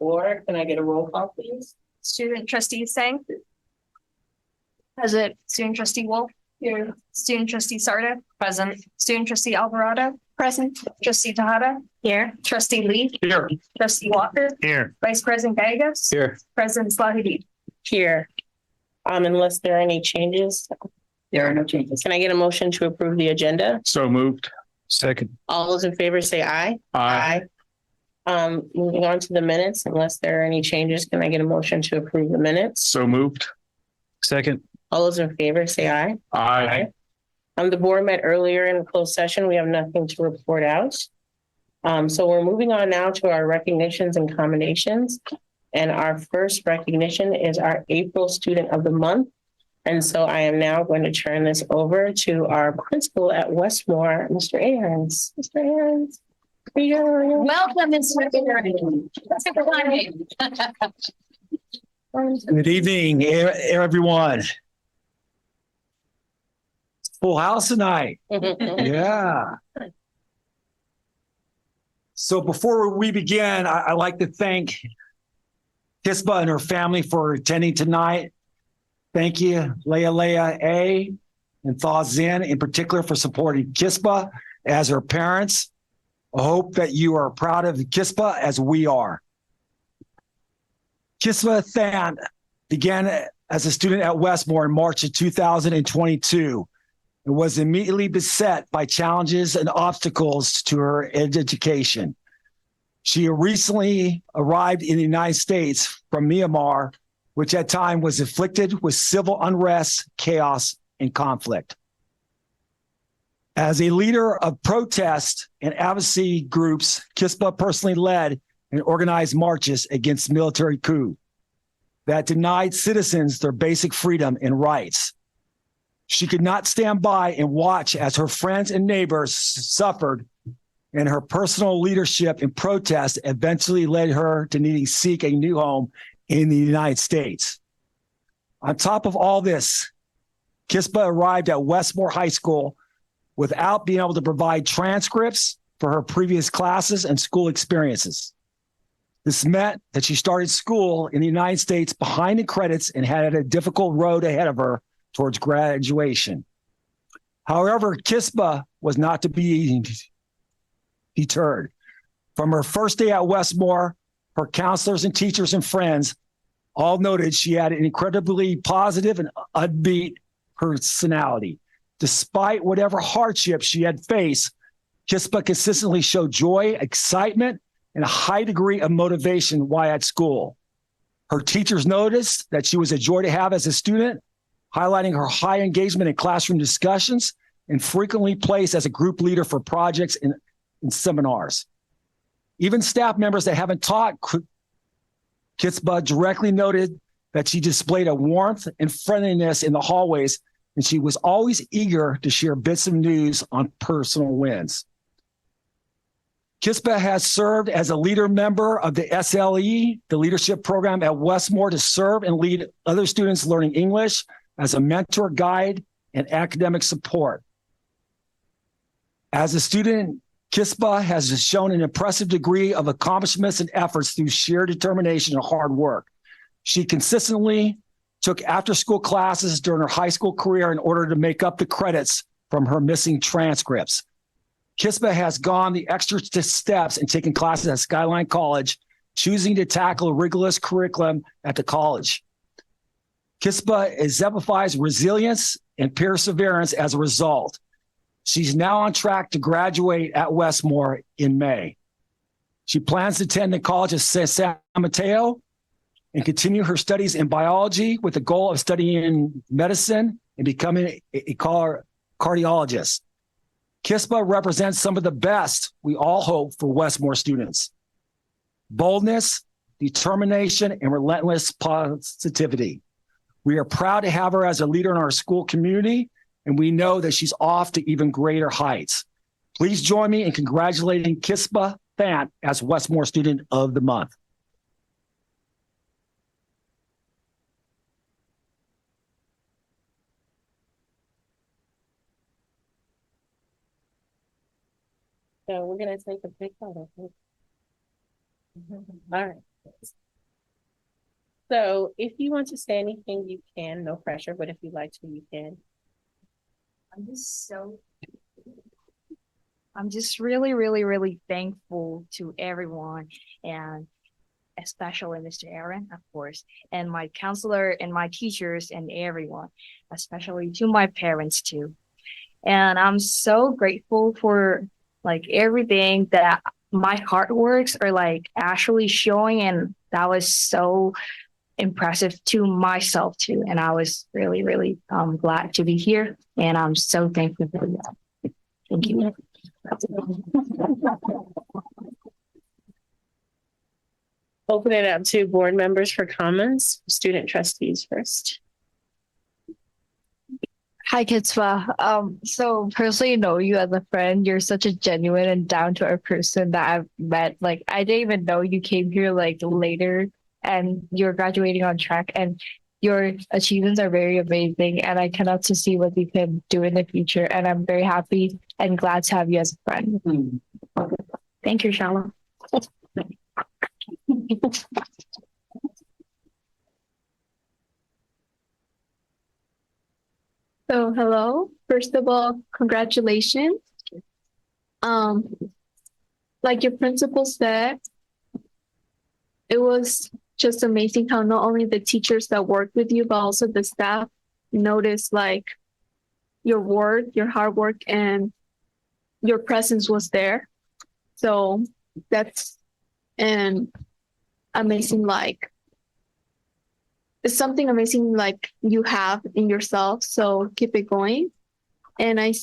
4. Can I get a roll call, please? Student trustee Sang. Present. Student trustee Wolf. Here. Student trustee Sarda. Present. Student trustee Alvarado. Present. Trustee Tejada. Here. Trustee Lee. Here. Trustee Walker. Here. Vice President Gallegos. Here. President Slahidi. Here. Unless there are any changes. There are no changes. Can I get a motion to approve the agenda? So moved. Second. All those in favor say aye. Aye. Moving on to the minutes, unless there are any changes, can I get a motion to approve the minutes? So moved. Second. All those in favor say aye. Aye. The board met earlier in closed session. We have nothing to report out. So we're moving on now to our recognitions and commendations. And our first recognition is our April Student of the Month. And so I am now going to turn this over to our principal at Westmore, Mr. Ahrens. Mr. Ahrens. Welcome, Mr. Good evening, everyone. Full house tonight. Yeah. So before we begin, I'd like to thank Kispa and her family for attending tonight. Thank you, Leah A. and Thaw Zin in particular for supporting Kispa as her parents. I hope that you are proud of Kispa as we are. Kispa Than began as a student at Westmore in March of 2022 and was immediately beset by challenges and obstacles to her education. She recently arrived in the United States from Myanmar, which at time was afflicted with civil unrest, chaos, and conflict. As a leader of protest and advocacy groups, Kispa personally led and organized marches against military coup that denied citizens their basic freedom and rights. She could not stand by and watch as her friends and neighbors suffered, and her personal leadership and protest eventually led her to needing to seek a new home in the United States. On top of all this, Kispa arrived at Westmore High School without being able to provide transcripts for her previous classes and school experiences. This meant that she started school in the United States behind in credits and had a difficult road ahead of her towards graduation. However, Kispa was not to be deterred. From her first day at Westmore, her counselors and teachers and friends all noted she had an incredibly positive and upbeat personality. Despite whatever hardship she had faced, Kispa consistently showed joy, excitement, and a high degree of motivation while at school. Her teachers noticed that she was a joy to have as a student, highlighting her high engagement in classroom discussions and frequently placed as a group leader for projects and seminars. Even staff members that haven't taught Kispa directly noted that she displayed a warmth and friendliness in the hallways, and she was always eager to share bits of news on personal wins. Kispa has served as a leader member of the SLE, the leadership program at Westmore, to serve and lead other students learning English as a mentor, guide, and academic support. As a student, Kispa has shown an impressive degree of accomplishments and efforts through sheer determination and hard work. She consistently took after-school classes during her high school career in order to make up the credits from her missing transcripts. Kispa has gone the extra steps and taken classes at Skyline College, choosing to tackle a rigorous curriculum at the college. Kispa exemplifies resilience and perseverance as a result. She's now on track to graduate at Westmore in May. She plans to attend the College of San Mateo and continue her studies in biology with the goal of studying medicine and becoming a cardiologist. Kispa represents some of the best we all hope for Westmore students: boldness, determination, and relentless positivity. We are proud to have her as a leader in our school community, and we know that she's off to even greater heights. Please join me in congratulating Kispa Than as Westmore Student of the Month. So we're going to take a big photo. All right. So if you want to say anything, you can, no pressure, but if you'd like to, you can. I'm just really, really, really thankful to everyone, and especially Mr. Aaron, of course, and my counselor and my teachers and everyone, especially to my parents too. And I'm so grateful for like everything that my hard works are like actually showing, and that was so impressive to myself too. And I was really, really glad to be here, and I'm so thankful for that. Thank you. Open it up to board members for comments. Student trustees first. Hi, Kitzva. So personally, know you as a friend. You're such a genuine and down to earth person that I've met. Like, I didn't even know you came here like later, and you're graduating on track, and your achievements are very amazing. And I cannot to see what you can do in the future. And I'm very happy and glad to have you as a friend. Thank you, Shalom. So hello. First of all, congratulations. Like your principal said, it was just amazing how not only the teachers that work with you, but also the staff noticed like your work, your hard work, and your presence was there. So that's an amazing, like, it's something amazing like you have in yourself. So keep it going. And I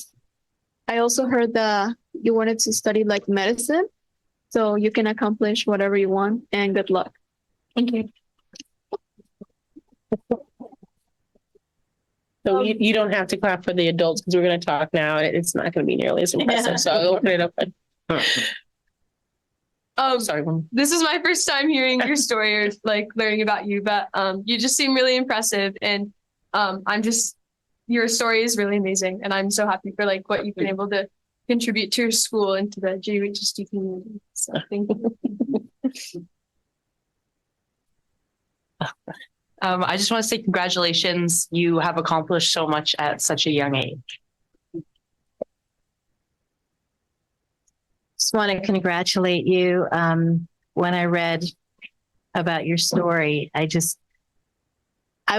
also heard that you wanted to study like medicine, so you can accomplish whatever you want, and good luck. Thank you. So you don't have to clap for the adults because we're going to talk now and it's not going to be nearly as impressive. So I'll open it up. Sorry. This is my first time hearing your story or like learning about you, but you just seem really impressive, and your story is really amazing, and I'm so happy for like what you've been able to contribute to your school and to the JUHSD community. So thank you. I just want to say congratulations. You have accomplished so much at such a young age. Just want to congratulate you. When I read about your story, I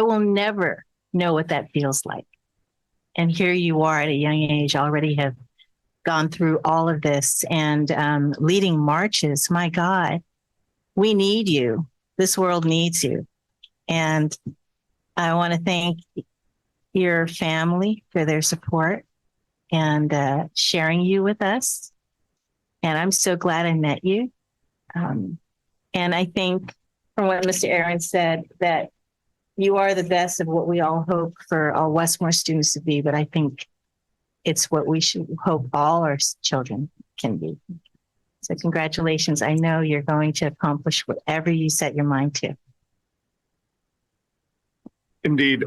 will never know what that feels like. And here you are at a young age, already have gone through all of this and leading marches. My God, we need you. This world needs you. And I want to thank your family for their support and sharing you with us. And I'm so glad I met you. And I think from what Mr. Aaron said, that you are the best of what we all hope for all Westmore students to be, but I think it's what we should hope all our children can be. So congratulations. I know you're going to accomplish whatever you set your mind to. Indeed.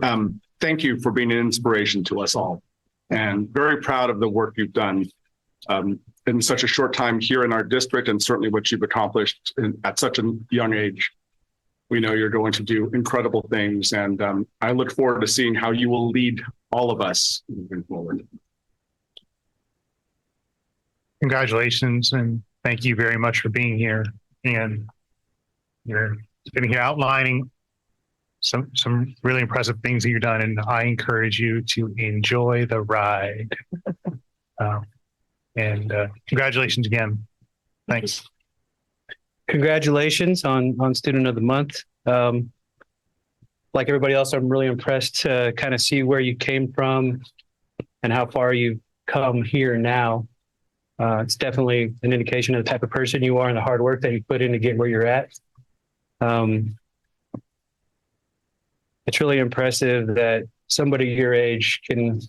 Thank you for being an inspiration to us all, and very proud of the work you've done in such a short time here in our district, and certainly what you've accomplished at such a young age. We know you're going to do incredible things, and I look forward to seeing how you will lead all of us moving forward. Congratulations, and thank you very much for being here. And you're sitting here outlining some really impressive things that you've done, and I encourage you to enjoy the ride. And congratulations again. Thanks. Congratulations on Student of the Month. Like everybody else, I'm really impressed to kind of see where you came from and how far you've come here now. It's definitely an indication of the type of person you are and the hard work that you put in to get where you're at. It's really impressive that somebody your age can,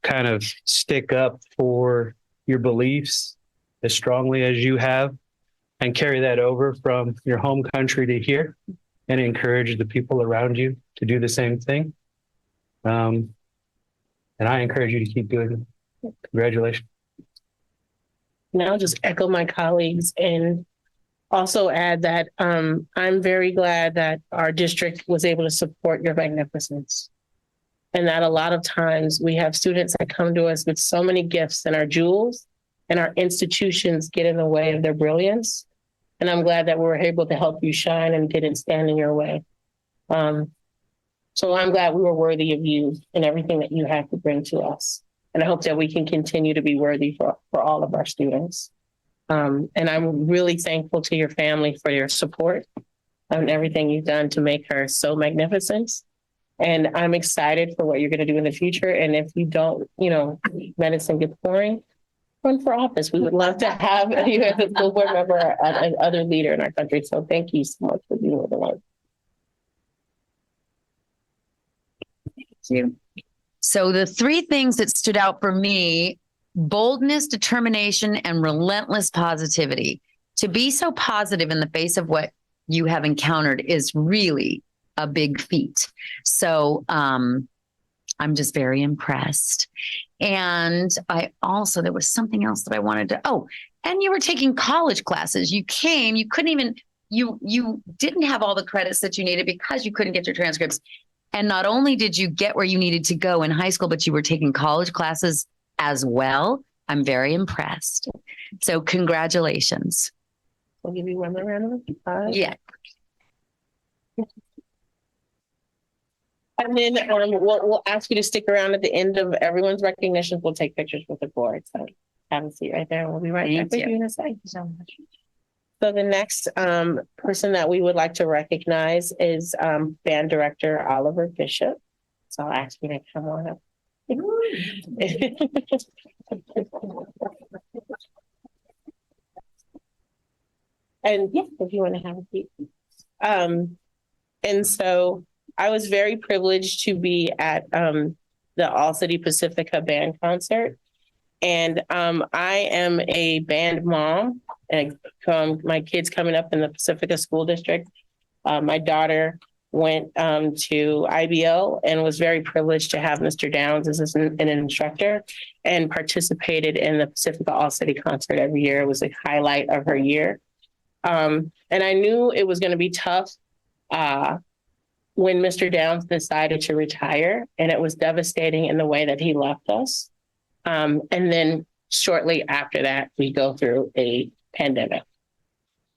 kind of stick up for your beliefs as strongly as you have and carry that over from your home country to here and encourage the people around you to do the same thing. And I encourage you to keep doing it. Congratulations. And I'll just echo my colleagues in also add that I'm very glad that our district was able to support your magnificence. And that a lot of times we have students that come to us with so many gifts and our jewels, and our institutions get in the way of their brilliance. And I'm glad that we were able to help you shine and didn't stand in your way. So I'm glad we were worthy of you and everything that you have to bring to us. And I hope that we can continue to be worthy for all of our students. And I'm really thankful to your family for your support and everything you've done to make her so magnificent. And I'm excited for what you're going to do in the future. And if you don't, medicine gets boring, run for office. We would love to have you as a school board member and other leader in our country. So thank you so much for being with the one. So the three things that stood out for me: boldness, determination, and relentless positivity. To be so positive in the face of what you have encountered is really a big feat. So I'm just very impressed. And there was something else that I wanted to, and you were taking college classes. You couldn't even, you didn't have all the credits that you needed because you couldn't get your transcripts. And not only did you get where you needed to go in high school, but you were taking college classes as well. I'm very impressed. So congratulations. I'll give you one more round of applause. Yeah. And then we'll ask you to stick around at the end of everyone's recognitions. We'll take pictures with the board. So have a seat right there. And we'll be right back with you in a second. So much. So the next person that we would like to recognize is band director Oliver Bishop. So I'll ask you to come on up. And yeah, if you want to have a seat. And so I was very privileged to be at the All City Pacifica band concert. And I am a band mom, and my kids coming up in the Pacifica School District. My daughter went to IBO and was very privileged to have Mr. Downs as an instructor, and participated in the Pacifica All City concert every year. It was a highlight of her year. And I knew it was going to be tough when Mr. Downs decided to retire, and it was devastating in the way that he left us. And then shortly after that, we go through a pandemic.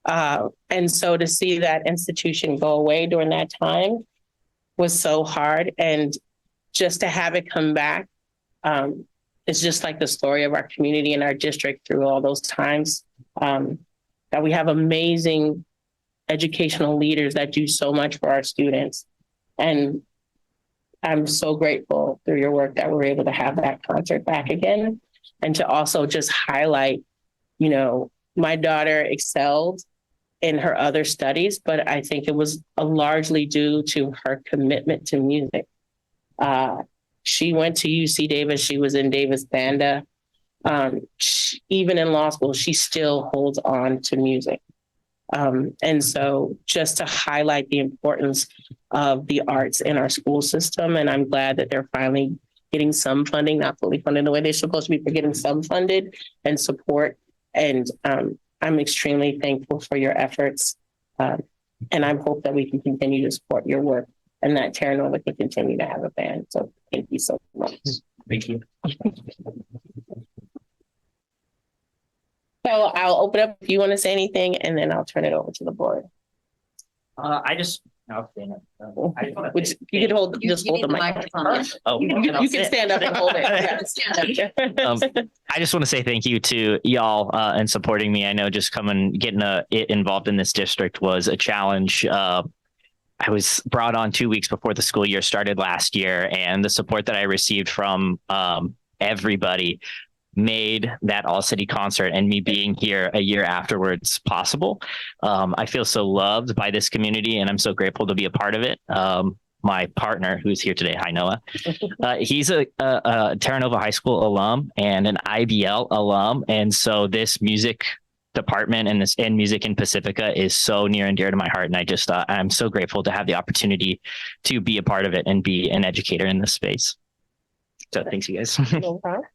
And so to see that institution go away during that time was so hard. And just to have it come back, it's just like the story of our community and our district through all those times, that we have amazing educational leaders that do so much for our students. And I'm so grateful through your work that we're able to have that concert back again, and to also just highlight, my daughter excelled in her other studies, but I think it was largely due to her commitment to music. She went to UC Davis. She was in Davis Banda. Even in law school, she still holds on to music. And so just to highlight the importance of the arts in our school system. And I'm glad that they're finally getting some funding, not fully funded the way they're supposed to be, but getting some funded and support. And I'm extremely thankful for your efforts. And I hope that we can continue to support your work, and that Terra Nova can continue to have a band. So thank you so much. Thank you. So I'll open up if you want to say anything, and then I'll turn it over to the board. You can hold the microphone. Oh, you can stand up and hold it. I just want to say thank you to y'all and supporting me. I know just getting involved in this district was a challenge. I was brought on 2 weeks before the school year started last year, and the support that I received from everybody made that All City concert and me being here a year afterwards possible. I feel so loved by this community, and I'm so grateful to be a part of it. My partner, who's here today, hi Noah, he's a Terra Nova High School alum and an IBL alum, and so this music department and music in Pacifica is so near and dear to my heart. And I'm so grateful to have the opportunity to be a part of it and be an educator in this space. So thanks, you guys. No problem.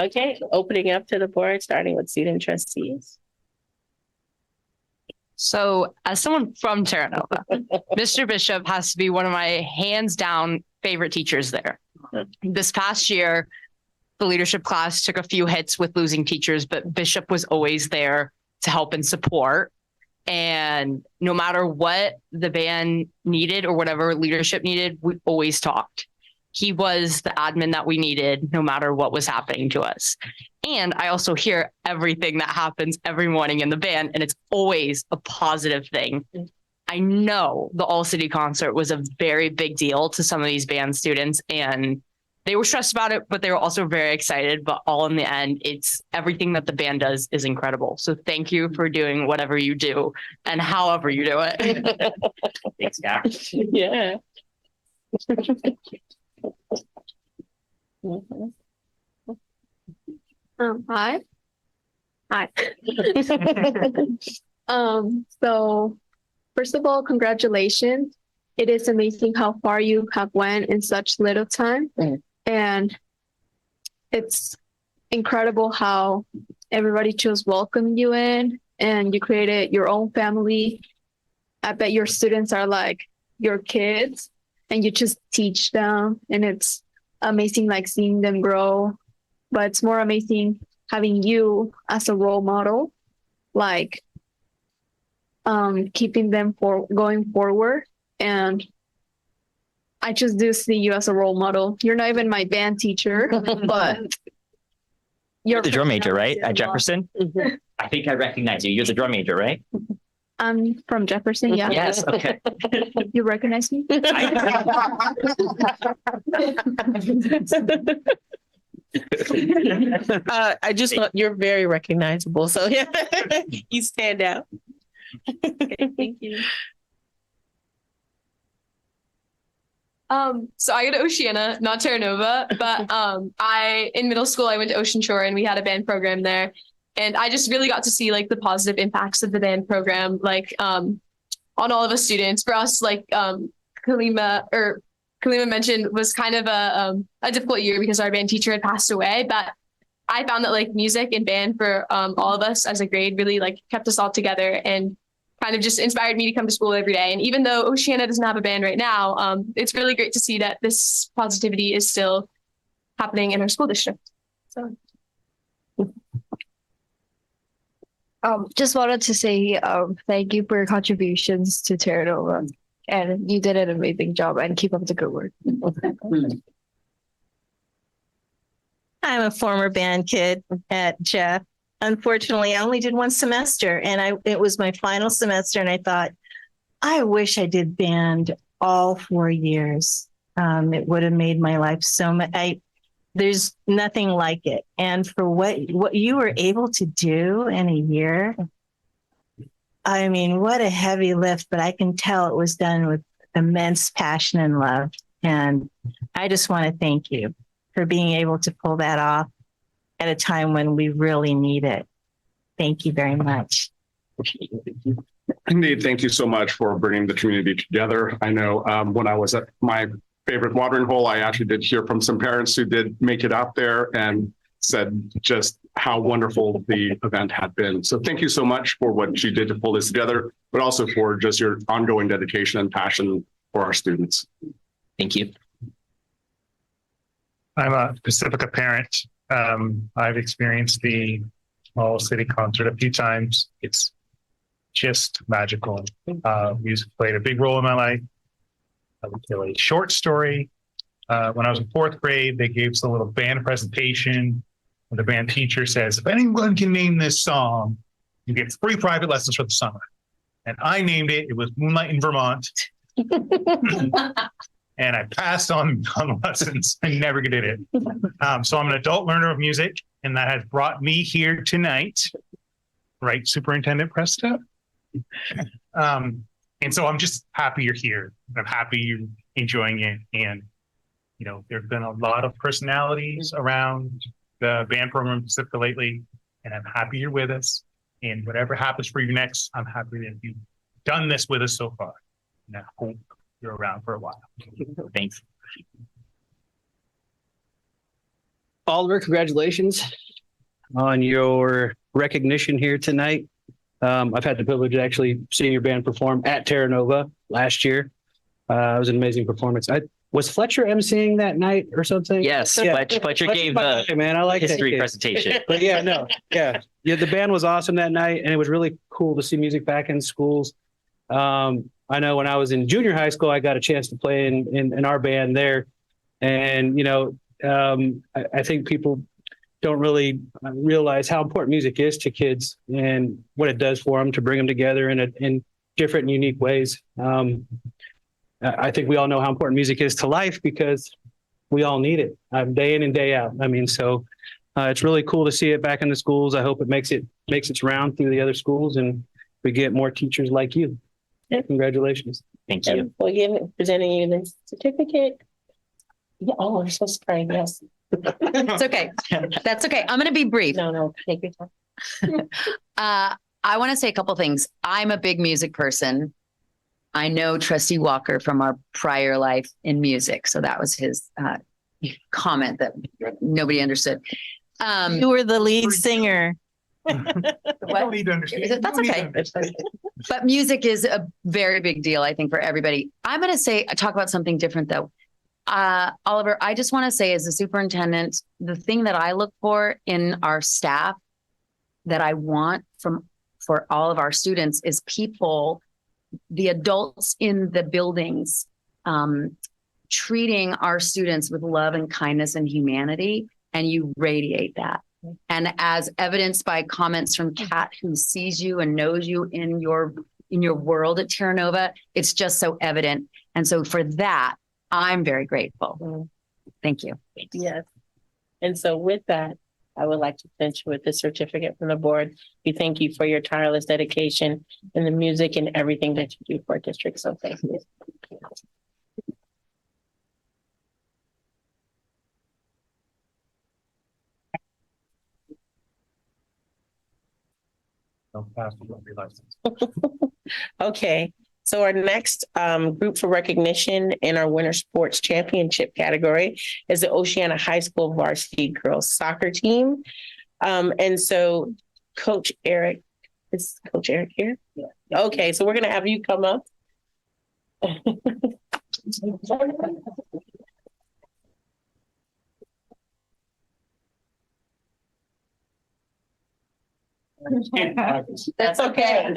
Okay, opening up to the board, starting with student trustees. So, as someone from Terra Nova, Mr. Bishop has to be one of my hands down favorite teachers there. This past year, the leadership class took a few hits with losing teachers, but Bishop was always there to help and support. And no matter what the band needed or whatever leadership needed, we always talked. He was the admin that we needed, no matter what was happening to us. And I also hear everything that happens every morning in the band, and it's always a positive thing. I know the All City concert was a very big deal to some of these band students, and they were stressed about it, but they were also very excited. But all in the end, it's everything that the band does is incredible. So thank you for doing whatever you do and however you do it. Thanks, guys. Yeah. Mhm. Hi. Hi. So first of all, congratulations. It is amazing how far you have went in such little time. And it's incredible how everybody just welcomed you in and you created your own family. I bet your students are like your kids and you just teach them, and it's amazing like seeing them grow. But it's more amazing having you as a role model, like keeping them for going forward. And I just do see you as a role model. You're not even my band teacher, but You're the drum major, right? At personality Jefferson? Mhm. I think I recognize you. You're the drum major, right? I'm from Jefferson, yeah. Yes. Okay. You recognize me? I just thought you're very recognizable. So yeah, you stand out. Thank you. So I go to Oceana, not Terra Nova, but in middle school I went to Ocean Shore and we had a band program there. And I just really got to see like the positive impacts of the band program, like on all of us students. For us, like Kalima mentioned, was kind of a difficult year because our band teacher had passed away. But I found that like music and band for all of us as a grade really like kept us all together and kind of just inspired me to come to school every day. And even though Oceana doesn't have a band right now, it's really great to see that this positivity is still happening in our school district. So. Just wanted to say thank you for your contributions to Terra Nova. And you did an amazing job, and keep up the good work. I'm a former band kid at Jeff. Unfortunately, I only did one semester, and it was my final semester, and I thought, I wish I did band all 4 years. It would have made my life so much. There's nothing like it. And for what you were able to do in a year, I mean, what a heavy lift, but I can tell it was done with immense passion and love. And I just want to thank you for being able to pull that off at a time when we really need it. Thank you very much. Indeed, thank you so much for bringing the community together. I know when I was at my favorite watering hole, I actually did hear from some parents who did make it out there and said just how wonderful the event had been. So thank you so much for what you did to pull this together, but also for just your ongoing dedication and passion for our students. Thank you. I'm a Pacifica parent. I've experienced the All City concert a few times. It's just magical. Music played a big role in my life. I would tell a short story. When I was in 4th grade, they gave us a little band presentation. And the band teacher says, if anyone can name this song, you get free private lessons for the summer. And I named it. It was Moonlight in Vermont. And I passed on lessons and never did it. So I'm an adult learner of music, and that has brought me here tonight. Right, Superintendent Presto? And so I'm just happy you're here. I'm happy you're enjoying it. And, you know, there've been a lot of personalities around the band program Pacifica lately, and I'm happy you're with us. And whatever happens for you next, I'm happy that you've done this with us so far. And I hope you're around for a while. Thanks. Oliver, congratulations on your recognition here tonight. I've had the privilege of actually seeing your band perform at Terra Nova last year. It was an amazing performance. Was Fletcher emceeing that night or something? Yes, Yeah. Fletcher gave Hey, the man, I like that history kid. presentation. But yeah, no, yeah. The band was awesome that night, and it was really cool to see music back in schools. I know when I was in junior high school, I got a chance to play in our band there, and I think people don't really realize how important music is to kids and what it does for them to bring them together in different and unique ways. I think we all know how important music is to life because we all need it day in and day out. I mean, so it's really cool to see it back in the schools. I hope it makes its round through the other schools and we get more teachers like you. Yeah. Congratulations. Thank you. And we'll presenting you the certificate. Yeah, oh, we're so sorry. Yes. It's okay. That's okay. I'm going to be brief. No, take your time. I want to say a couple things. I'm a big music person. I know Trustee Walker from our prior life in music. So that was his comment that nobody understood. You were the lead singer. What? need to understand. That's okay. But music is a very big deal, I think, for everybody. I'm going to talk about something different though. Oliver, I just want to say as a superintendent, the thing that I look for in our staff that I want for all of our students is people, the adults in the buildings, treating our students with love and kindness and humanity, and you radiate that. And as evidenced by comments from Kat, who sees you and knows you in your world at Terra Nova, it's just so evident. And so for that, I'm very grateful. Thank you. Yes. And so with that, I would like to finish with the certificate from the board. We thank you for your tireless dedication in the music and everything that you do for our district. So thank you. Okay. So our next group for recognition in our Winter Sports Championship category is the Oceana High School Varsity Girls Soccer Team. And so Coach Eric, is Coach Eric here? Yeah. Okay, so we're going to have you come up. That's okay.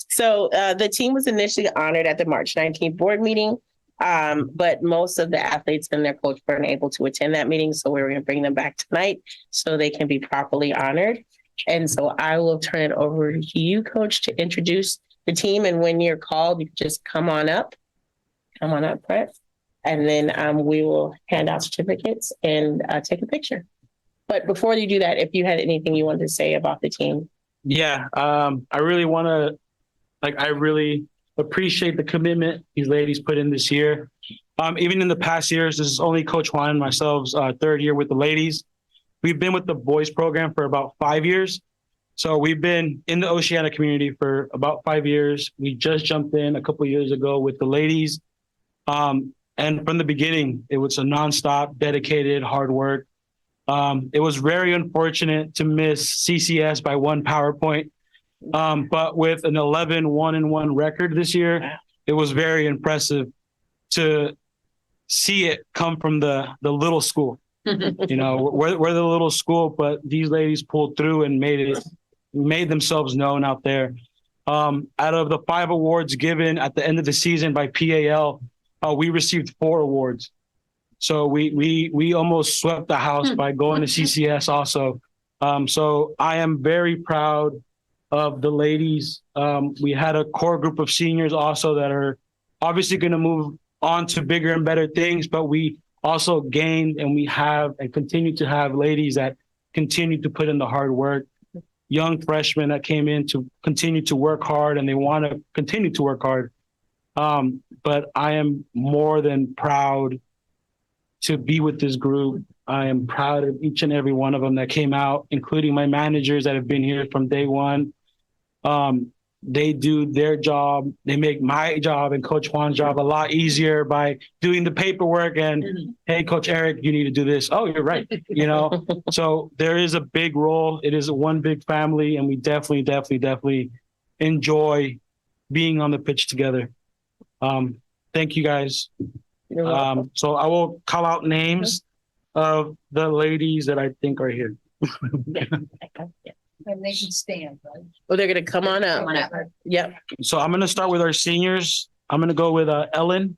So the team was initially honored at the March 19th board meeting, but most of the athletes and their coach weren't able to attend that meeting. So we're going to bring them back tonight so they can be properly honored. And so I will turn it over to you, Coach, to introduce the team. And when you're called, you just come on up, Brett. And then we will hand out certificates and take a picture. But before you do that, if you had anything you wanted to say about the team. Yeah, I really want to, I really appreciate the commitment these ladies put in this year. Even in the past years, this is only Coach Juan and myself's third year with the ladies. We've been with the boys program for about 5 years. So we've been in the Oceana community for about 5 years. We just jumped in a couple of years ago with the ladies. And from the beginning, it was a nonstop, dedicated, hard work. It was very unfortunate to miss CCS by one PowerPoint. But with an 11-1-1 record this year, it was very impressive to see it come from the little school. You know, we're the little school, but these ladies pulled through and made themselves known out there. Out of the 5 awards given at the end of the season by PAL, we received 4 awards. So we almost swept the house by going to CCS also. So I am very proud of the ladies. We had a core group of seniors also that are obviously going to move on to bigger and better things, but we also gained and we have and continue to have ladies that continue to put in the hard work, young freshmen that came in to continue to work hard and they want to continue to work hard. But I am more than proud to be with this group. I am proud of each and every one of them that came out, including my managers that have been here from day one. they do their job. They make my job and Coach Juan's job a lot easier by doing the paperwork and, hey, Coach Eric, you need to do this. Oh, you're right. You know, so there is a big role. It is one big family, and we definitely enjoy being on the pitch together. Thank you guys. You're welcome. So I will call out names of the ladies that I think are here. And they can stand, right? Well, they're gonna come on up. Come on up. Yep. So I'm going to start with our seniors. I'm going to go with Ellen.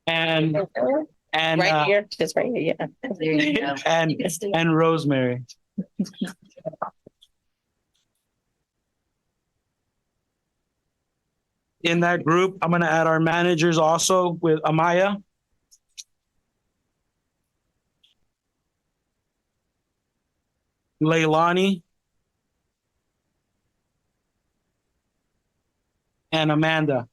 And Right here, just right here, yeah. There you go. and Rosemary. In that group, I'm going to add our managers also with Amaya. Leilani. And Amanda.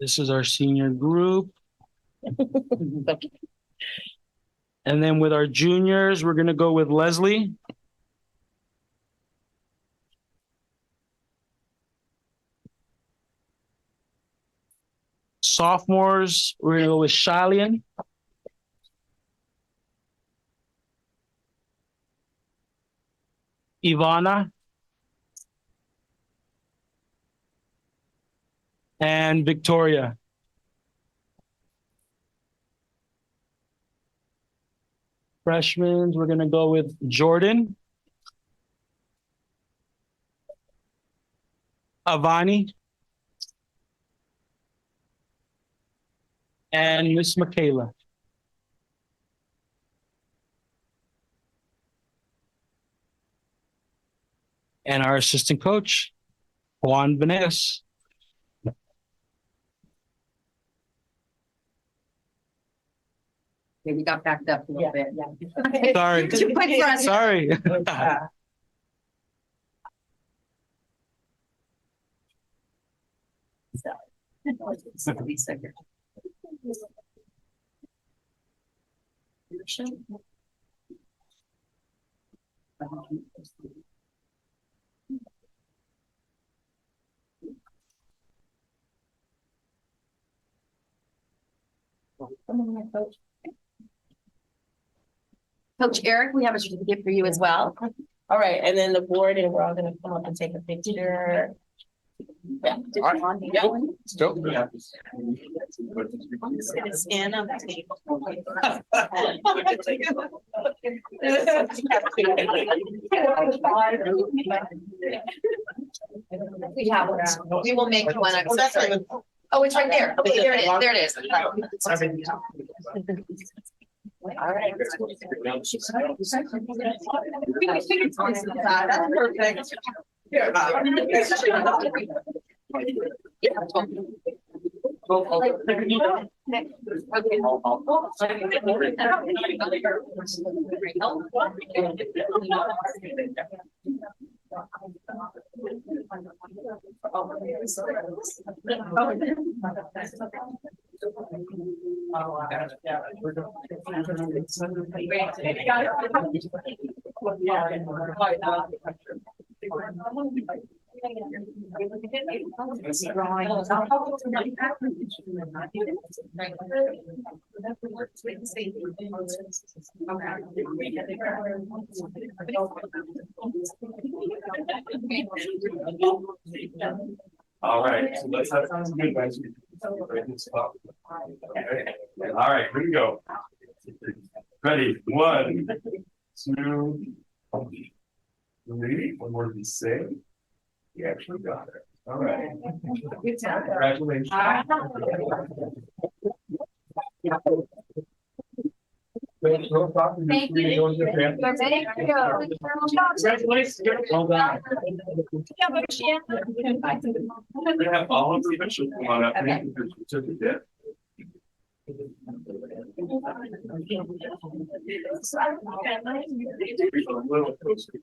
This is our senior group. And then with our juniors, we're going to go with Leslie. Sophomores, we're going to go with Shalian. Ivana. And Victoria. Freshmen, we're going to go with Jordan. Avani. And Miss Michaela. And our assistant coach, Juan Benes. Okay, we got backed up a little bit. Yeah. Sorry. Too quick for us. Sorry. Coach Eric, we have a certificate for you as well. All right, and then the board, and we're all gonna come up and take a picture. Yeah. All right. Yeah. I'm just gonna stand on the table. We have one. We will make one. Oh, it's right there. Okay, there it is. There it is. All right. Perfect. All right, so let's have some good guys. All right, here we go. Ready? 1, 2, 3. One more to be safe. You actually got it. All right. Congratulations. Thank you. Congratulations. Well done. We're gonna have all of the officials come on up and get their certificate. A little closer.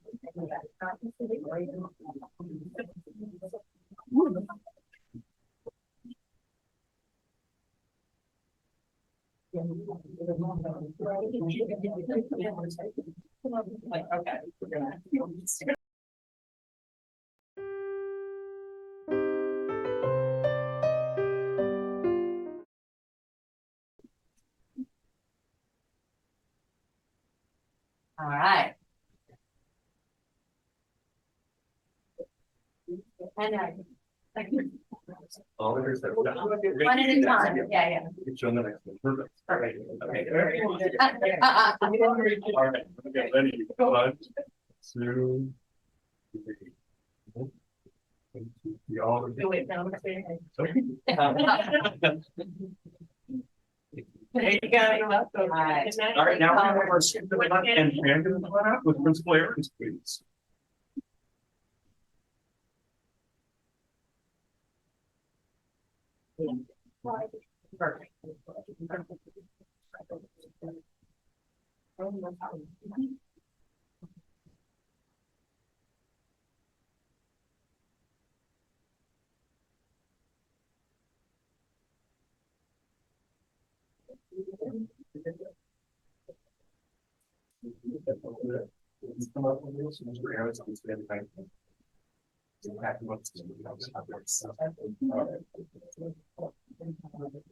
All right. One at a time. Yeah. Get you on the next one. Perfect. Okay. All right. Okay, ready? 1, 2, 3. We all. Wait, no, I'm There you go. You're welcome. All right. All right, now we have our student and Brandon come on up with Principal Aarons, please. Come up with this, Mr. Aarons, on stand by.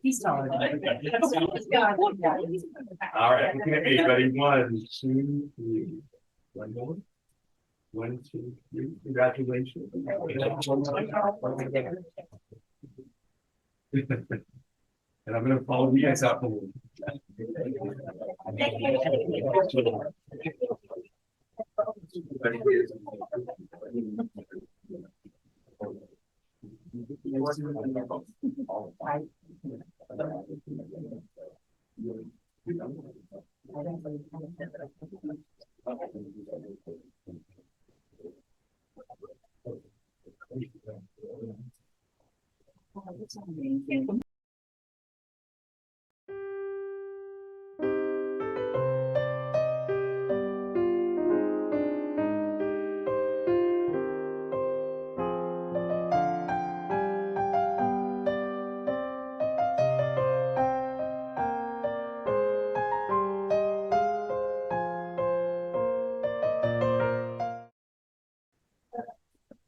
He's taller than All right, okay, ready? 1, 2, 3. One more. 1, 2, 3. Congratulations. And I'm gonna follow you guys out.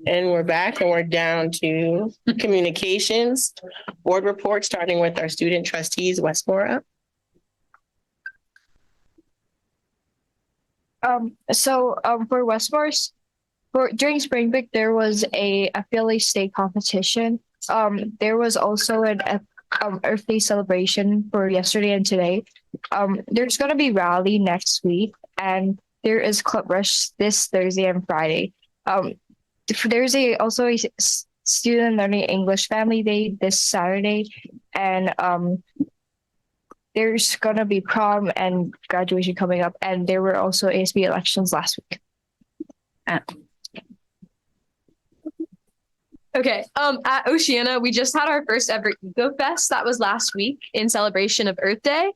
And we're back and we're down to communications, board report, starting with our student trustees, Westmore up. For Westmore's, during spring break, there was a Philly state competition. There was also an Earth Day celebration for yesterday and today. There's gonna be rally next week, and there is Club Rush this Thursday and Friday. There's also a student learning English family day this Saturday, and there's gonna be prom and graduation coming up, and there were also ASB elections last week. Okay. At Oceana, we just had our first ever Eco Fest. That was last week in celebration of Earth Day,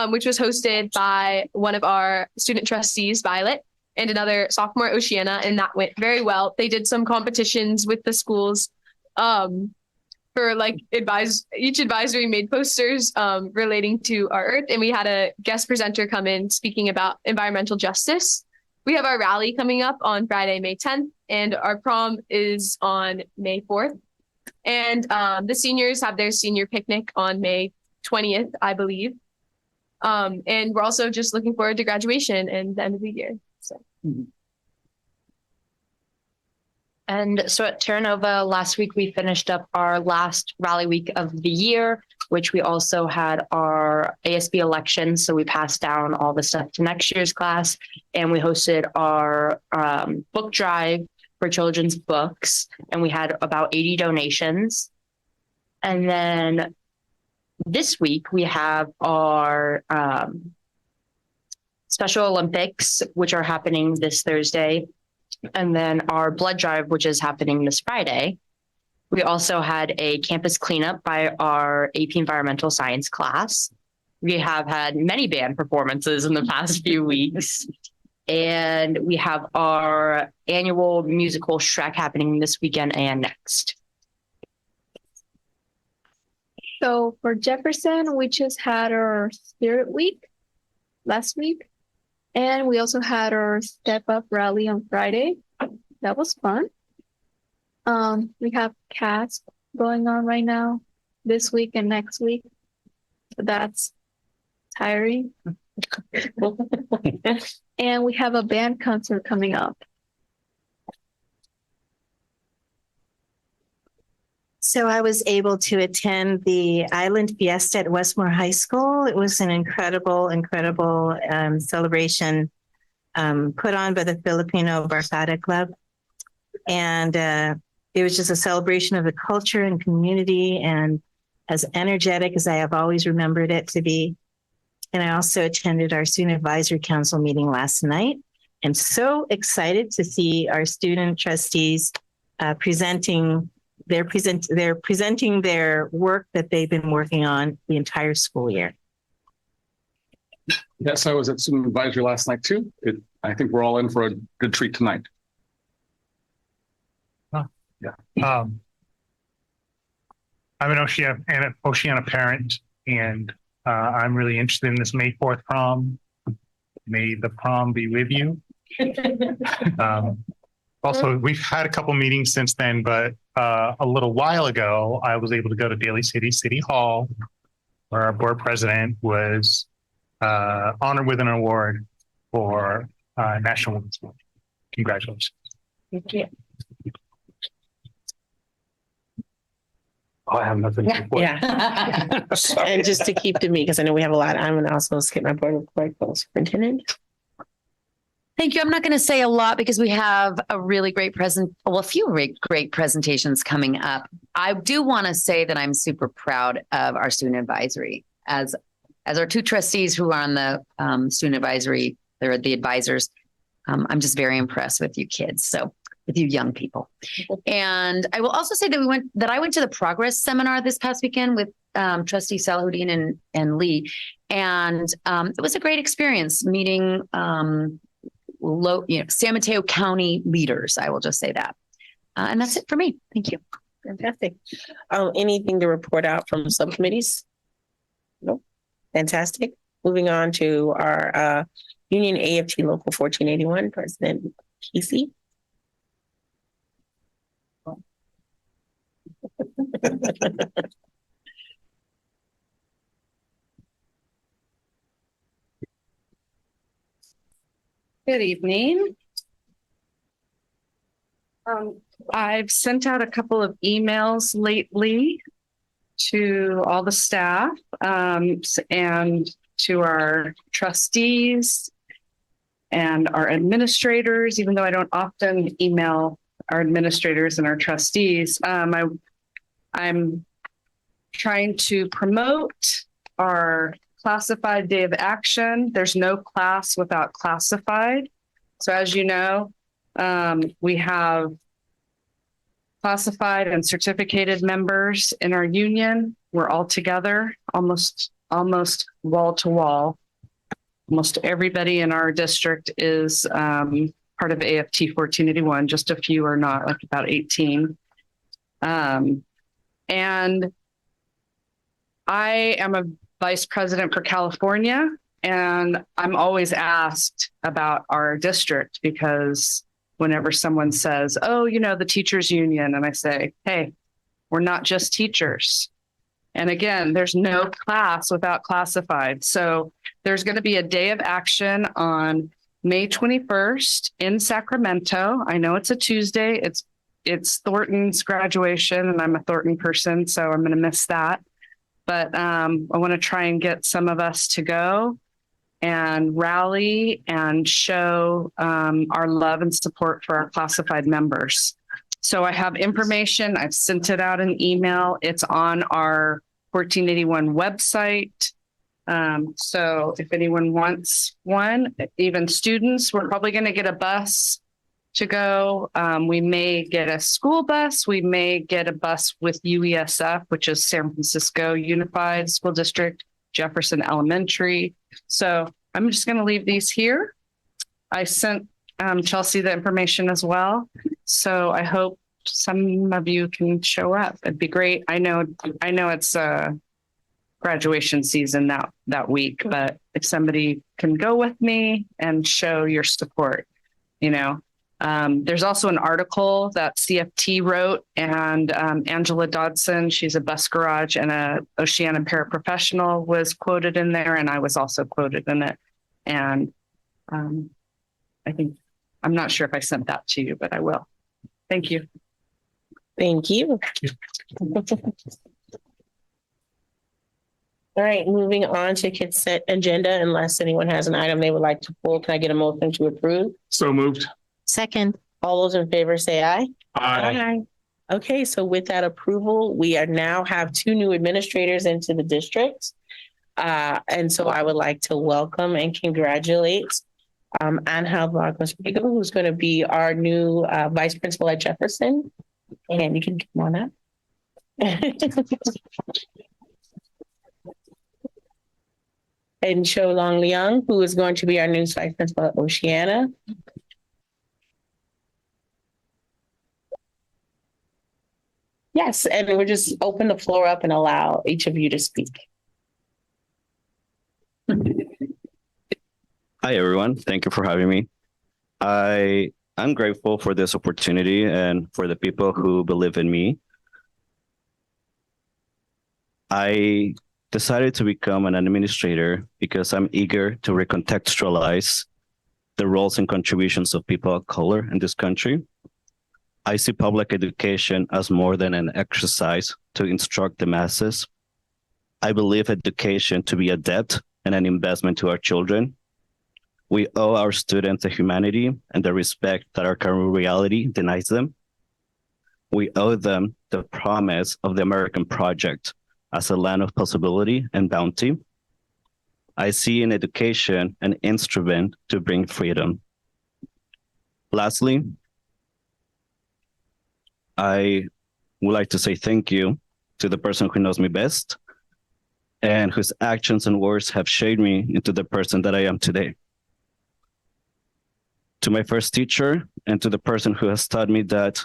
which was hosted by one of our student trustees, Violet, and another sophomore at Oceana, and that went very well. They did some competitions with the schools for like each advisory made posters relating to our Earth, and we had a guest presenter come in speaking about environmental justice. We have our rally coming up on Friday, May 10th, and our prom is on May 4th. And the seniors have their senior picnic on May 20th, I believe. And we're also just looking forward to graduation and the end of the year. So. And so at Terra Nova last week, we finished up our last rally week of the year, which we also had our ASB election. So we passed down all the stuff to next year's class, and we hosted our book drive for children's books, and we had about 80 donations. And then this week we have our Special Olympics, which are happening this Thursday, and then our blood drive, which is happening this Friday. We also had a campus cleanup by our AP Environmental Science class. We have had many band performances in the past few weeks. And we have our annual musical Shrek happening this weekend and next. So for Jefferson, we just had our Spirit Week last week. And we also had our Step Up rally on Friday. That was fun. We have CASP going on right now this week and next week. So that's tiring. And we have a band concert coming up. So I was able to attend the Island Fiesta at Westmore High School. It was an incredible celebration put on by the Filipino Barkada Club. And it was just a celebration of the culture and community and as energetic as I have always remembered it to be. And I also attended our Student Advisory Council meeting last night. And so excited to see our student trustees presenting their work that they've been working on the entire school year. Yes, I was at student advisory last night too. I think we're all in for a good treat tonight. I'm an Oceana parent, and I'm really interested in this May 4th prom. May the prom be with you. Also, we've had a couple meetings since then, but a little while ago, I was able to go to Daly City Hall, where our board president was honored with an award for National Women's Month. Congratulations. Thank you. I have nothing to report. Yeah. And just to keep to me, because I know we have a lot, I'm going to also skip my board report for the superintendent. Thank you. I'm not going to say a lot because we have a really great a few great presentations coming up. I do want to say that I'm super proud of our student advisory as our two trustees who are on the student advisory. They're the advisors. I'm just very impressed with you kids. So with you young people. And I will also say that I went to the progress seminar this past weekend with Trustee Salahuddin and Lee. And it was a great experience meeting San Mateo County leaders. I will just say that. And that's it for me. Thank you. Fantastic. Anything to report out from subcommittees? Nope. Fantastic. Moving on to our Union AFT Local 1481, President Kesey. Good evening. I've sent out a couple of emails lately to all the staff and to our trustees and our administrators, even though I don't often email our administrators and our trustees. I'm trying to promote our classified day of action. There's no class without classified. So as you know, we have classified and certificated members in our union. We're all together, almost wall to wall. Almost everybody in our district is part of AFT 1481. Just a few are not, like about 18. And I am a vice president for California, and I'm always asked about our district because whenever someone says, oh, the teachers union, and I say, hey, we're not just teachers. And again, there's no class without classified. So there's going to be a day of action on May 21st in Sacramento. I know it's a Tuesday. It's Thornton's graduation, and I'm a Thornton person, so I'm going to miss that. But I want to try and get some of us to go and rally and show our love and support for our classified members. So I have information. I've sent it out in email. It's on our 1481 website. So if anyone wants one, even students, we're probably going to get a bus to go. We may get a school bus. We may get a bus with UESF, which is San Francisco Unified School District, Jefferson Elementary. So I'm just going to leave these here. I sent Chelsea the information as well. So I hope some of you can show up. It'd be great. I know it's graduation season that week. But if somebody can go with me and show your support, there's also an article that CFT wrote, and Angela Dodson, she's a bus garage and a Oceana paraprofessional, was quoted in there, and I was also quoted in it. And I think, I'm not sure if I sent that to you, but I will. Thank you. Thank you. All right, moving on to consent agenda. Unless anyone has an item they would like to pull, can I get a motion to approve? So moved. Second. All those in favor say aye. Aye. Okay, so with that approval, we are now have 2 new administrators into the district. And so I would like to welcome and congratulate Angel Vargas Rigo, who's going to be our new vice principal at Jefferson. And you can come on up. And Cho Long Leong, who is going to be our new vice principal at Oceana. Yes, and we'll just open the floor up and allow each of you to speak. Hi, everyone. Thank you for having me. I'm grateful for this opportunity and for the people who believe in me. I decided to become an administrator because I'm eager to recontextualize the roles and contributions of people of color in this country. I see public education as more than an exercise to instruct the masses. I believe education to be a debt and an investment to our children. We owe our students the humanity and the respect that our current reality denies them. We owe them the promise of the American project as a land of possibility and bounty. I see in education an instrument to bring freedom. Lastly, I would like to say thank you to the person who knows me best and whose actions and words have shaped me into the person that I am today. To my first teacher and to the person who has taught me that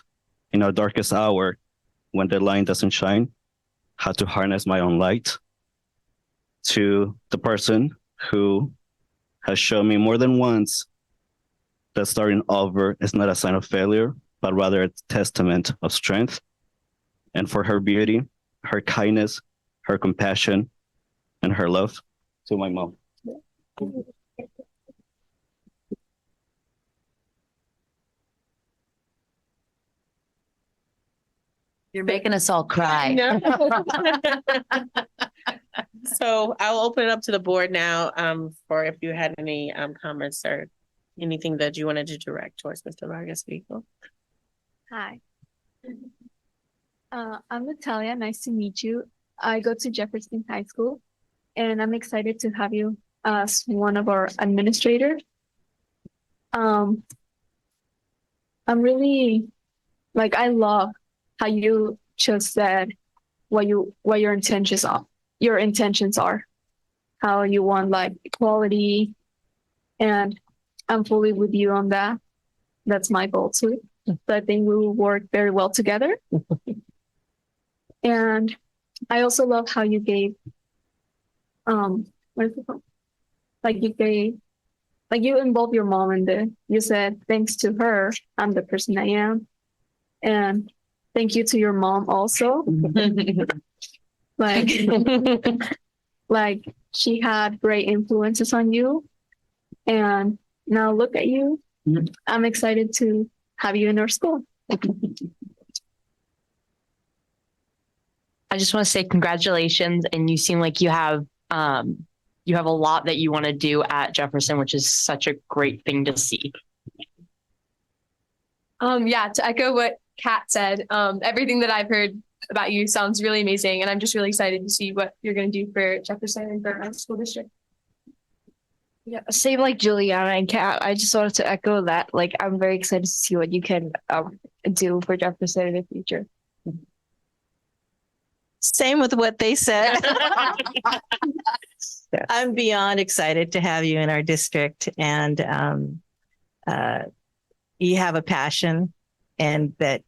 in our darkest hour, when the light doesn't shine, how to harness my own light. To the person who has shown me more than once that starting over is not a sign of failure, but rather a testament of strength. And for her beauty, her kindness, her compassion, and her love. To my mom. You're making us all cry. So I'll open it up to the board now for if you had any comments or anything that you wanted to direct towards Mr. Vargas Rigo. Hi. I'm Natalia. Nice to meet you. I go to Jefferson High School, and I'm excited to have you as one of our administrators. I'm really I love how you just said what your intentions are, how you want equality, and I'm fully with you on that. That's my goal too. So I think we will work very well together. And I also love how you gave, what is it called? You involved your mom in this. You said, thanks to her, I'm the person I am. And thank you to your mom also. She had great influences on you. And now look at you. I'm excited to have you in our school. I just want to say congratulations, and you seem like you have a lot that you want to do at Jefferson, which is such a great thing to see. Yeah, to echo what Kat said, everything that I've heard about you sounds really amazing, and I'm just really excited to see what you're going to do for Jefferson and for our school district. Yeah, same like Juliana and Kat. I just wanted to echo that. I'm very excited to see what you can do for Jefferson in the future. Same with what they said. I'm beyond excited to have you in our district, and you have a passion, and that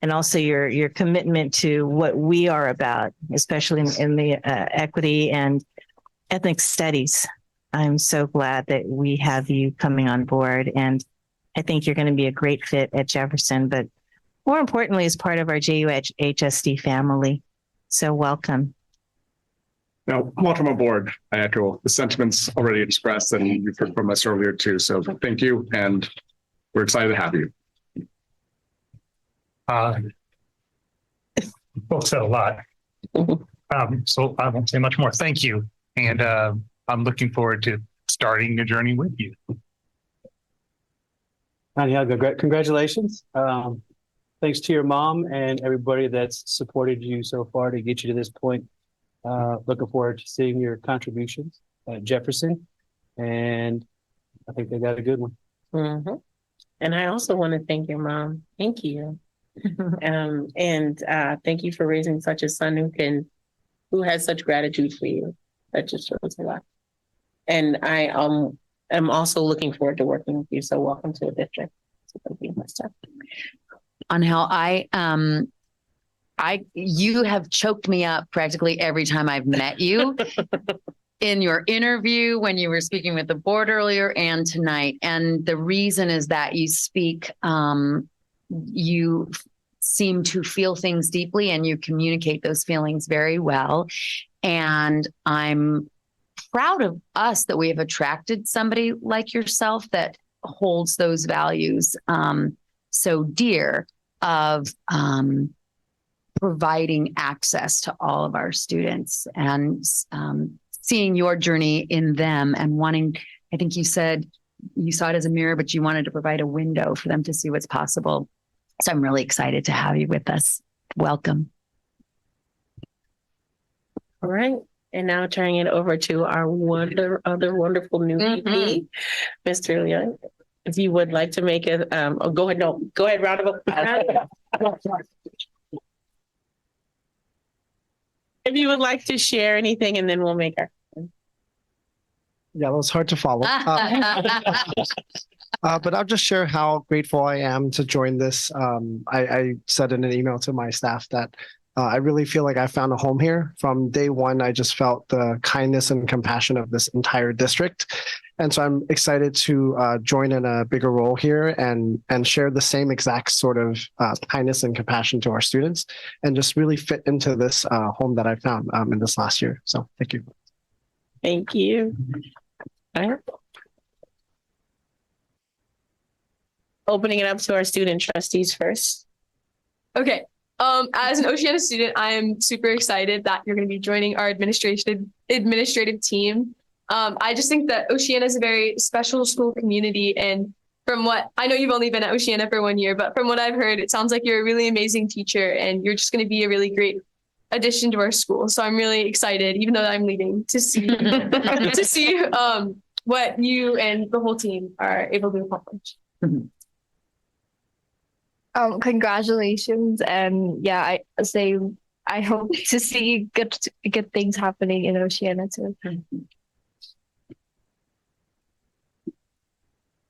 and also your commitment to what we are about, especially in the equity and ethnic studies. I'm so glad that we have you coming on board, and I think you're going to be a great fit at Jefferson, but more importantly, as part of our JUHSD family. So welcome. Now, welcome aboard. I echo the sentiments already expressed, and you've heard from us earlier too. So thank you, and we're excited to have you. Both said a lot. So I won't say much more. Thank you. And I'm looking forward to starting the journey with you. Aniaga, congratulations. Thanks to your mom and everybody that's supported you so far to get you to this point. Looking forward to seeing your contributions at Jefferson. And I think they got a good one. Mm-hmm. And I also want to thank your mom. Thank you. And thank you for raising such a son who has such gratitude for you. That just shows a lot. And I am also looking forward to working with you. So welcome to the district. Angel, you have choked me up practically every time I've met you in your interview, when you were speaking with the board earlier, and tonight. And the reason is that you speak, you seem to feel things deeply and you communicate those feelings very well. And I'm proud of us that we have attracted somebody like yourself that holds those values so dear of providing access to all of our students, and seeing your journey in them and wanting, I think you said you saw it as a mirror, but you wanted to provide a window for them to see what's possible. So I'm really excited to have you with us. Welcome. All right. And now turning it over to our other wonderful new VP, Mr. Leon. If you would like to make a, go ahead, round of applause. If you would like to share anything, and then we'll make our. Yeah, it was hard to follow. But I'll just share how grateful I am to join this. I said in an email to my staff that I really feel like I found a home here. From day one, I just felt the kindness and compassion of this entire district. And so I'm excited to join in a bigger role here and share the same exact sort of kindness and compassion to our students, and just really fit into this home that I found in this last year. So thank you. Thank you. All right. Opening it up to our student trustees first. Okay. As an Oceana student, I am super excited that you're going to be joining our administrative team. I just think that Oceana is a very special school community. And from what I know, you've only been at Oceana for 1 year, but from what I've heard, it sounds like you're a really amazing teacher and you're just going to be a really great addition to our school. So I'm really excited, even though I'm leaving, to see to see what you and the whole team are able to accomplish. Congratulations, and yeah, I hope to see good things happening in Oceana too.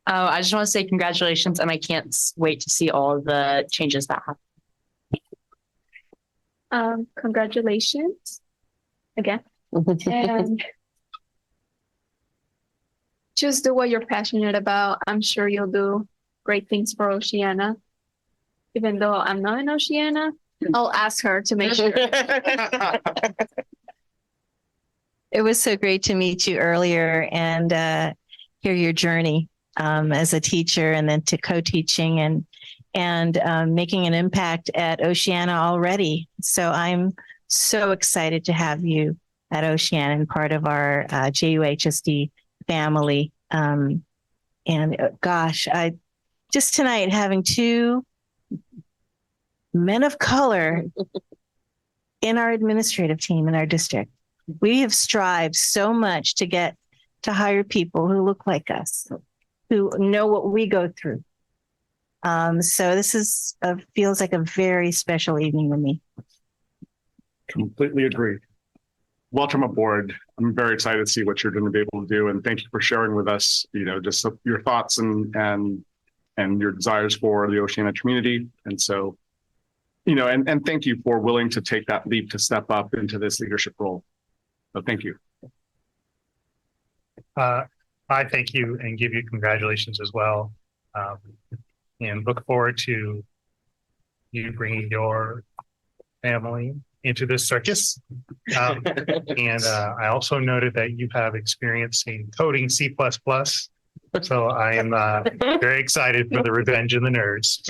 I just want to say congratulations, and I can't wait to see all of the changes that happen. Congratulations again, and just do what you're passionate about. I'm sure you'll do great things for Oceana. Even though I'm not in Oceana, I'll ask her to make sure. It was so great to meet you earlier and hear your journey as a teacher, and then to co-teaching and making an impact at Oceana already. So I'm so excited to have you at Oceana and part of our JUHSD family. And gosh, I just tonight having two men of color in our administrative team in our district. We have strived so much to get to hire people who look like us, who know what we go through. So this is feels like a very special evening to me. Completely agree. Welcome aboard. I'm very excited to see what you're going to be able to do, and thank you for sharing with us, just your thoughts and your desires for the Oceana community. And so and thank you for willing to take that leap to step up into this leadership role. So thank you. I thank you and give you congratulations as well. And look forward to you bringing your family into this circus. And I also noted that you have experience in coding C++. So I am very excited for the revenge of the nerds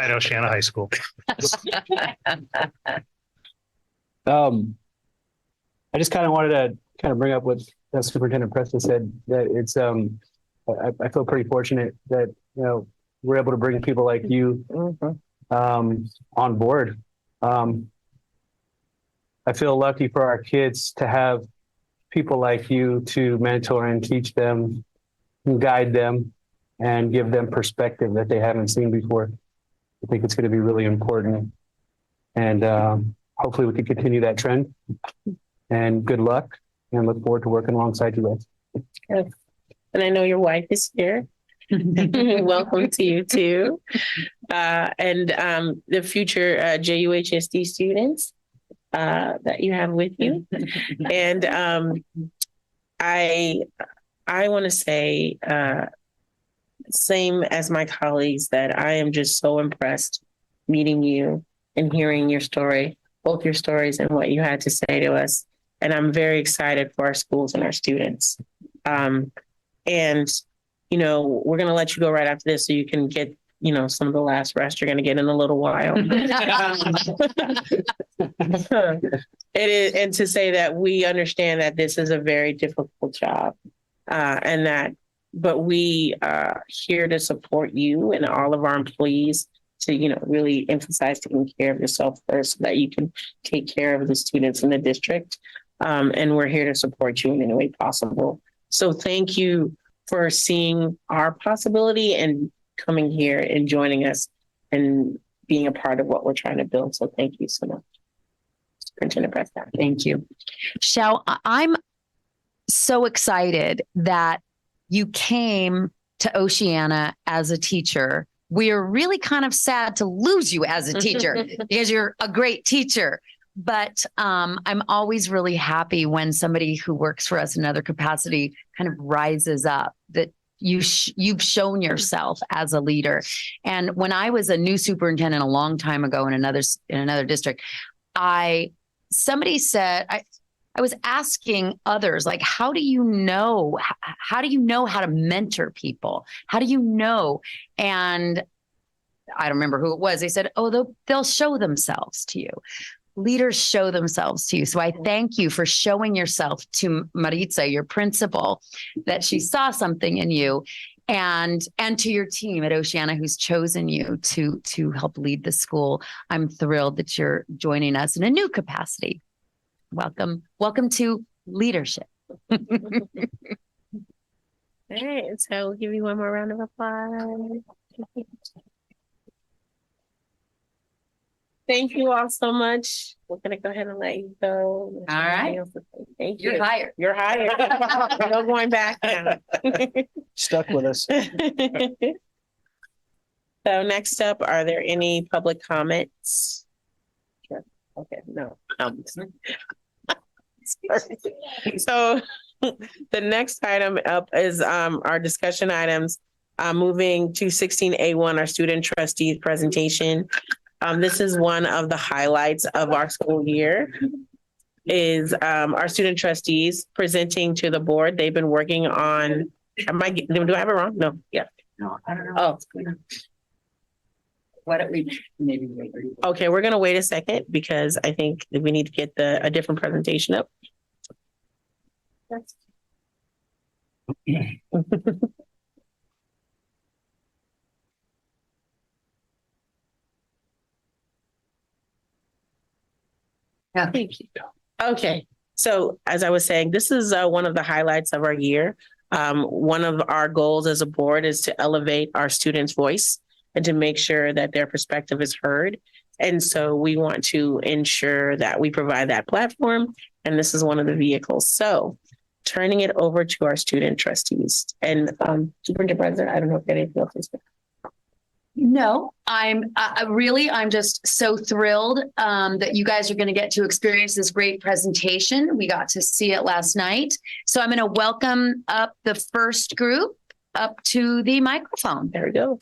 at Oceana High School. I just kind of wanted to kind of bring up what Superintendent Preston said, that it's I feel pretty fortunate that we're able to bring people like you on board. I feel lucky for our kids to have people like you to mentor and teach them, and guide them, and give them perspective that they haven't seen before. I think it's going to be really important, and hopefully we can continue that trend. And good luck, and look forward to working alongside you guys. Yes. And I know your wife is here. Welcome to you too. And the future JUHSD students that you have with you. And I want to say, same as my colleagues, that I am just so impressed meeting you and hearing your story, both your stories and what you had to say to us. And I'm very excited for our schools and our students. And, we're going to let you go right after this so you can get, some of the last rest you're going to get in a little while. It is, and to say that we understand that this is a very difficult job, but we are here to support you and all of our employees to, really emphasize taking care of yourself first so that you can take care of the students in the district. And we're here to support you in any way possible. So thank you for seeing our possibility and coming here and joining us and being a part of what we're trying to build. So thank you so much. Superintendent Preston. Thank you. I'm so excited that you came to Oceana as a teacher. We are really kind of sad to lose you as a teacher because you're a great teacher. But I'm always really happy when somebody who works for us in another capacity kind of rises up, that you've shown yourself as a leader. And when I was a new superintendent a long time ago in another district, somebody said, I was asking others, like, how do you know how to mentor people? How do you know? And I don't remember who it was. They said, oh, they'll show themselves to you. Leaders show themselves to you. So I thank you for showing yourself to Maritza, your principal, that she saw something in you, and to your team at Oceana who's chosen you to help lead the school. I'm thrilled that you're joining us in a new capacity. Welcome to leadership. All right, so we'll give you one more round of applause. Thank you all so much. We're going to go ahead and let you go. All right. Thank you. You're hired. You're hired. No going back now. Stuck with us. So next up, are there any public comments? Sure. Okay, no. So the next item up is our discussion items. Moving to 16A1, our student trustees presentation. This is one of the highlights of our school year, is our student trustees presenting to the board. They've been working on, do I have it wrong? No, yeah. No, I don't know. Oh. Why don't we maybe wait? Okay, we're going to wait a second because I think that we need to get a different presentation up. Yeah. Thank you. Okay. So as I was saying, this is one of the highlights of our year. One of our goals as a board is to elevate our students' voice and to make sure that their perspective is heard. And so we want to ensure that we provide that platform. And this is one of the vehicles. So turning it over to our student trustees and Superintendent President, I don't know if anything else is there. No, I'm just so thrilled that you guys are going to get to experience this great presentation. We got to see it last night. So I'm going to welcome up the first group up to the microphone. There we go.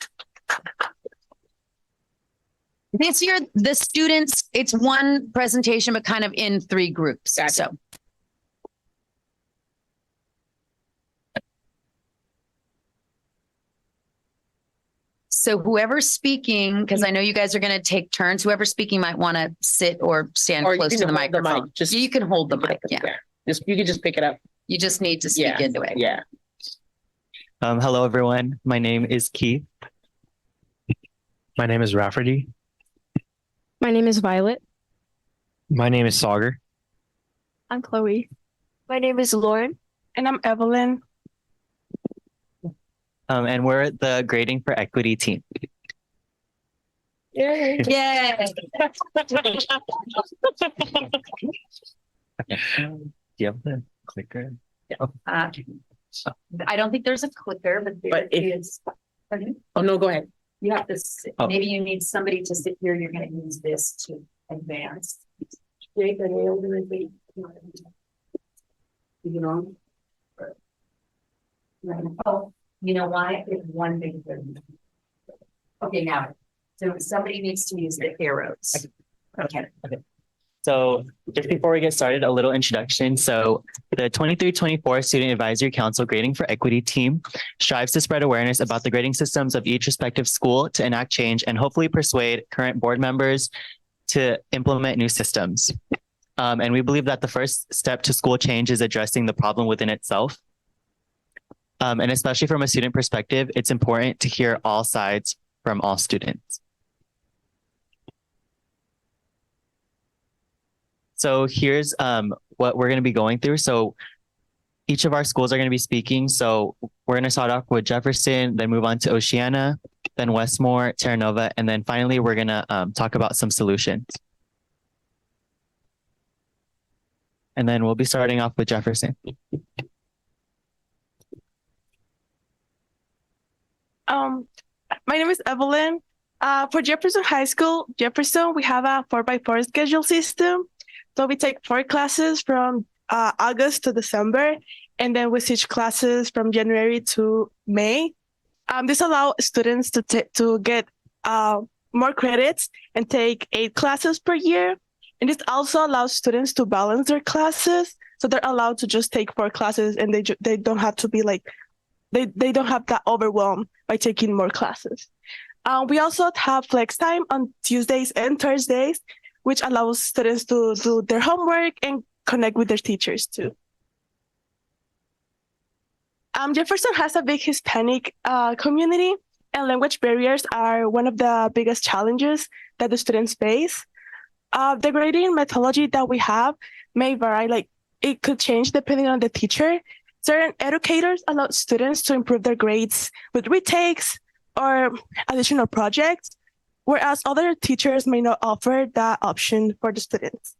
This year, the students, it's one presentation, but kind of in three groups. Gotcha. So. So whoever's speaking, because I know you guys are going to take turns, whoever's speaking might want to sit or stand Or you close can to the hold the mic. microphone. Just You can hold the mic. Yeah. Just you can just pick it up. You just need to speak Yeah. into it. Yeah. Hello, everyone. My name is Keith. My name is Rafferty. My name is Violet. My name is Sauger. I'm Chloe. My name is Lauren. And I'm Evelyn. And we're the Grading for Equity team. Yay. Yay. Do you have the clicker? I don't think there's a clicker, but there But if- is. Pardon? Oh, no, go ahead. You have to, sit. Oh. Maybe you need somebody to sit here. You're going to use this to advance. You know? Oh, you know why? It's one big thing. Okay, now, so somebody needs to use the arrows. Okay. So just before we get started, a little introduction. So the 23-24 Student Advisory Council Grading for Equity team strives to spread awareness about the grading systems of each respective school to enact change and hopefully persuade current board members to implement new systems. And we believe that the first step to school change is addressing the problem within itself. And especially from a student perspective, it's important to hear all sides from all students. So here's what we're going to be going through. So each of our schools are going to be speaking. So we're going to start off with Jefferson, then move on to Oceana, then Westmore, Terra Nova, and then finally we're going to talk about some solutions. And then we'll be starting off with Jefferson. My name is Evelyn. For Jefferson High School, Jefferson, we have a 4x4 schedule system. So we take 4 classes from August to December, and then we switch classes from January to May. This allows students to get more credits and take 8 classes per year. And this also allows students to balance their classes. So they're allowed to just take 4 classes and they don't have to be like, they don't have that overwhelm by taking more classes. We also have flex time on Tuesdays and Thursdays, which allows students to do their homework and connect with their teachers too. Jefferson has a big Hispanic community, and language barriers are one of the biggest challenges that the students face. The grading methodology that we have may vary, like it could change depending on the teacher. Certain educators allow students to improve their grades with retakes or additional projects, whereas other teachers may not offer that option for the students.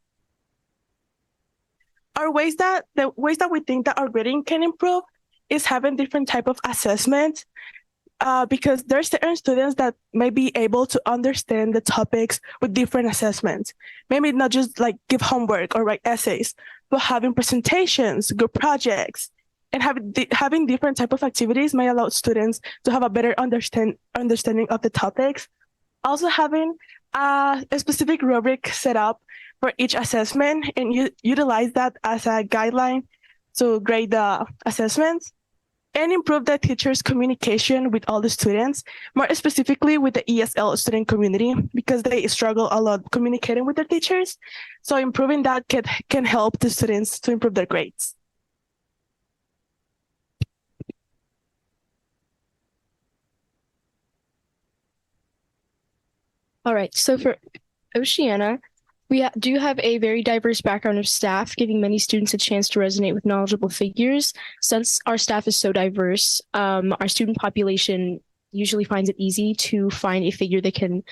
The ways that we think that our grading can improve is having different type of assessment, because there are certain students that may be able to understand the topics with different assessments. Maybe not just like give homework or write essays, but having presentations, group projects, and having different type of activities may allow students to have a better understanding of the topics. Also having a specific rubric set up for each assessment and utilize that as a guideline to grade the assessments, and improve the teachers' communication with all the students, more specifically with the ESL student community, because they struggle a lot communicating with their teachers. So improving that can help the students to improve their grades. All right, so for Oceana, we do have a very diverse background of staff, giving many students a chance to resonate with knowledgeable figures. Since our staff is so diverse, our student population usually finds it easy to find a figure they can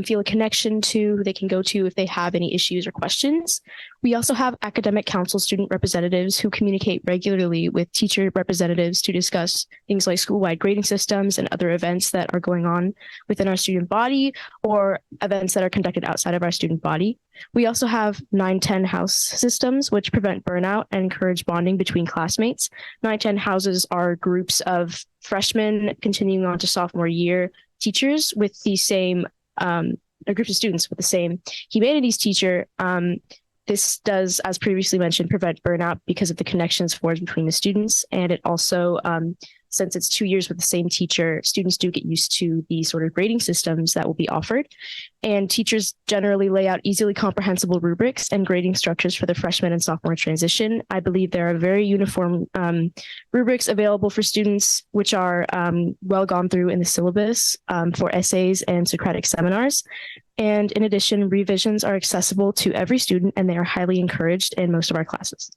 feel a connection to, who they can go to if they have any issues or questions. We also have academic council student representatives who communicate regularly with teacher representatives to discuss things like school-wide grading systems and other events that are going on within our student body or events that are conducted outside of our student body. We also have 9-10 house systems, which prevent burnout and encourage bonding between classmates. 9-10 houses are groups of freshmen continuing on to sophomore year teachers with the same, a group of students with the same humanities teacher. This does, as previously mentioned, prevent burnout because of the connections forged between the students. And it also, since it's 2 years with the same teacher, students do get used to the sort of grading systems that will be offered. And teachers generally lay out easily comprehensible rubrics and grading structures for the freshman and sophomore transition. I believe there are very uniform rubrics available for students, which are well gone through in the syllabus for essays and Socratic seminars. And in addition, revisions are accessible to every student and they are highly encouraged in most of our classes.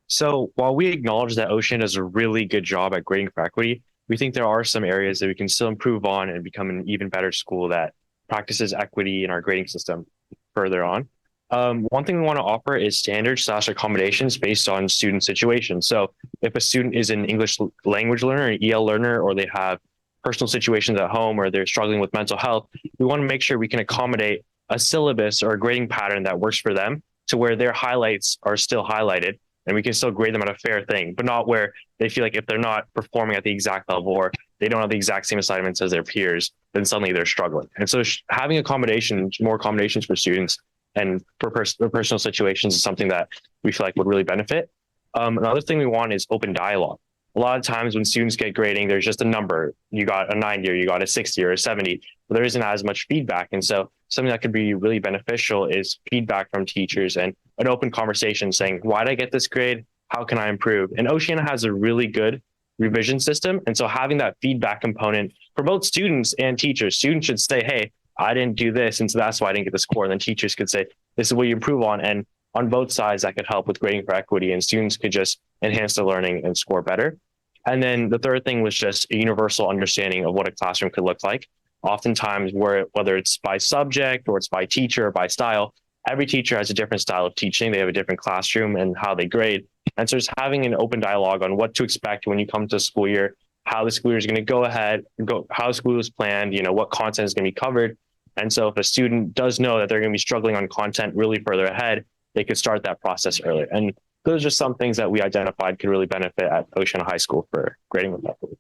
So while we acknowledge that Ocean does a really good job at grading for equity, we think there are some areas that we can still improve on and become an even better school that practices equity in our grading system further on. One thing we want to offer is standards/accommodations based on student situations. So if a student is an English language learner, an EL learner, or they have personal situations at home or they're struggling with mental health, we want to make sure we can accommodate a syllabus or a grading pattern that works for them to where their highlights are still highlighted and we can still grade them at a fair thing, but not where they feel like if they're not performing at the exact level or they don't have the exact same assignments as their peers, then suddenly they're struggling. And so having accommodations, more accommodations for students and for personal situations is something that we feel like would really benefit. Another thing we want is open dialogue. A lot of times when students get grading, there's just a number. You got a 90 or you got a 60 or a 70, but there isn't as much feedback. And so something that could be really beneficial is feedback from teachers and an open conversation saying, why did I get this grade? How can I improve? And Oceana has a really good revision system. And so having that feedback component for both students and teachers, students should say, hey, I didn't do this. And so that's why I didn't get the score. And then teachers could say, this is what you improve on. And on both sides, that could help with grading for equity and students could just enhance their learning and score better. And then the third thing was just a universal understanding of what a classroom could look like. Oftentimes, whether it's by subject or it's by teacher or by style, every teacher has a different style of teaching. They have a different classroom and how they grade. And so just having an open dialogue on what to expect when you come to the school year, how the school year is going to go ahead, how school is planned, what content is going to be covered. And so if a student does know that they're going to be struggling on content really further ahead, they could start that process earlier. And those are some things that we identified could really benefit at Oceana High School for grading with equity.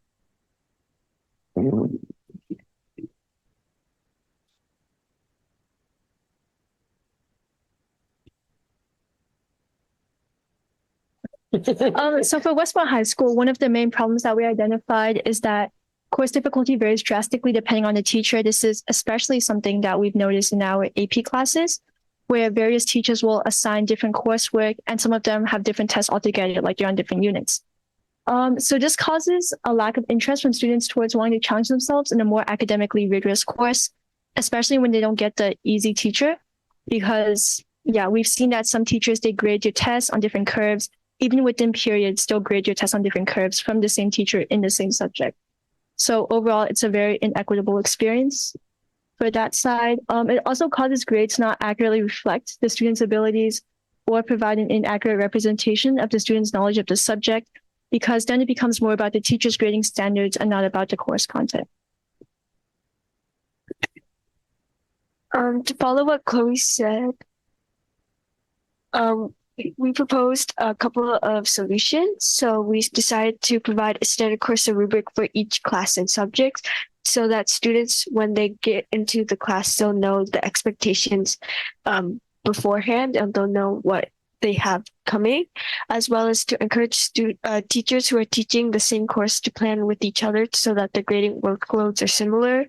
So for Westmont High School, one of the main problems that we identified is that course difficulty varies drastically depending on the teacher. This is especially something that we've noticed in our AP classes, where various teachers will assign different coursework and some of them have different tests altogether, like they're on different units. So this causes a lack of interest from students towards wanting to challenge themselves in a more academically rigorous course, especially when they don't get the easy teacher. Because we've seen that some teachers, they grade your tests on different curves, even within periods, still grade your tests on different curves from the same teacher in the same subject. So overall, it's a very inequitable experience for that side. It also causes grades to not accurately reflect the student's abilities or provide an inaccurate representation of the student's knowledge of the subject, because then it becomes more about the teacher's grading standards and not about the course content. To follow what Chloe said, we proposed a couple of solutions. So we decided to provide a standard course and rubric for each class and subject so that students, when they get into the class, they'll know the expectations beforehand and they'll know what they have coming, as well as to encourage teachers who are teaching the same course to plan with each other so that the grading workloads are similar,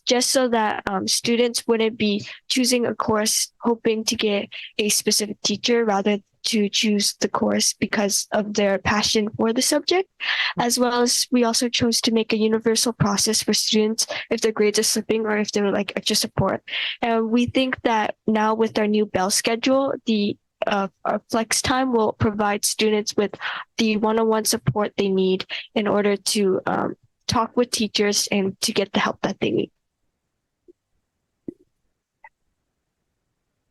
just so that students wouldn't be choosing a course hoping to get a specific teacher rather to choose the course because of their passion for the subject, as well as we also chose to make a universal process for students if their grades are slipping or if they're like extra support. And we think that now with our new bell schedule, the flex time will provide students with the one-on-one support they need in order to talk with teachers and to get the help that they need.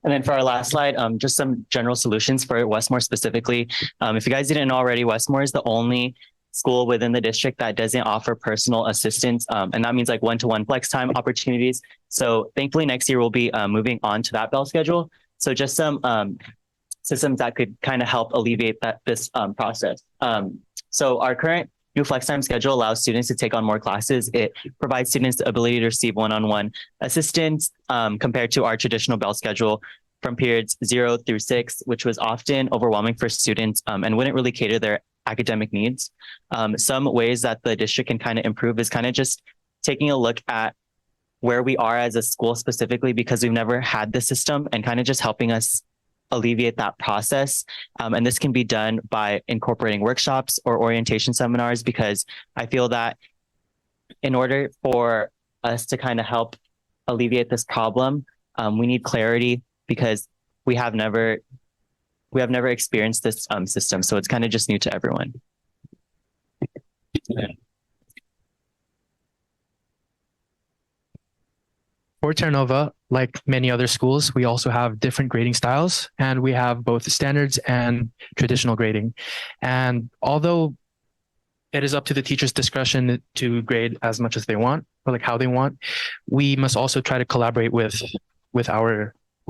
And then for our last slide, just some general solutions for Westmore specifically. If you guys didn't know already, Westmore is the only school within the district that doesn't offer personal assistance. And that means like one-to-one flex time opportunities. So thankfully next year we'll be moving on to that bell schedule. So just some systems that could kind of help alleviate this process. So our current new flex time schedule allows students to take on more classes. It provides students the ability to receive one-on-one assistance compared to our traditional bell schedule from periods 0 through 6, which was often overwhelming for students and wouldn't really cater their academic needs. Some ways that the district can kind of improve is kind of just taking a look at where we are as a school specifically, because we've never had this system, and kind of just helping us alleviate that process. And this can be done by incorporating workshops or orientation seminars, because I feel that in order for us to kind of help alleviate this problem, we need clarity, because we have never experienced this system. So it's kind of just new to everyone. For Terra Nova, like many other schools, we also have different grading styles, and we have both standards and traditional grading. And although it is up to the teacher's discretion to grade as much as they want, or like how they want, we must also try to collaborate with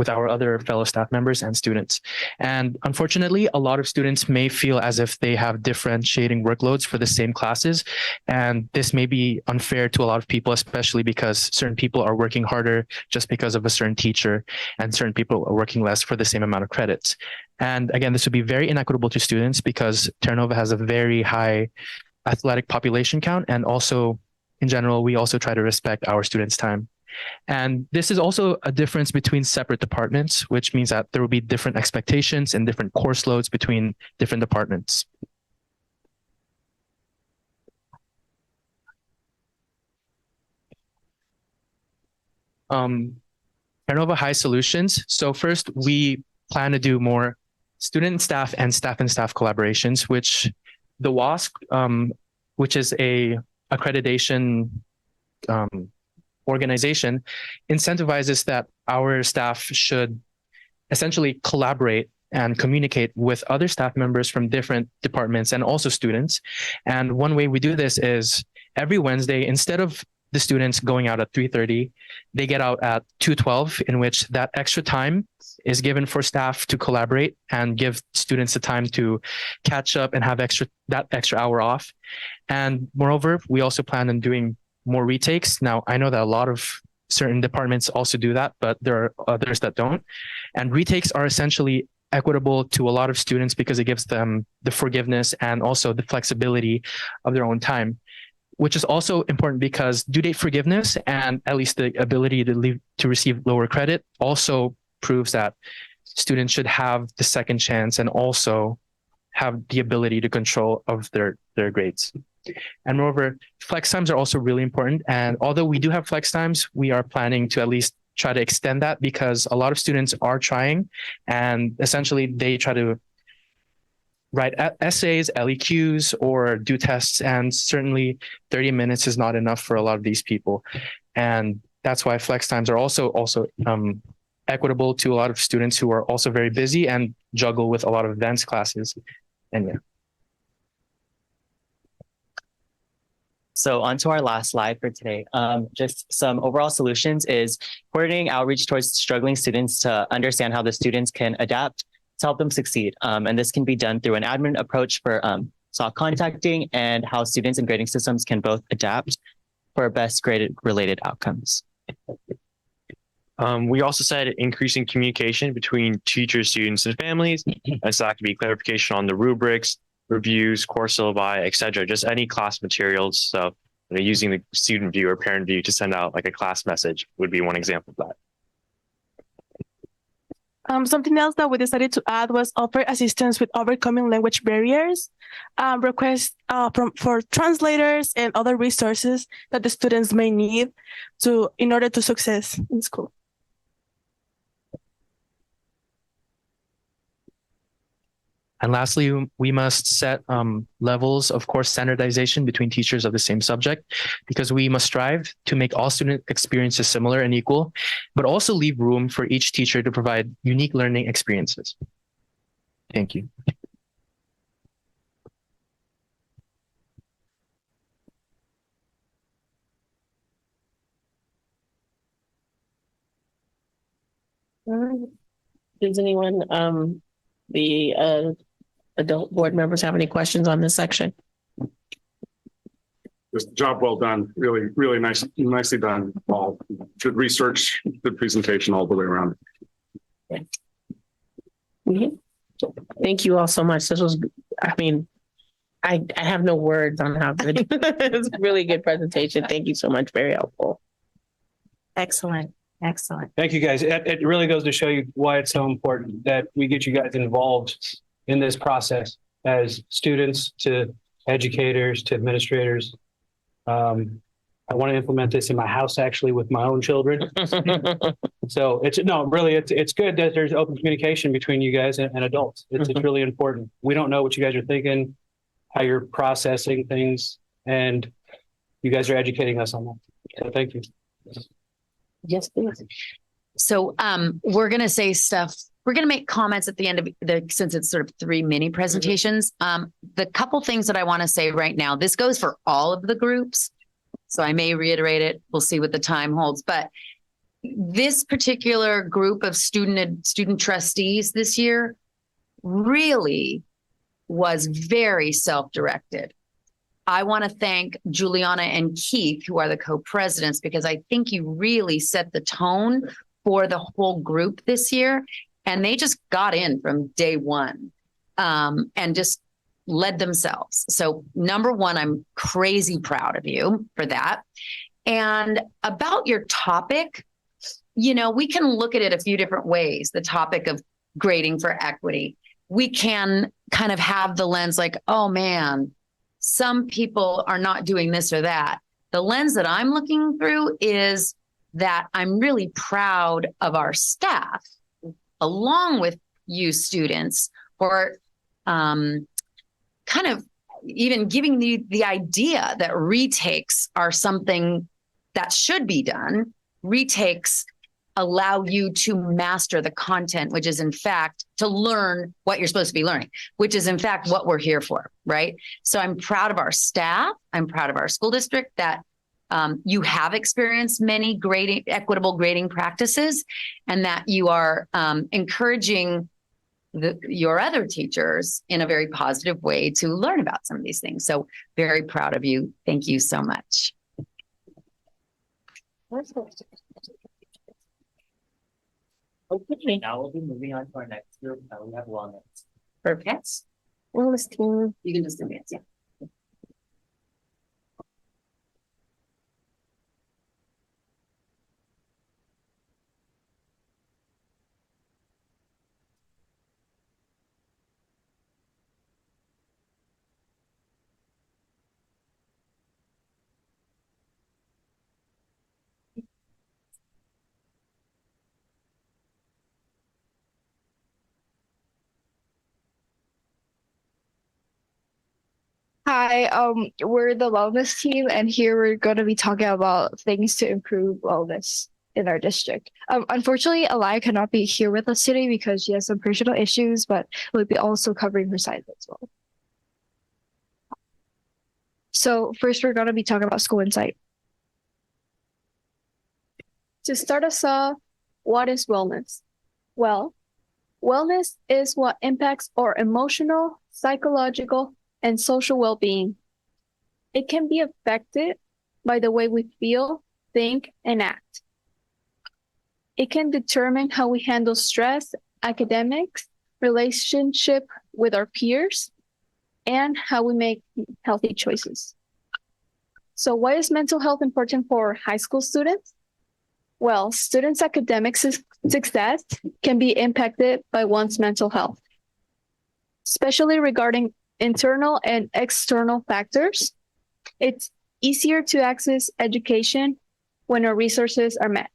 our other fellow staff members and students. And unfortunately, a lot of students may feel as if they have differentiating workloads for the same classes. And this may be unfair to a lot of people, especially because certain people are working harder just because of a certain teacher, and certain people are working less for the same amount of credits. And again, this would be very inequitable to students, because Terra Nova has a very high athletic population count. And also, in general, we also try to respect our students' time. And this is also a difference between separate departments, which means that there will be different expectations and different course loads between different departments. Terra Nova High Solutions. So first, we plan to do more student and staff collaborations, which the WASC, which is a accreditation organization, incentivizes that our staff should essentially collaborate and communicate with other staff members from different departments and also students. And one way we do this is every Wednesday, instead of the students going out at 3:30, they get out at 2:12, in which that extra time is given for staff to collaborate and give students the time to catch up and have that extra hour off. And moreover, we also plan on doing more retakes. Now, I know that a lot of certain departments also do that, but there are others that don't. And retakes are essentially equitable to a lot of students because it gives them the forgiveness and also the flexibility of their own time, which is also important because due date forgiveness and at least the ability to receive lower credit also proves that students should have the second chance and also have the ability to control of their grades. And moreover, flex times are also really important. And although we do have flex times, we are planning to at least try to extend that because a lot of students are trying, and essentially they try to write essays, LEQs, or do tests. And certainly 30 minutes is not enough for a lot of these people. And that's why flex times are also equitable to a lot of students who are also very busy and juggle with a lot of advanced classes. And yeah. So on to our last slide for today. Just some overall solutions is coordinating outreach towards struggling students to understand how the students can adapt to help them succeed. And this can be done through an admin approach for soft contacting and how students and grading systems can both adapt for best graded related outcomes. We also said increasing communication between teachers, students, and families. And so that could be clarification on the rubrics, reviews, course syllabi, etc. Just any class materials. So using the student view or parent view to send out like a class message would be one example of that. Something else that we decided to add was offer assistance with overcoming language barriers, requests for translators and other resources that the students may need in order to success in school. And lastly, we must set levels of course standardization between teachers of the same subject, because we must strive to make all student experiences similar and equal, but also leave room for each teacher to provide unique learning experiences. Thank you. All right. Does anyone, the adult board members have any questions on this section? Just job well done. Really, really nicely done. All good research, good presentation all the way around. Mhm. Thank you all so much. This was, I mean, I have no words on how good. It's a really good presentation. Thank you so much. Very helpful. Excellent. Excellent. Thank you, guys. It really goes to show you why it's so important that we get you guys involved in this process as students to educators to administrators. I want to implement this in my house actually with my own children. So it's good that there's open communication between you guys and adults. It's really important. We don't know what you guys are thinking, how you're processing things, and you guys are educating us on that. So thank you. Yes, please. So we're going to say stuff. We're going to make comments at the end of since it's sort of 3 mini presentations. The couple things that I want to say right now, this goes for all of the groups. So I may reiterate it. We'll see what the time holds. But this particular group of student trustees this year really was very self-directed. I want to thank Juliana and Keith, who are the co-presidents, because I think you really set the tone for the whole group this year. And they just got in from day one and just led themselves. So number one, I'm crazy proud of you for that. And about your topic, we can look at it a few different ways. The topic of grading for equity. We can kind of have the lens like, oh man, some people are not doing this or that. The lens that I'm looking through is that I'm really proud of our staff, along with you students, for kind of even giving the idea that retakes are something that should be done. Retakes allow you to master the content, which is in fact to learn what you're supposed to be learning, which is in fact what we're here for, right? So I'm proud of our staff. I'm proud of our school district that you have experienced many equitable grading practices, and that you are encouraging your other teachers in a very positive way to learn about some of these things. So very proud of you. Thank you so much. Okay. Now we'll be moving on to our next group. We have wellness. Perfect. Wellness team. You can just advance, yeah. Hi, we're the wellness team, and here we're going to be talking about things to improve wellness in our district. Unfortunately, Alaya cannot be here with us today because she has some personal issues, but we'll be also covering her side as well. So first, we're going to be talking about School Insight. To start us off, what is wellness? Well, wellness is what impacts our emotional, psychological, and social well-being. It can be affected by the way we feel, think, and act. It can determine how we handle stress, academics, relationship with our peers, and how we make healthy choices. So why is mental health important for high school students? Well, students' academic success can be impacted by one's mental health, especially regarding internal and external factors. It's easier to access education when our resources are met.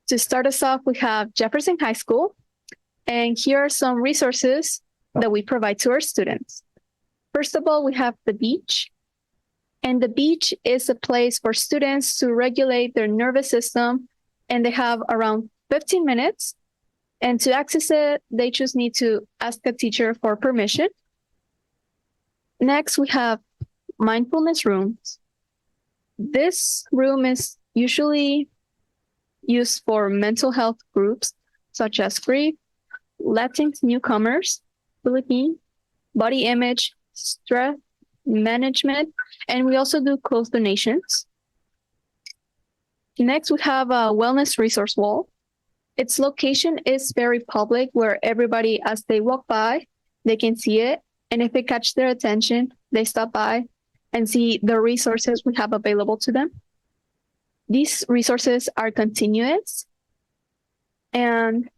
To start us off, we have Jefferson High School. And here are some resources that we provide to our students. First of all, we have the beach. And the beach is a place for students to regulate their nervous system. And they have around 15 minutes. And to access it, they just need to ask a teacher for permission. Next, we have mindfulness rooms. This room is usually used for mental health groups such as grief, Latinx newcomers, Philippine, body image, stress management, and we also do clothes donations. Next, we have a wellness resource wall. Its location is very public, where everybody, as they walk by, they can see it. And if it catches their attention, they stop by and see the resources we have available to them. These resources are continuous, and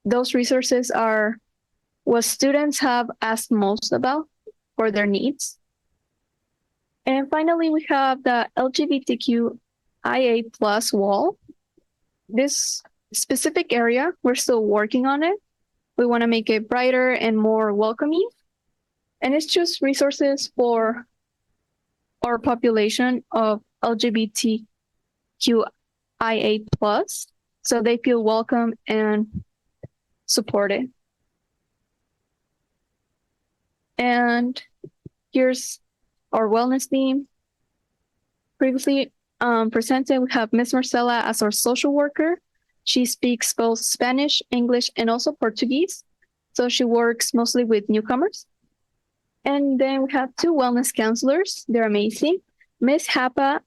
those resources are what students have asked most about for their needs. And finally, we have the LGBTQIA+ wall. This specific area, we're still working on it. We want to make it brighter and more welcoming. And it's just resources for our population of LGBTQIA+, so they feel welcome and supported. And here's our wellness team. Previously presented, we have Miss Marcela as our social worker. She speaks both Spanish, English, and also Portuguese. So she works mostly with newcomers. And then we have two wellness counselors. They're amazing. Miss Hapa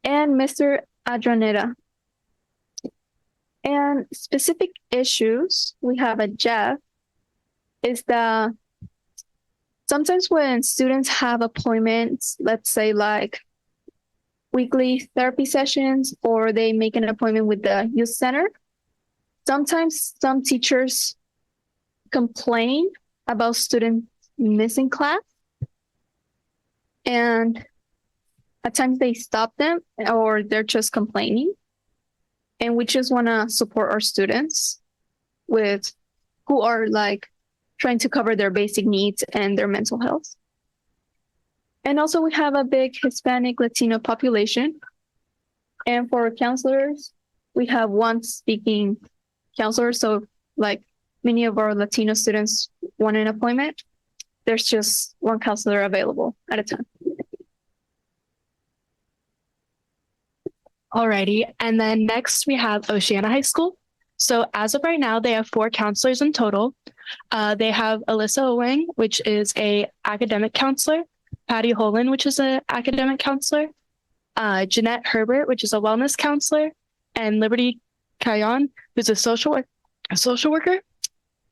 and Mr. Adranera. And specific issues we have at Jeff is that sometimes when students have appointments, let's say like weekly therapy sessions, or they make an appointment with the youth center, sometimes some teachers complain about students missing class. And at times they stop them, or they're just complaining. And we just want to support our students with who are like trying to cover their basic needs and their mental health. And also we have a big Hispanic Latino population. And for counselors, we have one speaking counselor. So like many of our Latino students want an appointment, there's just one counselor available at a time. Alrighty, and then next we have Oceana High School. So as of right now, they have 4 counselors in total. They have Alyssa Owing, which is a academic counselor, Patty Holland, which is an academic counselor, Jeanette Herbert, which is a wellness counselor, and Liberty Kayon, who's a social worker.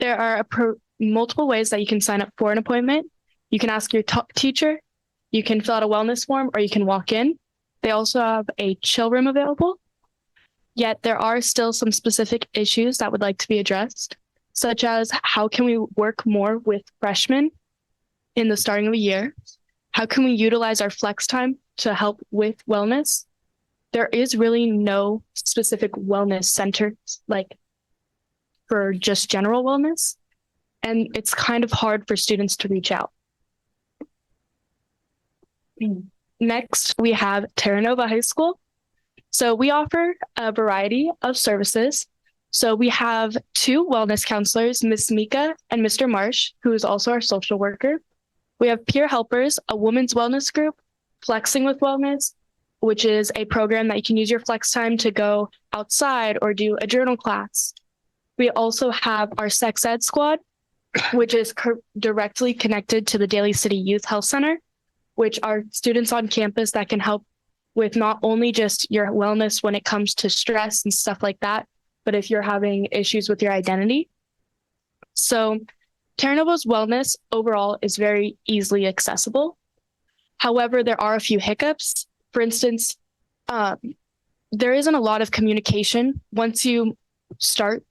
There are multiple ways that you can sign up for an appointment. You can ask your teacher, you can fill out a wellness form, or you can walk in. They also have a chill room available. Yet there are still some specific issues that would like to be addressed, such as how can we work more with freshmen in the starting of a year? How can we utilize our flex time to help with wellness? There is really no specific wellness center like for just general wellness, and it's kind of hard for students to reach out. Next, we have Terra Nova High School. So we offer a variety of services. So we have 2 wellness counselors, Miss Mika and Mr. Marsh, who is also our social worker. We have peer helpers, a women's wellness group, Flexing with Wellness, which is a program that you can use your flex time to go outside or do a journal class. We also have our sex ed squad, which is directly connected to the Daly City Youth Health Center, which are students on campus that can help with not only just your wellness when it comes to stress and stuff like that, but if you're having issues with your identity. So Terra Nova's wellness overall is very easily accessible. However, there are a few hiccups. For instance, there isn't a lot of communication once you start.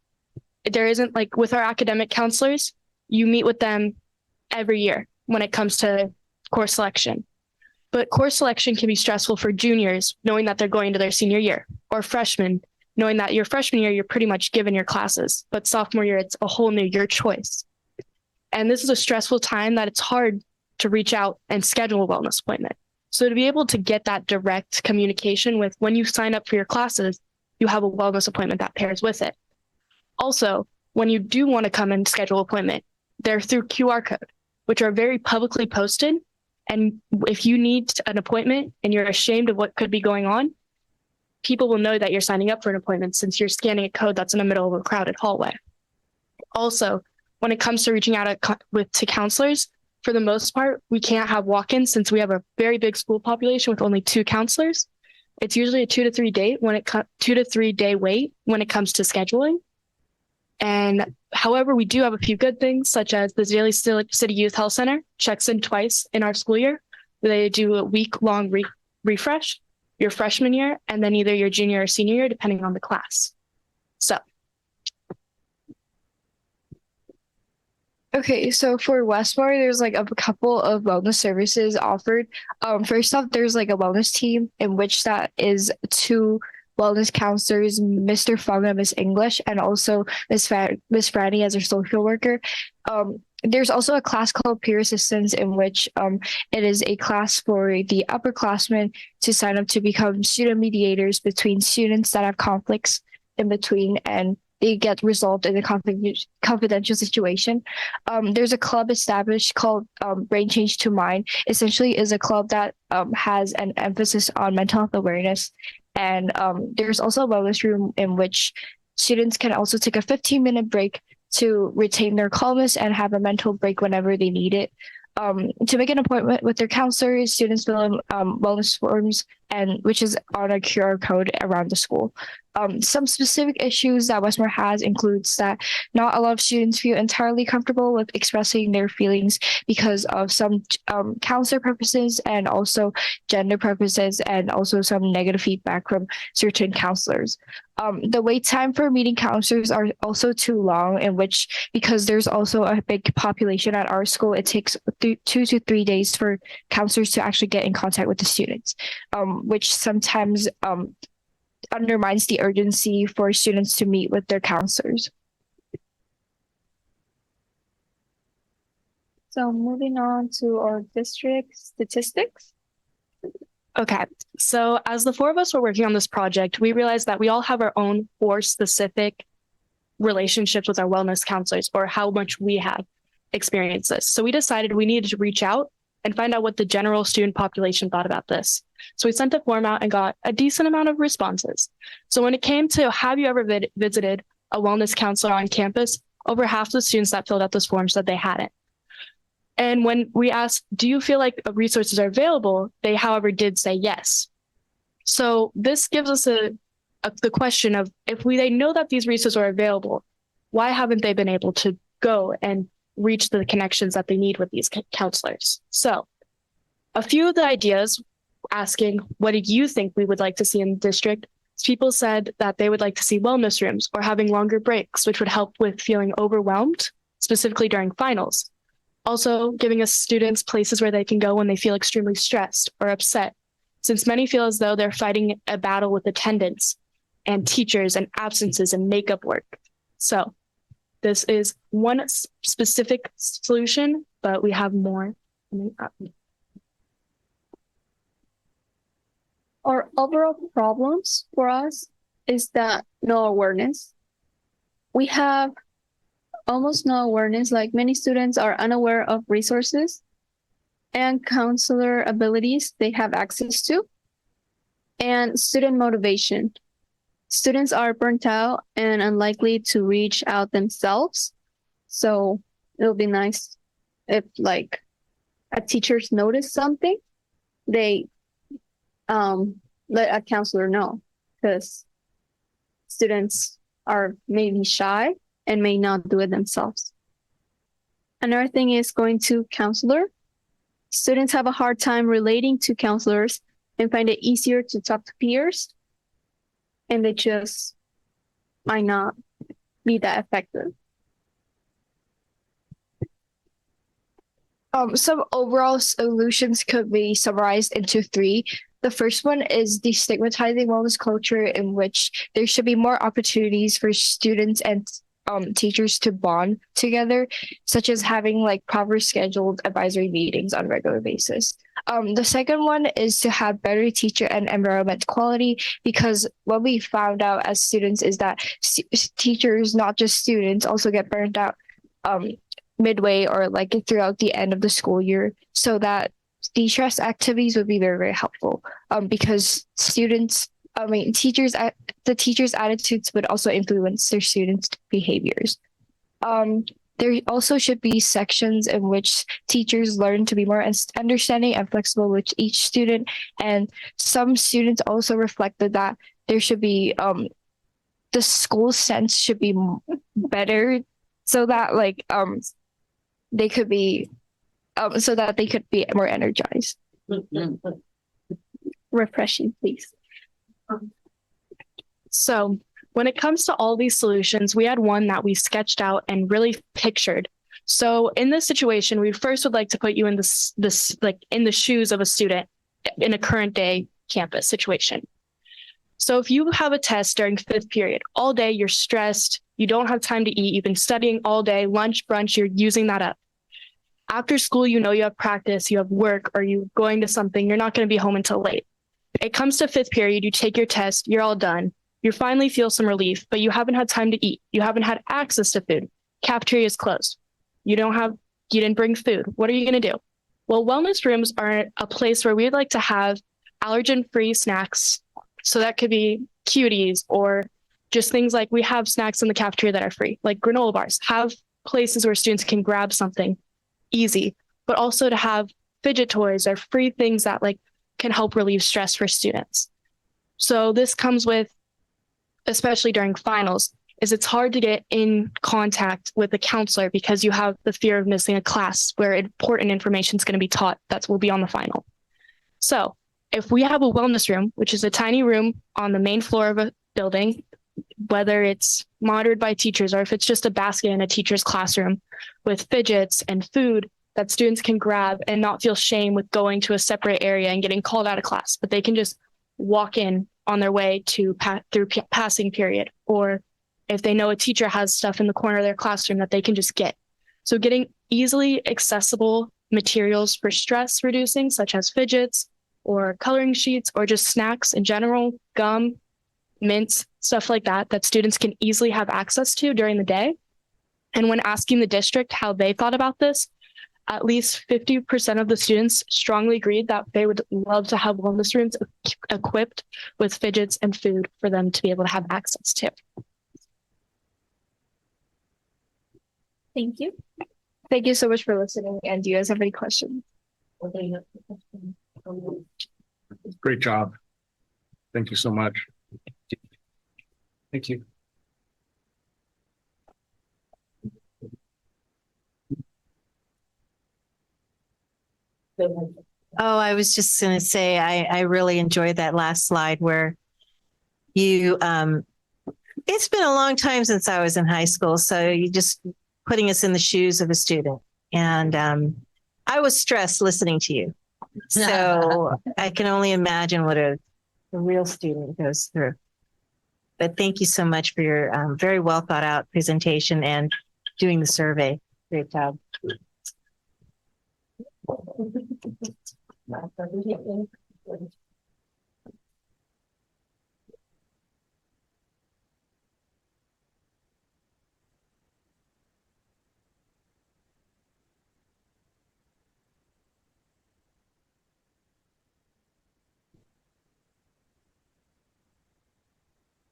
There isn't, like with our academic counselors, you meet with them every year when it comes to course selection. But course selection can be stressful for juniors, knowing that they're going to their senior year, or freshmen, knowing that your freshman year, you're pretty much given your classes, but sophomore year, it's a whole new your choice. And this is a stressful time that it's hard to reach out and schedule a wellness appointment. So to be able to get that direct communication with when you sign up for your classes, you have a wellness appointment that pairs with it. Also, when you do want to come and schedule an appointment, they're through QR code, which are very publicly posted. And if you need an appointment and you're ashamed of what could be going on, people will know that you're signing up for an appointment since you're scanning a code that's in the middle of a crowded hallway. Also, when it comes to reaching out to counselors, for the most part, we can't have walk-ins since we have a very big school population with only 2 counselors. It's usually a 2 to 3 day wait when it comes to scheduling. And however, we do have a few good things, such as the Daily City Youth Health Center checks in twice in our school year. They do a week-long refresh your freshman year, and then either your junior or senior year, depending on the class. So. Okay, so for Westmore, there's like a couple of wellness services offered. First off, there's like a wellness team in which that is 2 wellness counselors, Mr. Fung and Miss English, and also Miss Franny as a social worker. There's also a class called Peer Assistance in which it is a class for the upperclassmen to sign up to become student mediators between students that have conflicts in between and they get resolved in a confidential situation. There's a club established called Brain Change to Mind. Essentially is a club that has an emphasis on mental health awareness. And there's also a wellness room in which students can also take a 15-minute break to retain their calmness and have a mental break whenever they need it. To make an appointment with their counselors, students fill in wellness forms, and which is on a QR code around the school. Some specific issues that Westmore has includes that not a lot of students feel entirely comfortable with expressing their feelings because of some counselor purposes and also gender purposes and also some negative feedback from certain counselors. The wait time for meeting counselors are also too long, in which because there's also a big population at our school, it takes 2 to 3 days for counselors to actually get in contact with the students, which sometimes undermines the urgency for students to meet with their counselors. So moving on to our district statistics. Okay, so as the 4 of us were working on this project, we realized that we all have our own 4 specific relationships with our wellness counselors or how much we have experienced this. So we decided we needed to reach out and find out what the general student population thought about this. So we sent a form out and got a decent amount of responses. So when it came to have you ever visited a wellness counselor on campus, over half the students that filled out this form said they hadn't. And when we asked, do you feel like resources are available? They, however, did say yes. So this gives us the question of if they know that these resources are available, why haven't they been able to go and reach the connections that they need with these counselors? So a few of the ideas asking, what do you think we would like to see in the district? People said that they would like to see wellness rooms or having longer breaks, which would help with feeling overwhelmed, specifically during finals. Also, giving us students places where they can go when they feel extremely stressed or upset, since many feel as though they're fighting a battle with attendance and teachers and absences and makeup work. So this is one specific solution, but we have more coming up. Our overall problems for us is that no awareness. We have almost no awareness, like many students are unaware of resources and counselor abilities they have access to, and student motivation. Students are burnt out and unlikely to reach out themselves. So it'll be nice if like a teachers notice something, they let a counselor know, because students are maybe shy and may not do it themselves. Another thing is going to counselor. Students have a hard time relating to counselors and find it easier to talk to peers, and they just might not be that effective. Some overall solutions could be summarized into 3. The first one is destigmatizing wellness culture, in which there should be more opportunities for students and teachers to bond together, such as having like proper scheduled advisory meetings on a regular basis. The second one is to have better teacher and environment quality, because what we found out as students is that teachers, not just students, also get burned out midway or like throughout the end of the school year. So that de-stress activities would be very, very helpful, because teachers, the teachers' attitudes would also influence their students' behaviors. There also should be sections in which teachers learn to be more understanding and flexible with each student. And some students also reflected that there should be, the school sense should be better, so that like they could be so that they could be more energized. Refreshing, please. So when it comes to all these solutions, we had one that we sketched out and really pictured. So in this situation, we first would like to put you in this like in the shoes of a student in a current day campus situation. So if you have a test during fifth period, all day you're stressed, you don't have time to eat, you've been studying all day, lunch, brunch, you're using that up. After school, you know you have practice, you have work, or you're going to something, you're not going to be home until late. It comes to fifth period, you take your test, you're all done. You finally feel some relief, but you haven't had time to eat. You haven't had access to food. Cafeteria is closed. You didn't bring food. What are you going to do? Well, wellness rooms are a place where we'd like to have allergen-free snacks. So that could be cuties, or just things like we have snacks in the cafeteria that are free, like granola bars. Have places where students can grab something easy, but also to have fidget toys or free things that like can help relieve stress for students. So this comes with, especially during finals, is it's hard to get in contact with a counselor because you have the fear of missing a class where important information is going to be taught that will be on the final. So if we have a wellness room, which is a tiny room on the main floor of a building, whether it's monitored by teachers or if it's just a basket in a teacher's classroom with fidgets and food that students can grab and not feel shame with going to a separate area and getting called out of class, but they can just walk in on their way to through passing period, or if they know a teacher has stuff in the corner of their classroom that they can just get. So getting easily accessible materials for stress reducing, such as fidgets or coloring sheets, or just snacks in general, gum, mints, stuff like that, that students can easily have access to during the day. And when asking the district how they thought about this, at least 50% of the students strongly agreed that they would love to have wellness rooms equipped with fidgets and food for them to be able to have access to. Thank you. Thank you so much for listening. And do you guys have any questions? Great job. Thank you so much. Thank you. Oh, I was just going to say, I really enjoyed that last slide where you, it's been a long time since I was in high school. So you just putting us in the shoes of a student. And I was stressed listening to you. So I can only imagine what a real student goes through. But thank you so much for your very well thought out presentation and doing the survey. Great job.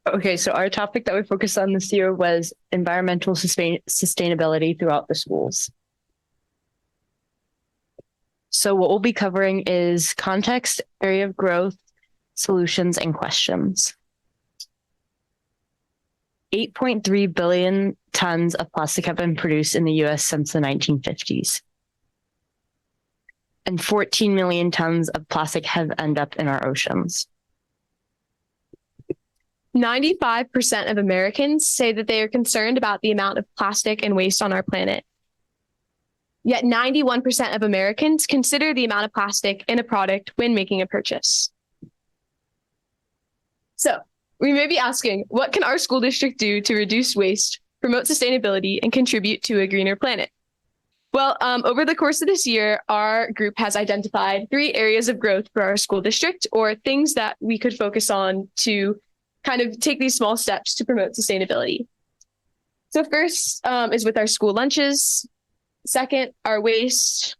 Okay, so our topic that we focused on this year was environmental sustainability throughout the schools. So what we'll be covering is context, area of growth, solutions, and questions. 8.3 billion tons of plastic have been produced in the US since the 1950s. And 14 million tons of plastic have ended up in our oceans. 95% of Americans say that they are concerned about the amount of plastic and waste on our planet. Yet 91% of Americans consider the amount of plastic in a product when making a purchase. So we may be asking, what can our school district do to reduce waste, promote sustainability, and contribute to a greener planet? Well, over the course of this year, our group has identified 3 areas of growth for our school district, or things that we could focus on to kind of take these small steps to promote sustainability. So first is with our school lunches, second, our waste,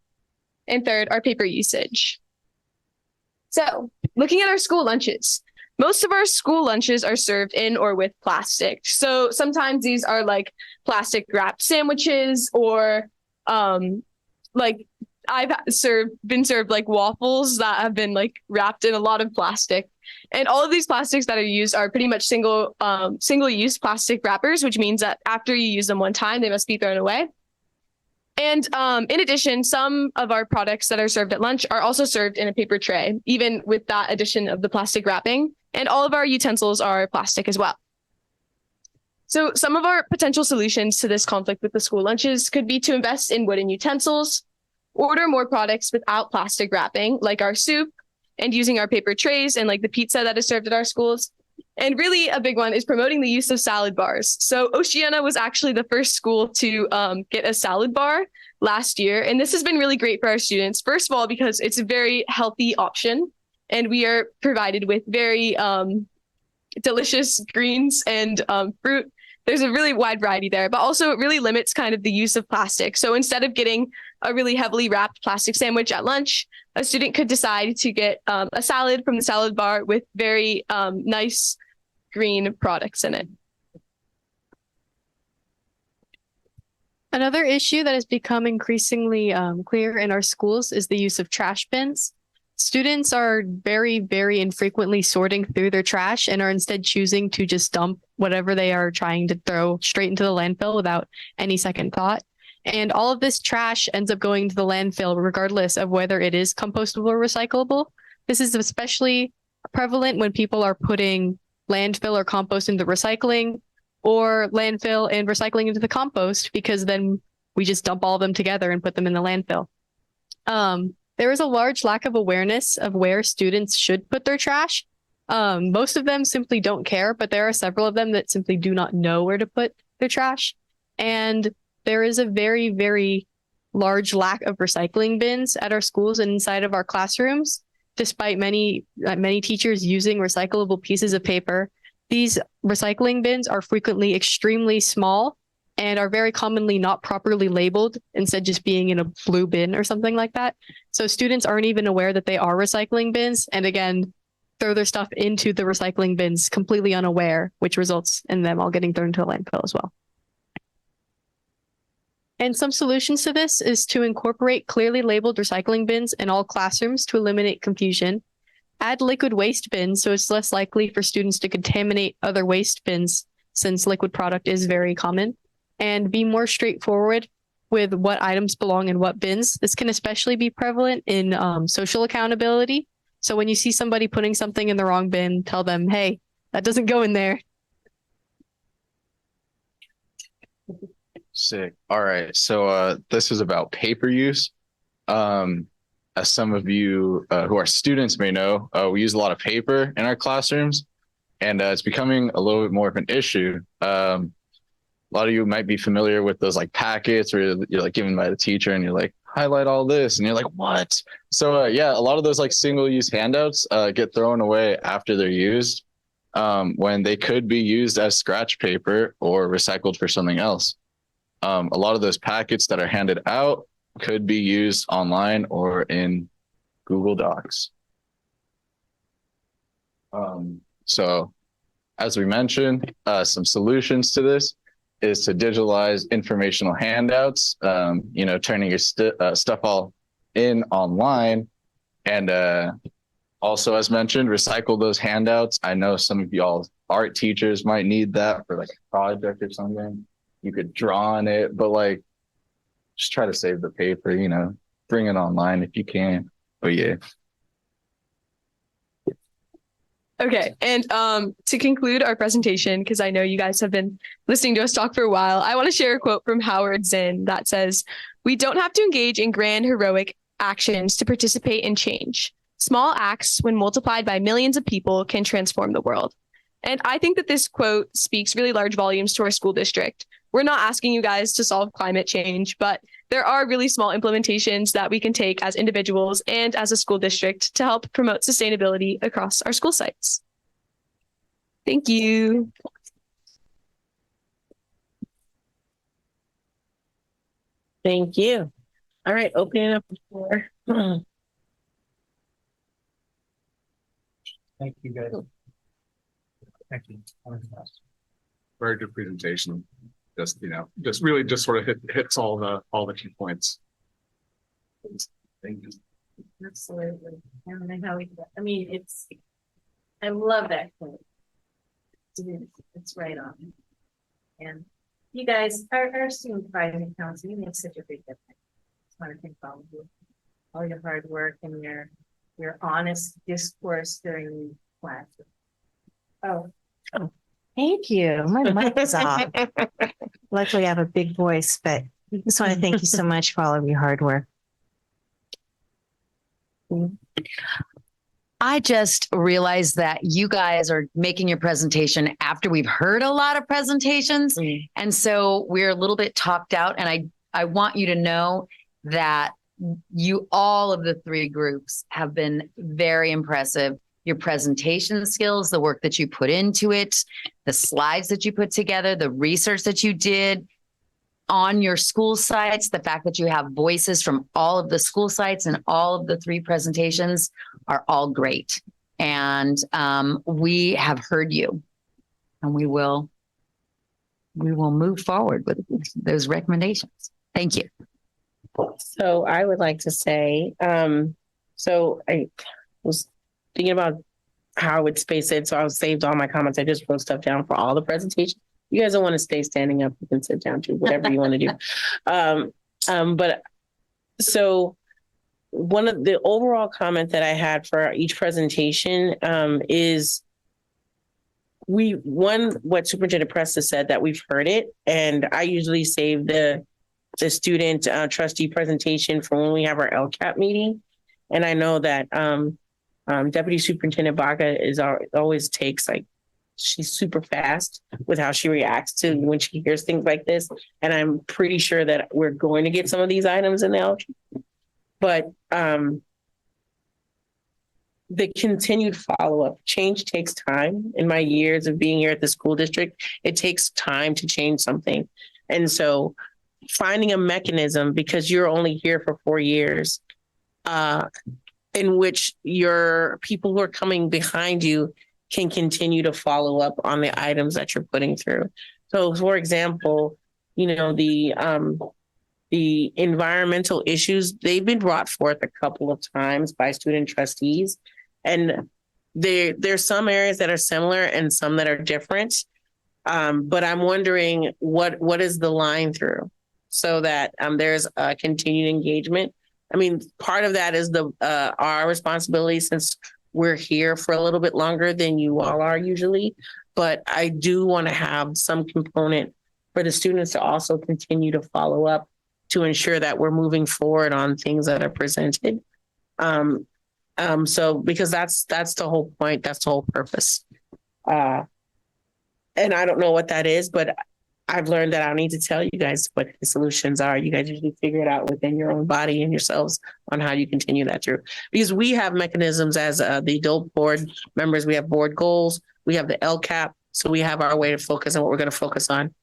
and third, our paper usage. So looking at our school lunches, most of our school lunches are served in or with plastic. So sometimes these are like plastic wrapped sandwiches, or like I've been served like waffles that have been like wrapped in a lot of plastic. And all of these plastics that are used are pretty much single use plastic wrappers, which means that after you use them one time, they must be thrown away. And in addition, some of our products that are served at lunch are also served in a paper tray, even with that addition of the plastic wrapping. And all of our utensils are plastic as well. So some of our potential solutions to this conflict with the school lunches could be to invest in wooden utensils, order more products without plastic wrapping, like our soup, and using our paper trays and like the pizza that is served at our schools. And really a big one is promoting the use of salad bars. So Oceana was actually the first school to get a salad bar last year. And this has been really great for our students. First of all, because it's a very healthy option, and we are provided with very delicious greens and fruit. There's a really wide variety there, but also it really limits kind of the use of plastic. So instead of getting a really heavily wrapped plastic sandwich at lunch, a student could decide to get a salad from the salad bar with very nice green products in it. Another issue that has become increasingly clear in our schools is the use of trash bins. Students are very, very infrequently sorting through their trash and are instead choosing to just dump whatever they are trying to throw straight into the landfill without any second thought. And all of this trash ends up going to the landfill regardless of whether it is compostable or recyclable. This is especially prevalent when people are putting landfill or compost into recycling, or landfill and recycling into the compost, because then we just dump all of them together and put them in the landfill. There is a large lack of awareness of where students should put their trash. Most of them simply don't care, but there are several of them that simply do not know where to put their trash. And there is a very, very large lack of recycling bins at our schools and inside of our classrooms, despite many teachers using recyclable pieces of paper. These recycling bins are frequently extremely small and are very commonly not properly labeled, instead just being in a blue bin or something like that. So students aren't even aware that they are recycling bins, and again, throw their stuff into the recycling bins completely unaware, which results in them all getting thrown into a landfill as well. And some solutions to this is to incorporate clearly labeled recycling bins in all classrooms to eliminate confusion. Add liquid waste bins so it's less likely for students to contaminate other waste bins, since liquid product is very common. And be more straightforward with what items belong in what bins. This can especially be prevalent in social accountability. So when you see somebody putting something in the wrong bin, tell them, hey, that doesn't go in there. Sick. All right. So this is about paper use. As some of you who are students may know, we use a lot of paper in our classrooms, and it's becoming a little bit more of an issue. A lot of you might be familiar with those like packets where you're like given by the teacher and you're like, highlight all this. And you're like, what? So yeah, a lot of those like single use handouts get thrown away after they're used, when they could be used as scratch paper or recycled for something else. A lot of those packets that are handed out could be used online or in Google Docs. So as we mentioned, some solutions to this is to digitalize informational handouts, turning your stuff all in online. And also, as mentioned, recycle those handouts. I know some of y'all art teachers might need that for like a project or something. You could draw on it, but like, just try to save the paper, bring it online if you can. But yeah. Okay, and to conclude our presentation, because I know you guys have been listening to us talk for a while, I want to share a quote from Howard Zinn that says, "We don't have to engage in grand heroic actions to participate in change. Small acts, when multiplied by millions of people, can transform the world." And I think that this quote speaks really large volumes to our school district. We're not asking you guys to solve climate change, but there are really small implementations that we can take as individuals and as a school district to help promote sustainability across our school sites. Thank you. Thank you. All right, opening up the floor. Thank you, guys. Thank you. Very good presentation. Just, really just sort of hits all the key points. Thank you. Absolutely. I mean, I love that quote. It's right on. And you guys, our student advisory council, you make such a big difference. I just want to thank all of you, all your hard work and your honest discourse during class. Oh, thank you. My mic is off. Luckily, I have a big voice, but I just want to thank you so much for all of your hard work. I just realized that you guys are making your presentation after we've heard a lot of presentations. And so we're a little bit talked out. And I want you to know that all of the three groups have been very impressive. Your presentation skills, the work that you put into it, the slides that you put together, the research that you did on your school sites, the fact that you have voices from all of the school sites and all of the three presentations are all great. And we have heard you, and we will move forward with those recommendations. Thank you. So I would like to say, so I was thinking about how I would space it. So I saved all my comments. I just wrote stuff down for all the presentations. You guys don't want to stay standing up, you can sit down too, whatever you want to do. But so one of the overall comment that I had for each presentation is what Superintendent Presta said, that we've heard it. And I usually save the student trustee presentation for when we have our LCAP meeting. And I know that Deputy Superintendent Baca always takes she's super fast with how she reacts to when she hears things like this. And I'm pretty sure that we're going to get some of these items in the LCAP. But the continued follow-up, change takes time. In my years of being here at the school district, it takes time to change something. And so finding a mechanism, because you're only here for 4 years, in which your people who are coming behind you can continue to follow up on the items that you're putting through. So for example, the environmental issues, they've been brought forth a couple of times by student trustees. And there's some areas that are similar and some that are different. But I'm wondering what is the line through so that there's a continued engagement. I mean, part of that is our responsibility, since we're here for a little bit longer than you all are usually. But I do want to have some component for the students to also continue to follow up to ensure that we're moving forward on things that are presented. So because that's the whole point, that's the whole purpose. And I don't know what that is, but I've learned that I don't need to tell you guys what the solutions are. You guys usually figure it out within your own body and yourselves on how you continue that through. Because we have mechanisms as the adult board members. We have board goals. We have the LCAP. So we have our way to focus on what we're going to focus on.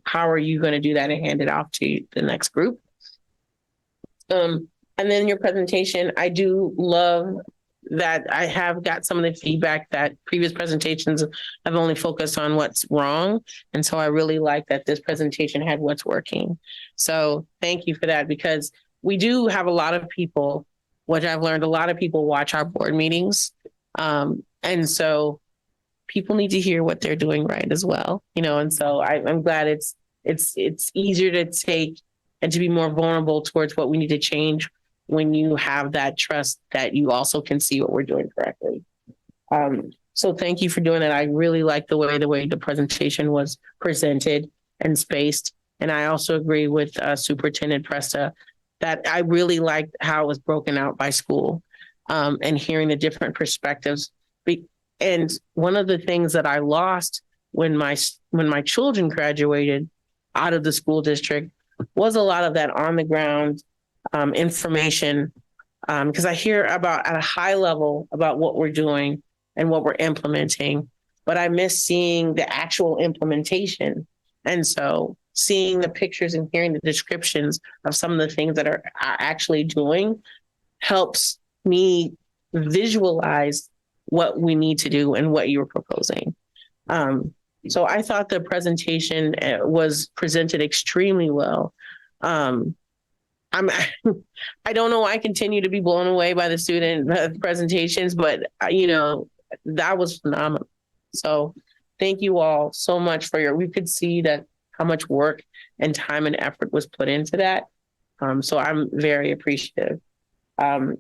How are you going to do that and hand it off to the next group? And then your presentation, I do love that I have got some of the feedback that previous presentations have only focused on what's wrong. And so I really like that this presentation had what's working. So thank you for that, because we do have a lot of people, which I've learned, a lot of people watch our board meetings. And so people need to hear what they're doing right as well, and so I'm glad it's easier to take and to be more vulnerable towards what we need to change when you have that trust that you also can see what we're doing correctly. So thank you for doing that. I really like the way the presentation was presented and spaced. And I also agree with Superintendent Presta that I really liked how it was broken out by school, and hearing the different perspectives. And one of the things that I lost when my children graduated out of the school district was a lot of that on the ground information, because I hear about at a high level about what we're doing and what we're implementing, but I miss seeing the actual implementation. And so seeing the pictures and hearing the descriptions of some of the things that are actually doing helps me visualize what we need to do and what you're proposing. So I thought the presentation was presented extremely well. I don't know. I continue to be blown away by the student presentations, but that was phenomenal. So thank you all so much for we could see that how much work and time and effort was put into that. So I'm very appreciative. And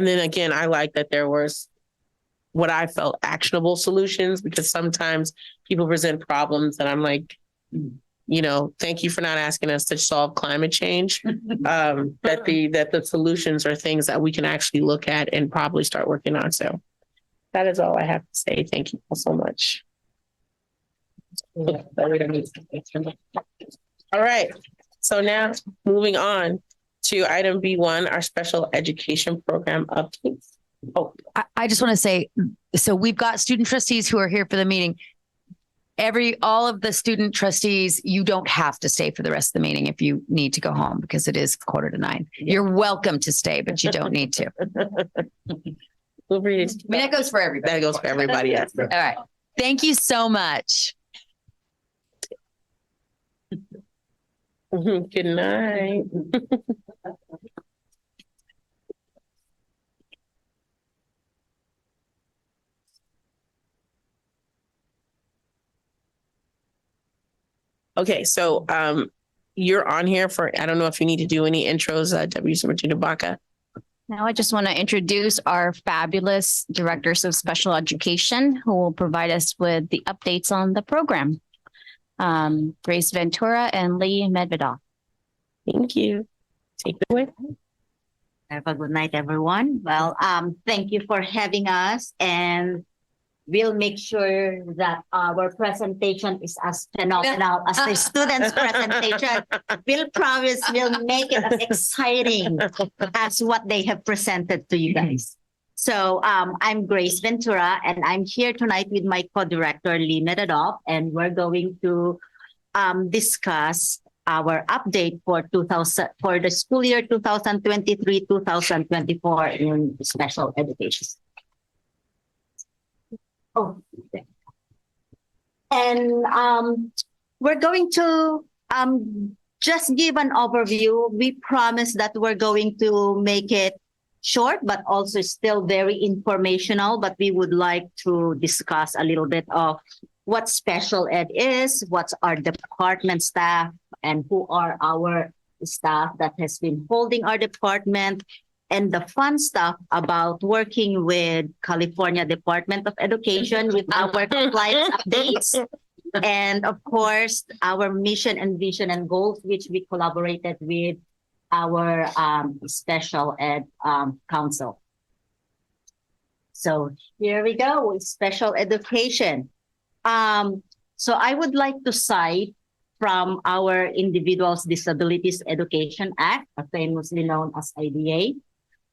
then again, I like that there was what I felt actionable solutions, because sometimes people present problems and I'm like, thank you for not asking us to solve climate change. That the solutions are things that we can actually look at and probably start working on. So that is all I have to say. Thank you all so much. All right. So now moving on to item B1, our special education program updates. Oh, I just want to say, so we've got student trustees who are here for the meeting. All of the student trustees, you don't have to stay for the rest of the meeting if you need to go home, because it is 8:45. You're welcome to stay, but you don't need to. That goes for everybody. That goes for everybody. Yes. All right. Thank you so much. Good night. Okay, so you're on here for, I don't know if you need to do any intros, W. Superintendent Baca. Now I just want to introduce our fabulous directors of special education who will provide us with the updates on the program. Grace Ventura and Lee Medvedoff. Thank you. Take it away. Have a good night, everyone. Well, thank you for having us, and we'll make sure that our presentation is as phenomenal as the students' presentation. We'll promise we'll make it as exciting as what they have presented to you guys. So I'm Grace Ventura, and I'm here tonight with my co-director, Lee Medvedoff, and we're going to discuss our update for the school year 2023-2024 in special education. Oh, and we're going to just give an overview. We promise that we're going to make it short, but also still very informational. But we would like to discuss a little bit of what special ed is, what's our department staff, and who are our staff that has been holding our department, and the fun stuff about working with California Department of Education with our compliance updates. And of course, our mission and vision and goals, which we collaborated with our special ed council. So here we go with special education. So I would like to cite from our Individuals Disabilities Education Act, famously known as IDA,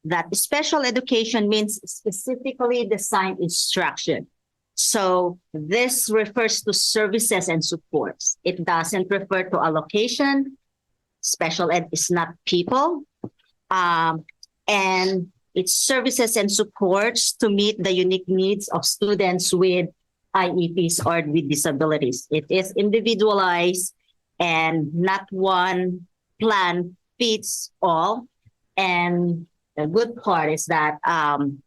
that special education means specifically designed instruction. So this refers to services and supports. It doesn't refer to allocation. Special ed is not people. And it's services and supports to meet the unique needs of students with IEPs or with disabilities. It is individualized and not one plan fits all. And the good part is that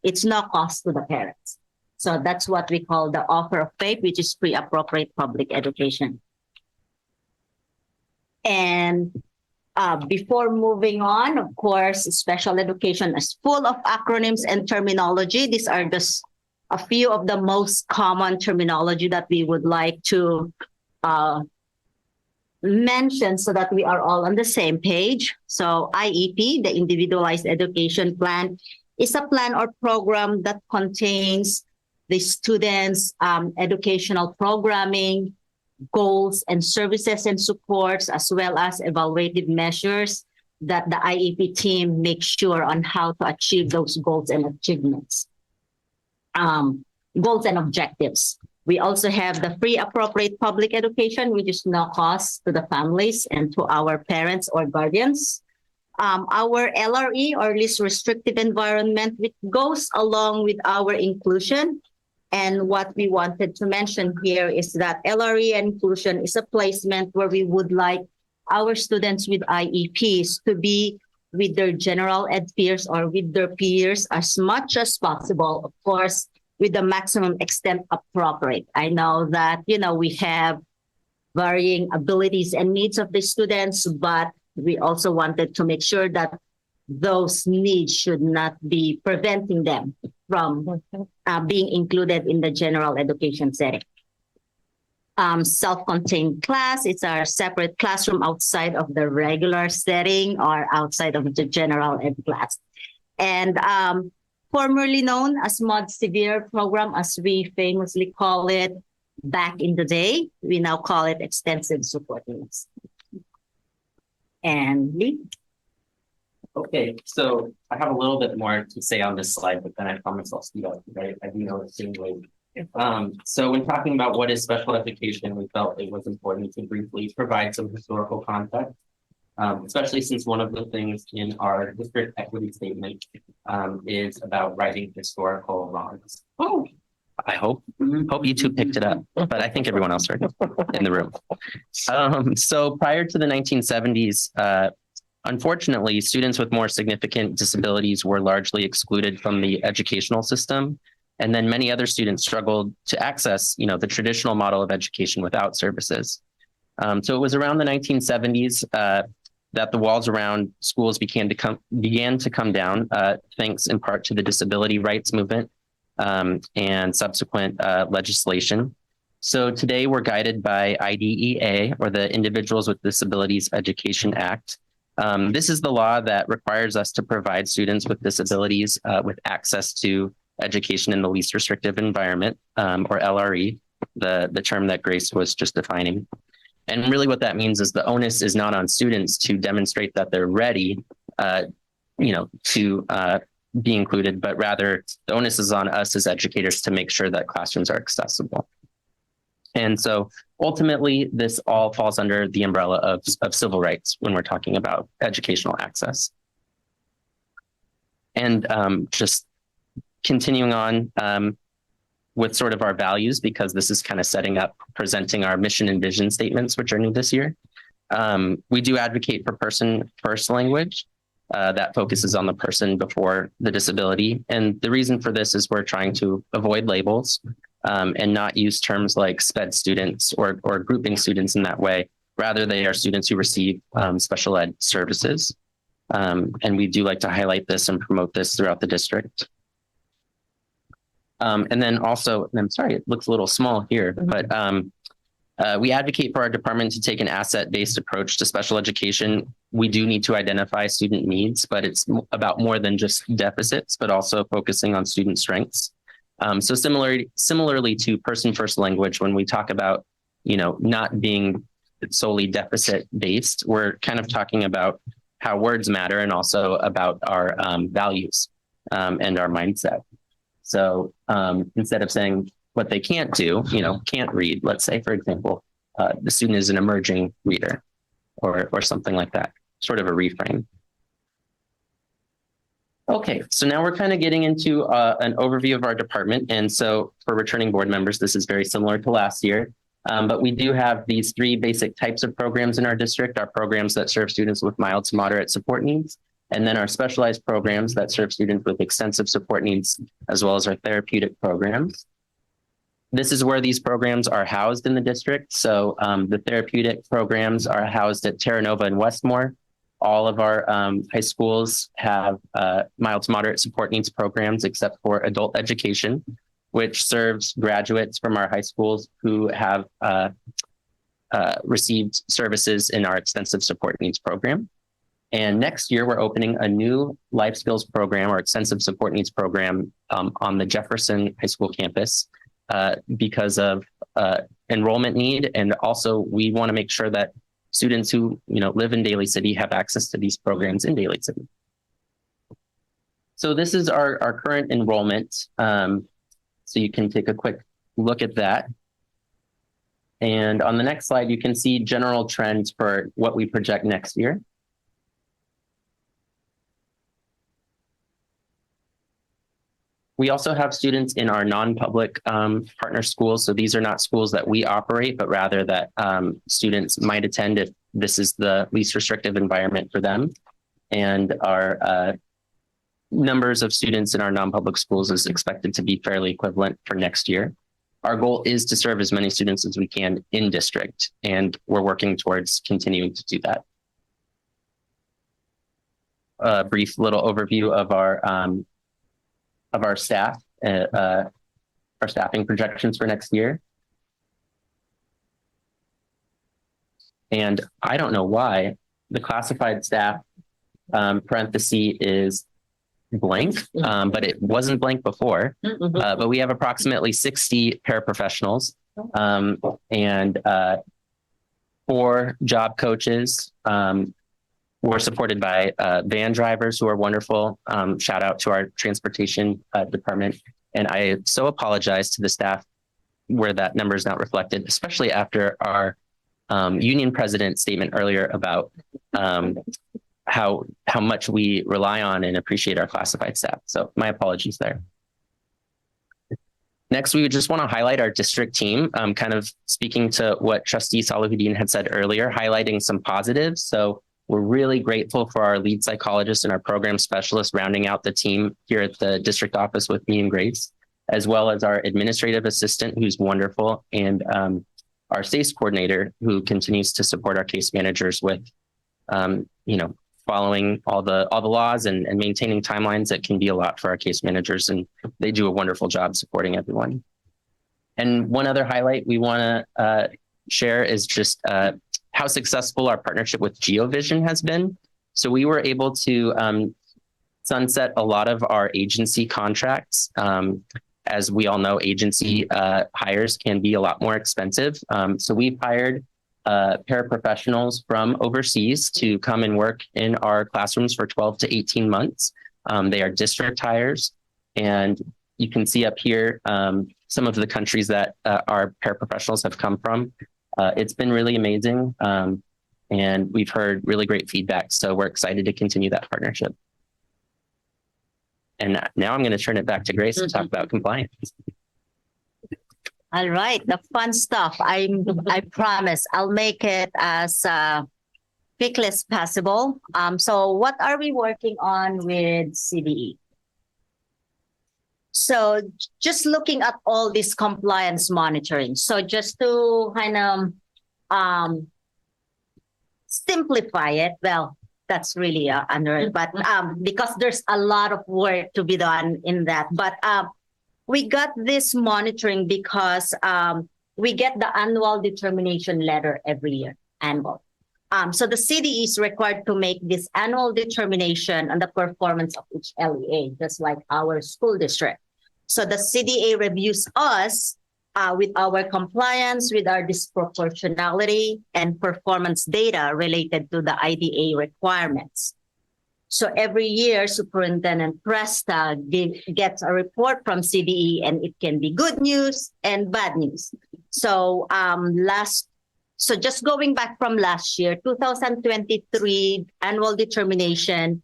it's no cost to the parents. So that's what we call the offer of faith, which is pre-appropriate public education. And before moving on, of course, special education is full of acronyms and terminology. These are just a few of the most common terminology that we would like to mention so that we are all on the same page. So IEP, the Individualized Education Plan, is a plan or program that contains the students' educational programming, goals and services and supports, as well as evaluative measures that the IEP team makes sure on how to achieve those goals and achievements, goals and objectives. We also have the free appropriate public education, which is no cost to the families and to our parents or guardians. Our LRE, or least restrictive environment, which goes along with our inclusion. And what we wanted to mention here is that LRE and inclusion is a placement where we would like our students with IEPs to be with their general ed peers or with their peers as much as possible, of course, with the maximum extent appropriate. I know that, we have varying abilities and needs of the students, but we also wanted to make sure that those needs should not be preventing them from being included in the general education setting. Self-contained class, it's our separate classroom outside of the regular setting or outside of the general ed class. And formerly known as Mod Severe program, as we famously call it back in the day, we now call it extensive support needs. And Lee? Okay, so I have a little bit more to say on this slide, but then I promise I'll speed up because I do know the same way. So when talking about what is special education, we felt it was important to briefly provide some historical context, especially since one of the things in our district equity statement is about righting historical wrongs. Oh, I hope you two picked it up, but I think everyone else heard it in the room. So prior to the 1970s, unfortunately, students with more significant disabilities were largely excluded from the educational system. And then many other students struggled to access, the traditional model of education without services. So it was around the 1970s that the walls around schools began to come down, thanks in part to the disability rights movement and subsequent legislation. So today we're guided by IDEA, or the Individuals with Disabilities Education Act. This is the law that requires us to provide students with disabilities with access to education in the least restrictive environment, or LRE, the term that Grace was just defining. And really what that means is the onus is not on students to demonstrate that they're ready, to be included, but rather the onus is on us as educators to make sure that classrooms are accessible. And so ultimately, this all falls under the umbrella of civil rights when we're talking about educational access. And just continuing on with sort of our values, because this is kind of presenting our mission and vision statements, which are new this year. We do advocate for person first language that focuses on the person before the disability. And the reason for this is we're trying to avoid labels and not use terms like SPED students or grouping students in that way. Rather, they are students who receive special ed services. And we do like to highlight this and promote this throughout the district. And then also, and I'm sorry, it looks a little small here, but we advocate for our department to take an asset-based approach to special education. We do need to identify student needs, but it's about more than just deficits, but also focusing on student strengths. So similarly to person first language, when we talk about, not being solely deficit based, we're kind of talking about how words matter and also about our values and our mindset. So instead of saying what they can't do, can't read, let's say, for example, the student is an emerging reader or something like that, sort of a reframe. Okay, so now we're kind of getting into an overview of our department. And so for returning board members, this is very similar to last year. But we do have these three basic types of programs in our district, our programs that serve students with mild to moderate support needs, and then our specialized programs that serve students with extensive support needs, as well as our therapeutic programs. This is where these programs are housed in the district. So the therapeutic programs are housed at Terra Nova and Westmore. All of our high schools have mild to moderate support needs programs, except for adult education, which serves graduates from our high schools who have received services in our extensive support needs program. And next year, we're opening a new life skills program or extensive support needs program on the Jefferson High School campus because of enrollment need. And also we want to make sure that students who live in Daly City have access to these programs in Daly City. So this is our current enrollment. So you can take a quick look at that. And on the next slide, you can see general trends for what we project next year. We also have students in our non-public partner schools. So these are not schools that we operate, but rather that students might attend if this is the least restrictive environment for them. And our numbers of students in our non-public schools is expected to be fairly equivalent for next year. Our goal is to serve as many students as we can in district, and we're working towards continuing to do that. A brief little overview of our staff, our staffing projections for next year. And I don't know why the classified staff parenthesis is blank, but it wasn't blank before. But we have approximately 60 paraprofessionals and 4 job coaches. We're supported by van drivers who are wonderful. Shout out to our transportation department. And I so apologize to the staff where that number is not reflected, especially after our union president statement earlier about how much we rely on and appreciate our classified staff. So my apologies there. Next, we would just want to highlight our district team, kind of speaking to what Trustee Salahuddin had said earlier, highlighting some positives. So we're really grateful for our lead psychologist and our program specialist rounding out the team here at the district office with me and Grace, as well as our administrative assistant, who's wonderful, and our SACE coordinator, who continues to support our case managers with, following all the laws and maintaining timelines. That can be a lot for our case managers, and they do a wonderful job supporting everyone. And one other highlight we want to share is just how successful our partnership with GeoVision has been. So we were able to sunset a lot of our agency contracts. As we all know, agency hires can be a lot more expensive. So we've hired paraprofessionals from overseas to come and work in our classrooms for 12 to 18 months. They are district hires, and you can see up here some of the countries that our paraprofessionals have come from. It's been really amazing, and we've heard really great feedback. So we're excited to continue that partnership. And now I'm going to turn it back to Grace to talk about compliance. All right, the fun stuff. I promise I'll make it as quickly as possible. So what are we working on with CDE? So just looking at all this compliance monitoring. So just to kind of simplify it, well, that's really under, but because there's a lot of work to be done in that. But we got this monitoring because we get the annual determination letter every year, annual. So the CDE is required to make this annual determination on the performance of each LEA, just like our school district. So the CDA reviews us with our compliance, with our disproportionality and performance data related to the IDA requirements. So every year, Superintendent Presta gets a report from CDE, and it can be good news and bad news. So so just going back from last year, 2023 annual determination,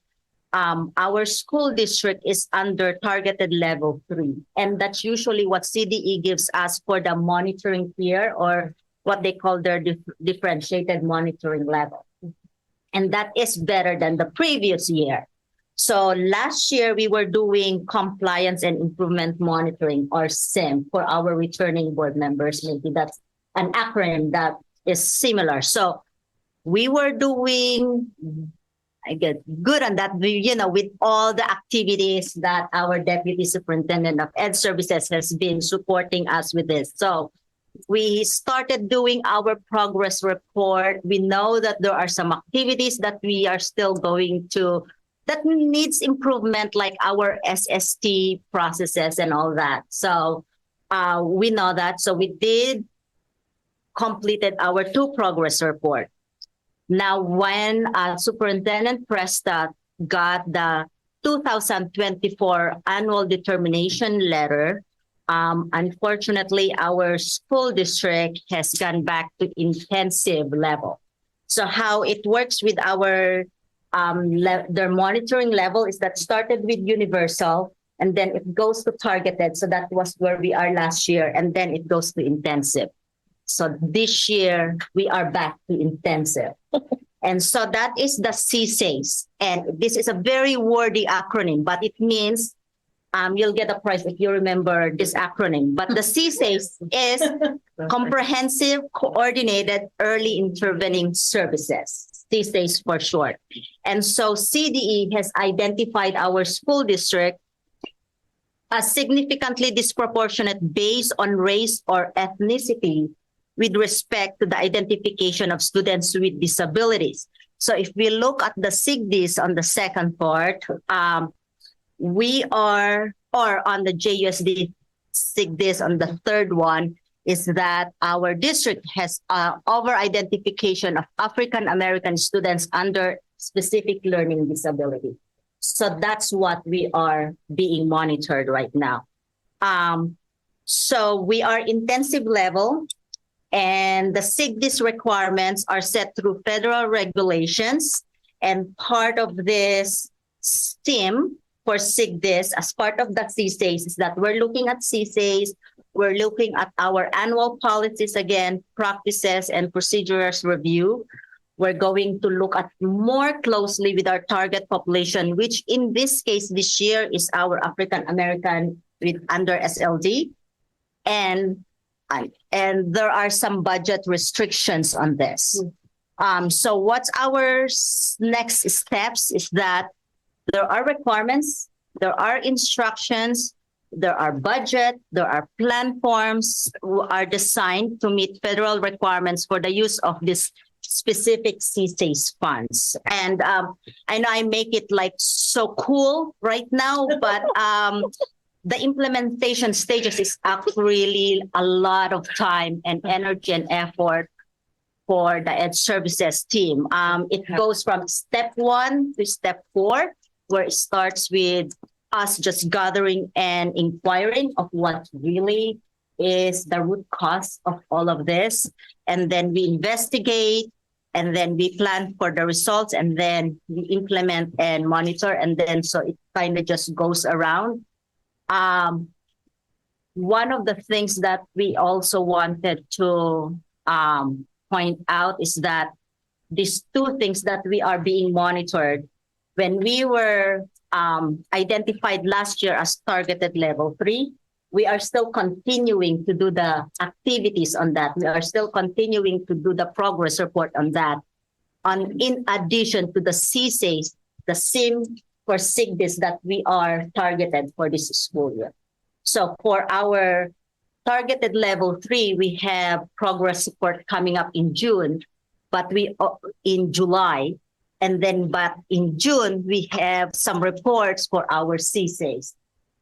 our school district is under targeted level 3. And that's usually what CDE gives us for the monitoring tier, or what they call their differentiated monitoring level. And that is better than the previous year. So last year, we were doing compliance and improvement monitoring, or SIM, for our returning board members. Maybe that's an acronym that is similar. So we were doing, I get good on that, with all the activities that our Deputy Superintendent of Ed Services has been supporting us with this. So we started doing our progress report. We know that there are some activities that we are still going to, that needs improvement, like our SST processes and all that. So we know that. So we did completed our 2 progress report. Now, when Superintendent Prescott got the 2024 annual determination letter, unfortunately, our school district has gone back to intensive level. So how it works with our their monitoring level is that started with universal, and then it goes to targeted. So that was where we are last year, and then it goes to intensive. So this year we are back to intensive. And so that is the CSACE. And this is a very wordy acronym, but it means you'll get a prize if you remember this acronym. But the CSACE is Comprehensive Coordinated Early Intervening Services, CSACE for short. And so CDE has identified our school district as significantly disproportionate based on race or ethnicity with respect to the identification of students with disabilities. So if we look at the SIGDs on the second part, we are, or on the JUHSD SIGDs on the third one, is that our district has over-identification of African American students under specific learning disability. So that's what we are being monitored right now. So we are intensive level, and the SIGDs requirements are set through federal regulations. And part of this STEAM for SIGDs as part of the CSACE is that we're looking at CSACE, we're looking at our annual policies again, practices and procedures review. We're going to look at more closely with our target population, which in this case this year is our African American with under SLD. And there are some budget restrictions on this. So what's our next steps is that there are requirements, there are instructions, there are budget, there are plan forms are designed to meet federal requirements for the use of this specific CSACE funds. And I know I make it like so cool right now, but the implementation stages is actually a lot of time and energy and effort for the Ed Services team. It goes from step 1 to step 4, where it starts with us just gathering and inquiring of what really is the root cause of all of this. And then we investigate, and then we plan for the results, and then we implement and monitor. And then so it kind of just goes around. One of the things that we also wanted to point out is that these 2 things that we are being monitored, when we were identified last year as targeted level 3, we are still continuing to do the activities on that. We are still continuing to do the progress report on that. In addition to the CSACE, the SIM for SIGDs that we are targeted for this school year. So for our targeted level 3, we have progress report coming up in June, but in July. And then, but in June, we have some reports for our CSACE.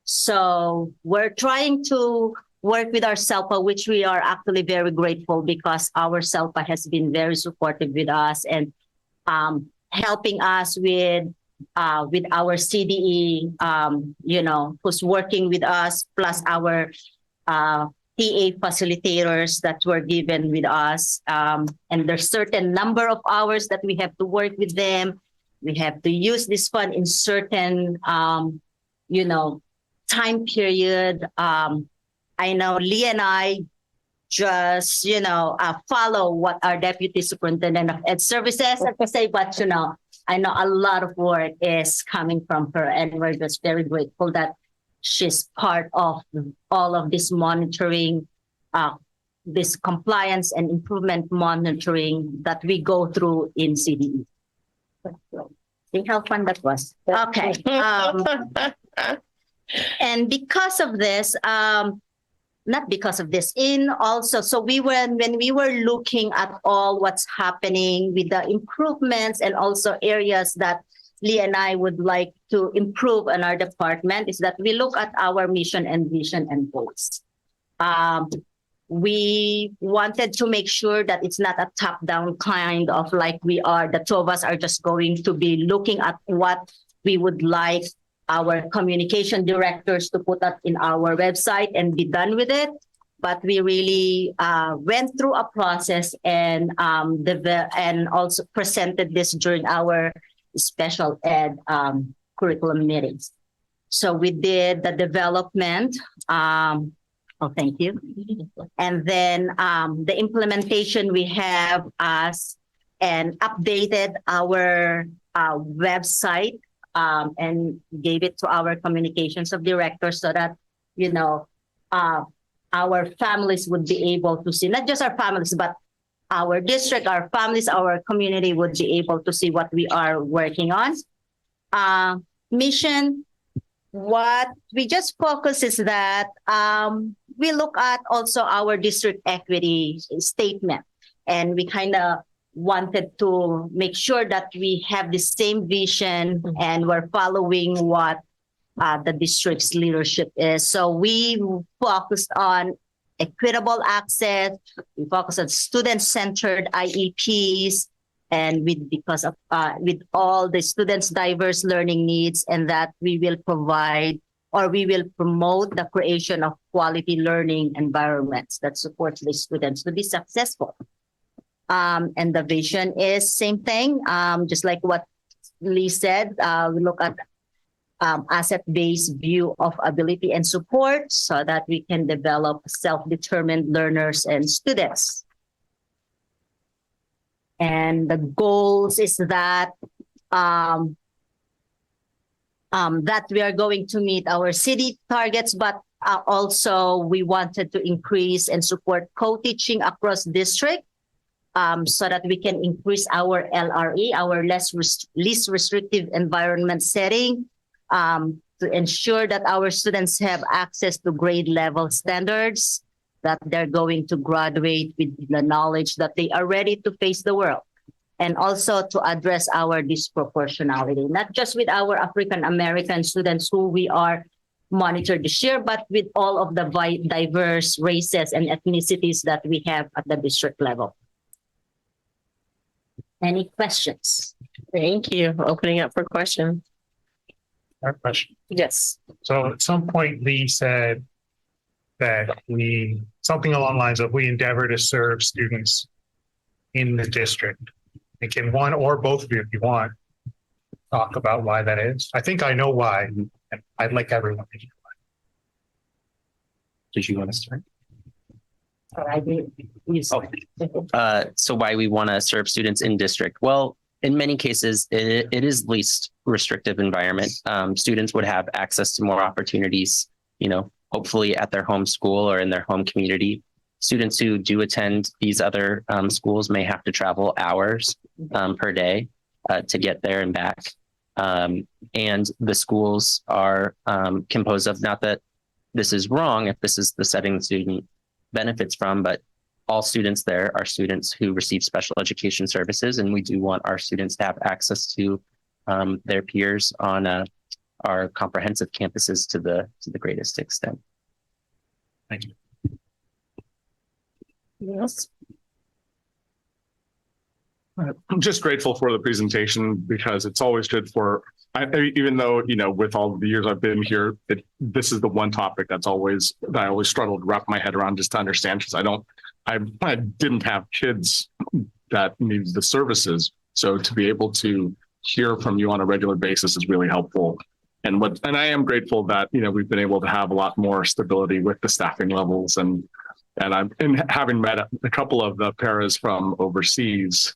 So we're trying to work with our SELPA, which we are actually very grateful because our SELPA has been very supportive with us and helping us with our CDE, who's working with us, plus our TA facilitators that were given with us. And there's certain number of hours that we have to work with them. We have to use this fund in certain, time period. I know Lee and I just, follow what our Deputy Superintendent of Ed Services have to say, but, I know a lot of work is coming from her, and we're just very grateful that she's part of all of this monitoring, this compliance and improvement monitoring that we go through in CDE. See how fun that was. Okay. And because of this, not because of this, in also, so when we were looking at all what's happening with the improvements and also areas that Lee and I would like to improve in our department, is that we look at our mission and vision and goals. We wanted to make sure that it's not a top-down kind of like the two of us are just going to be looking at what we would like our communication directors to put up in our website and be done with it. But we really went through a process and also presented this during our special ed curriculum meetings. So we did the development. Thank you. And then the implementation we have and updated our website and gave it to our communications of directors so that, our families would be able to see, not just our families, but our district, our families, our community would be able to see what we are working on. Mission, what we just focus is that we look at also our district equity statement, and we kind of wanted to make sure that we have the same vision and we're following what the district's leadership is. So we focused on equitable access, we focus on student-centered IEPs, and with all the students' diverse learning needs, and that we will provide or we will promote the creation of quality learning environments that support the students to be successful. And the vision is same thing, just like what Lee said, we look at asset-based view of ability and support so that we can develop self-determined learners and students. And the goals is that that we are going to meet our city targets, but also we wanted to increase and support co-teaching across district so that we can increase our LRE, our least restrictive environment setting, to ensure that our students have access to grade level standards, that they're going to graduate with the knowledge that they are ready to face the world. And also to address our disproportionality, not just with our African American students who we are monitored this year, but with all of the diverse races and ethnicities that we have at the district level. Any questions? Thank you. Opening up for questions. Our question. Yes. So at some point, Lee said that something along the lines of we endeavor to serve students in the district. And can one or both of you, if you want, talk about why that is? I think I know why, and I'd like everyone to hear why. Did you want to start? I did. So why we want to serve students in district? Well, in many cases, it is least restrictive environment. Students would have access to more opportunities, hopefully at their home school or in their home community. Students who do attend these other schools may have to travel hours per day to get there and back. And the schools are composed of, not that this is wrong if this is the setting the student benefits from, but all students there are students who receive special education services, and we do want our students to have access to their peers on our comprehensive campuses to the greatest extent. Thank you. Yes. I'm just grateful for the presentation because it's always good even though, with all the years I've been here, this is the one topic that I always struggle to wrap my head around just to understand, because I didn't have kids that needed the services. So to be able to hear from you on a regular basis is really helpful. And I am grateful that, we've been able to have a lot more stability with the staffing levels and having met a couple of the paras from overseas,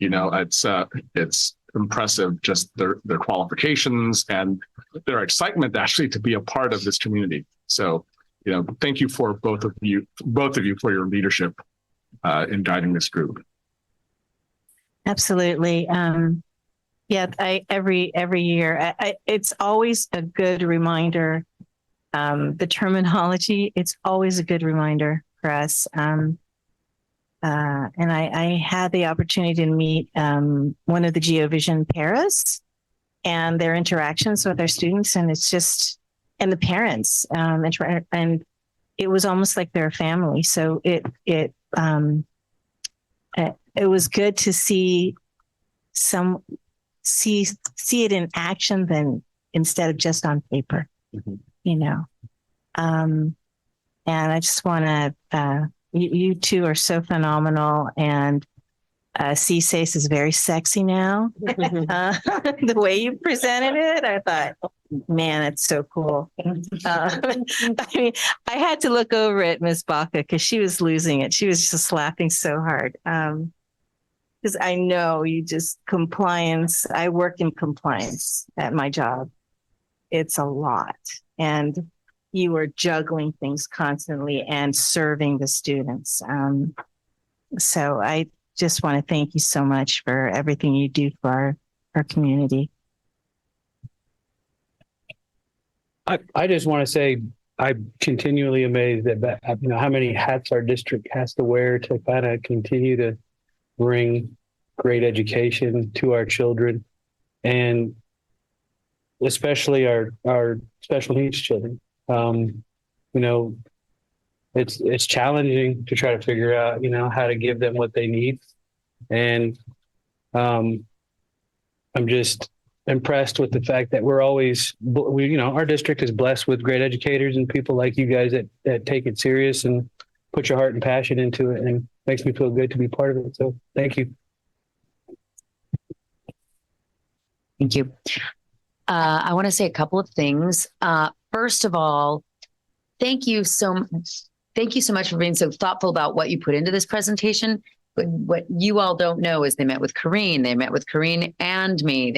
it's impressive, just their qualifications and their excitement actually to be a part of this community. So, thank you for both of you for your leadership in guiding this group. Absolutely. Every year, it's always a good reminder the terminology, it's always a good reminder for us. And I had the opportunity to meet one of the GeoVision paras and their interactions with their students, and it's just, and the parents, and it was almost like their family. So it was good to see it in action than instead of just on paper, you know. And I just want to, you two are so phenomenal, and CSACE is very sexy now. The way you presented it, I thought, man, it's so cool. I mean, I had to look over at Ms. Baca because she was losing it. She was just laughing so hard. Because I know you just compliance. I work in compliance at my job. It's a lot. And you are juggling things constantly and serving the students. So I just want to thank you so much for everything you do for our community. I just want to say I'm continually amazed at how many hats our district has to wear to kind of continue to bring great education to our children, and especially our special needs children. It's challenging to try to figure out, how to give them what they need. And I'm just impressed with the fact that our district is blessed with great educators and people like you guys that take it serious and put your heart and passion into it, and makes me feel good to be part of it. So thank you. Thank you. I want to say a couple of things. First of all, thank you so much for being so thoughtful about what you put into this presentation. But what you all don't know is they met with Corrine and me.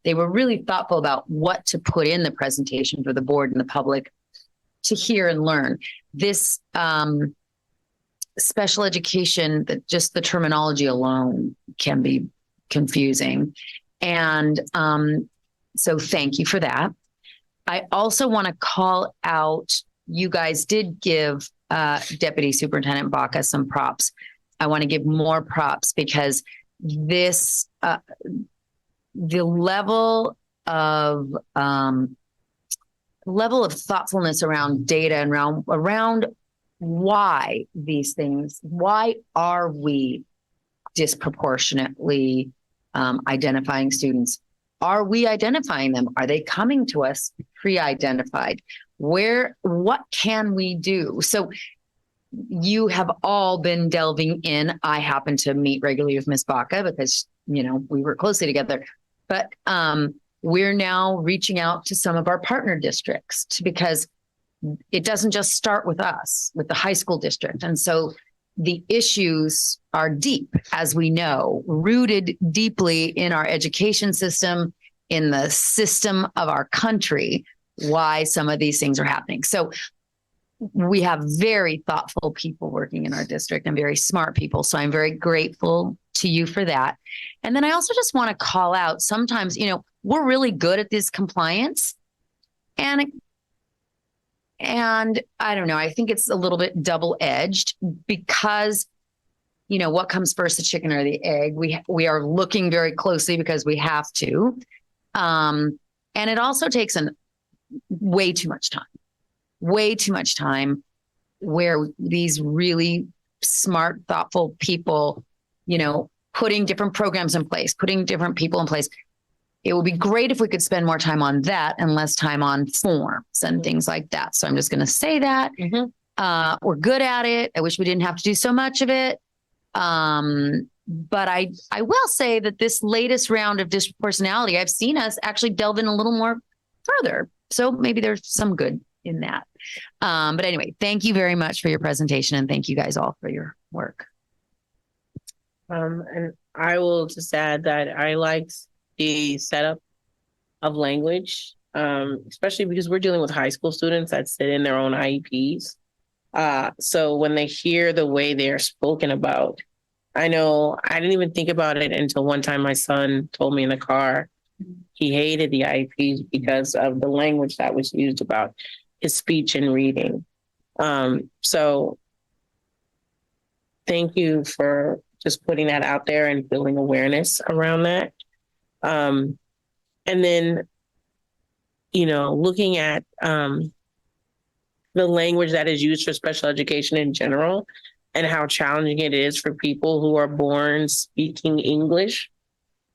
They were really thoughtful about what to put in the presentation for the board and the public to hear and learn. This special education, that just the terminology alone can be confusing. And so thank you for that. I also want to call out, you guys did give Deputy Superintendent Baca some props. I want to give more props because this, the level of thoughtfulness around data and around why these things, why are we disproportionately identifying students? Are we identifying them? Are they coming to us pre-identified? What can we do? So you have all been delving in. I happen to meet regularly with Ms. Baca because, we work closely together, but we're now reaching out to some of our partner districts because it doesn't just start with us, with the high school district. And so the issues are deep, as we know, rooted deeply in our education system, in the system of our country, why some of these things are happening. So we have very thoughtful people working in our district and very smart people. So I'm very grateful to you for that. And then I also just want to call out, sometimes, we're really good at this compliance. And I don't know, I think it's a little bit double-edged because, what comes first, the chicken or the egg? We are looking very closely because we have to. And it also takes way too much time where these really smart, thoughtful people, putting different programs in place, putting different people in place. It would be great if we could spend more time on that and less time on forms and things like that. So I'm just going to say that we're good at it. I wish we didn't have to do so much of it. But I will say that this latest round of disproportionality, I've seen us actually delve in a little more further. So maybe there's some good in that. But anyway, thank you very much for your presentation, and thank you guys all for your work. And I will just add that I liked the setup of language, especially because we're dealing with high school students that sit in their own IEPs. So when they hear the way they're spoken about, I know I didn't even think about it until one time my son told me in the car he hated the IEPs because of the language that was used about his speech and reading. So thank you for just putting that out there and building awareness around that. And then, looking at the language that is used for special education in general and how challenging it is for people who are born speaking English.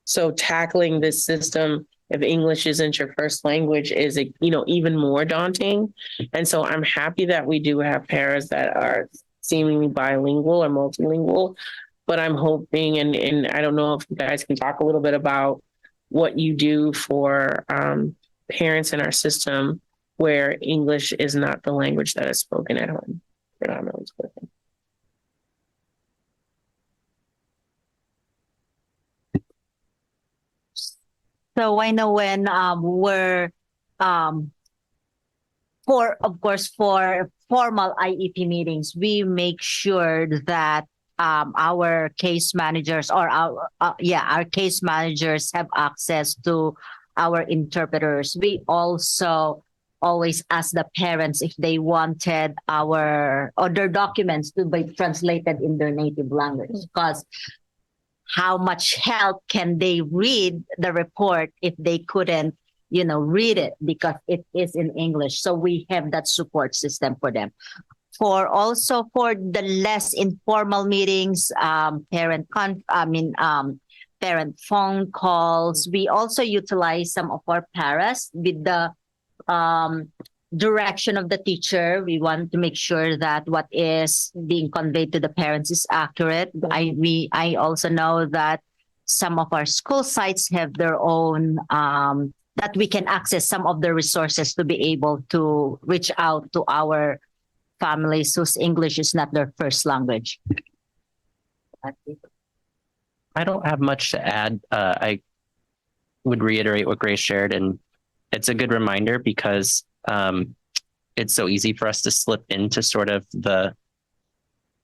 So tackling this system, if English isn't your first language, is, even more daunting. And so I'm happy that we do have paras that are seemingly bilingual or multilingual, but I'm hoping, and I don't know if you guys can talk a little bit about what you do for parents in our system where English is not the language that is spoken at home, predominantly spoken. So I know when we're for formal IEP meetings, we make sure that our case managers or our case managers have access to our interpreters. We also always ask the parents if they wanted their documents to be translated in their native language, because how much help can they read the report if they couldn't, read it because it is in English. So we have that support system for them. For the less informal meetings, parent phone calls, we also utilize some of our paras with the direction of the teacher. We want to make sure that what is being conveyed to the parents is accurate. I also know that some of our school sites have their own that we can access some of the resources to be able to reach out to our families whose English is not their first language. I don't have much to add. I would reiterate what Grace shared, and it's a good reminder because it's so easy for us to slip into sort of the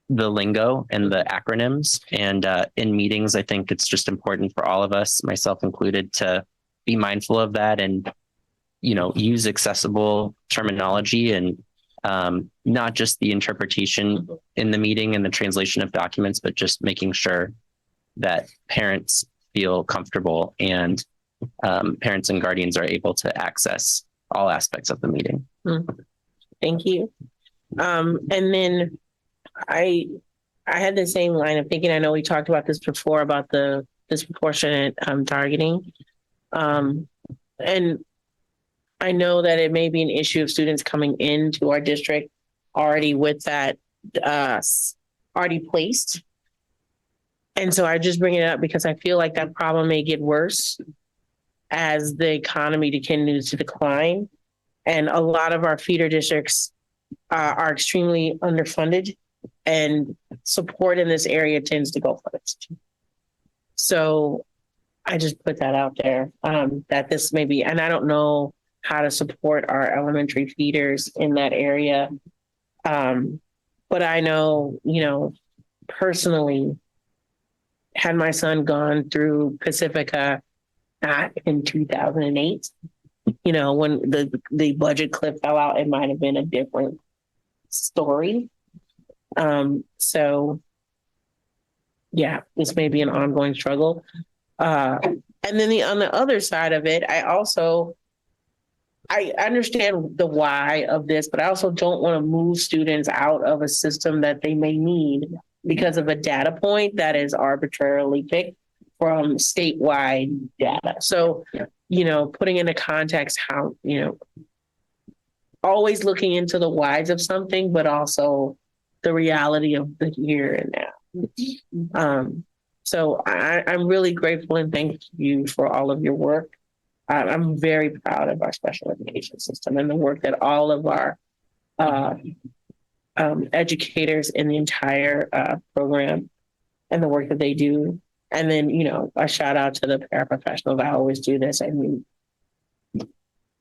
lingo and the acronyms. And in meetings, I think it's just important for all of us, myself included, to be mindful of that and, use accessible terminology and not just the interpretation in the meeting and the translation of documents, but just making sure that parents feel comfortable and parents and guardians are able to access all aspects of the meeting. Thank you. And then I had the same line of thinking. I know we talked about this before about the disproportionate targeting. And I know that it may be an issue of students coming into our district already with that already placed. And so I just bring it up because I feel like that problem may get worse as the economy continues to decline. And a lot of our feeder districts are extremely underfunded, and support in this area tends to go first. So I just put that out there, that this may be, and I don't know how to support our elementary feeders in that area. But I know, personally, had my son gone through Pacifica in 2008, when the budget cliff fell out, it might have been a different story. So yeah, this may be an ongoing struggle. And then on the other side of it, I understand the why of this, but I also don't want to move students out of a system that they may need because of a data point that is arbitrarily picked from statewide data. So, putting into context how, always looking into the whys of something, but also the reality of the here and now. So I'm really grateful and thank you for all of your work. I'm very proud of our special education system and the work that all of our educators in the entire program and the work that they do. And then, a shout out to the paraprofessionals. I always do this. I mean,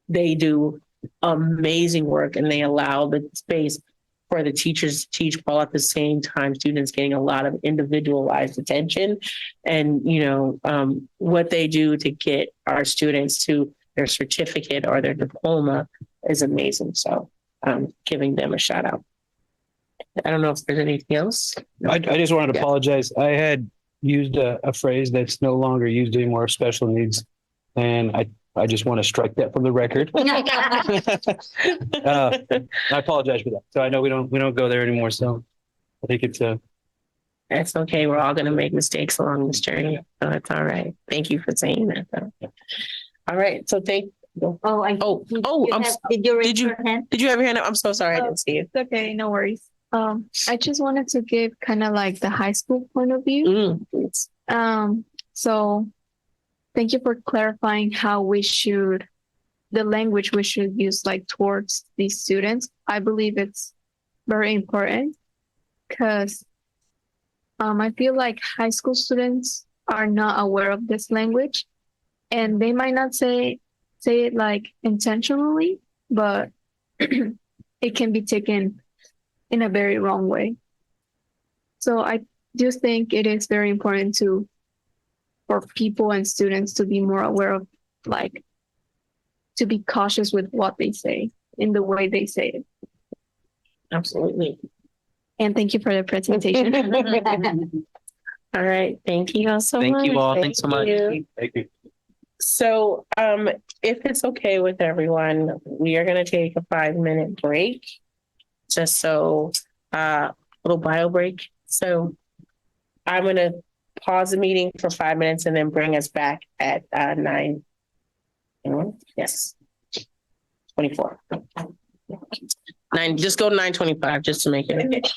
they do amazing work and they allow the space for the teachers to teach while at the same time students getting a lot of individualized attention. And, what they do to get our students to their certificate or their diploma is amazing. So giving them a shout out. I don't know if there's anything else. I just wanted to Yeah. apologize. I had used a phrase that's no longer used anymore, special needs. And I just want to strike that from the record. I apologize for that. So I know we don't go there anymore. So I think it's That's okay. We're all going to make mistakes along this journey. So it's all right. Thank you for saying that. Though. All right. So did you have your hand up? I'm so sorry. I didn't see it. It's okay, no worries. I just wanted to give kind of like the high school point of view. So thank you for clarifying how the language we should use like towards these students. I believe it's very important because I feel like high school students are not aware of this language and they might not say it like intentionally, but it can be taken in a very wrong way. So I do think it is very important for people and students to be more aware of like to be cautious with what they say in the way they say it. Absolutely. And thank you for the presentation. All right. Thank you all so much. Thank you all. Thanks so much. Thank you. So if it's okay with everyone, we are going to take a 5-minute break. Just so little bio break. So I'm going to pause the meeting for 5 minutes and then bring us back at 9. Yes. 24. 9, just go to 9:25 just to make it.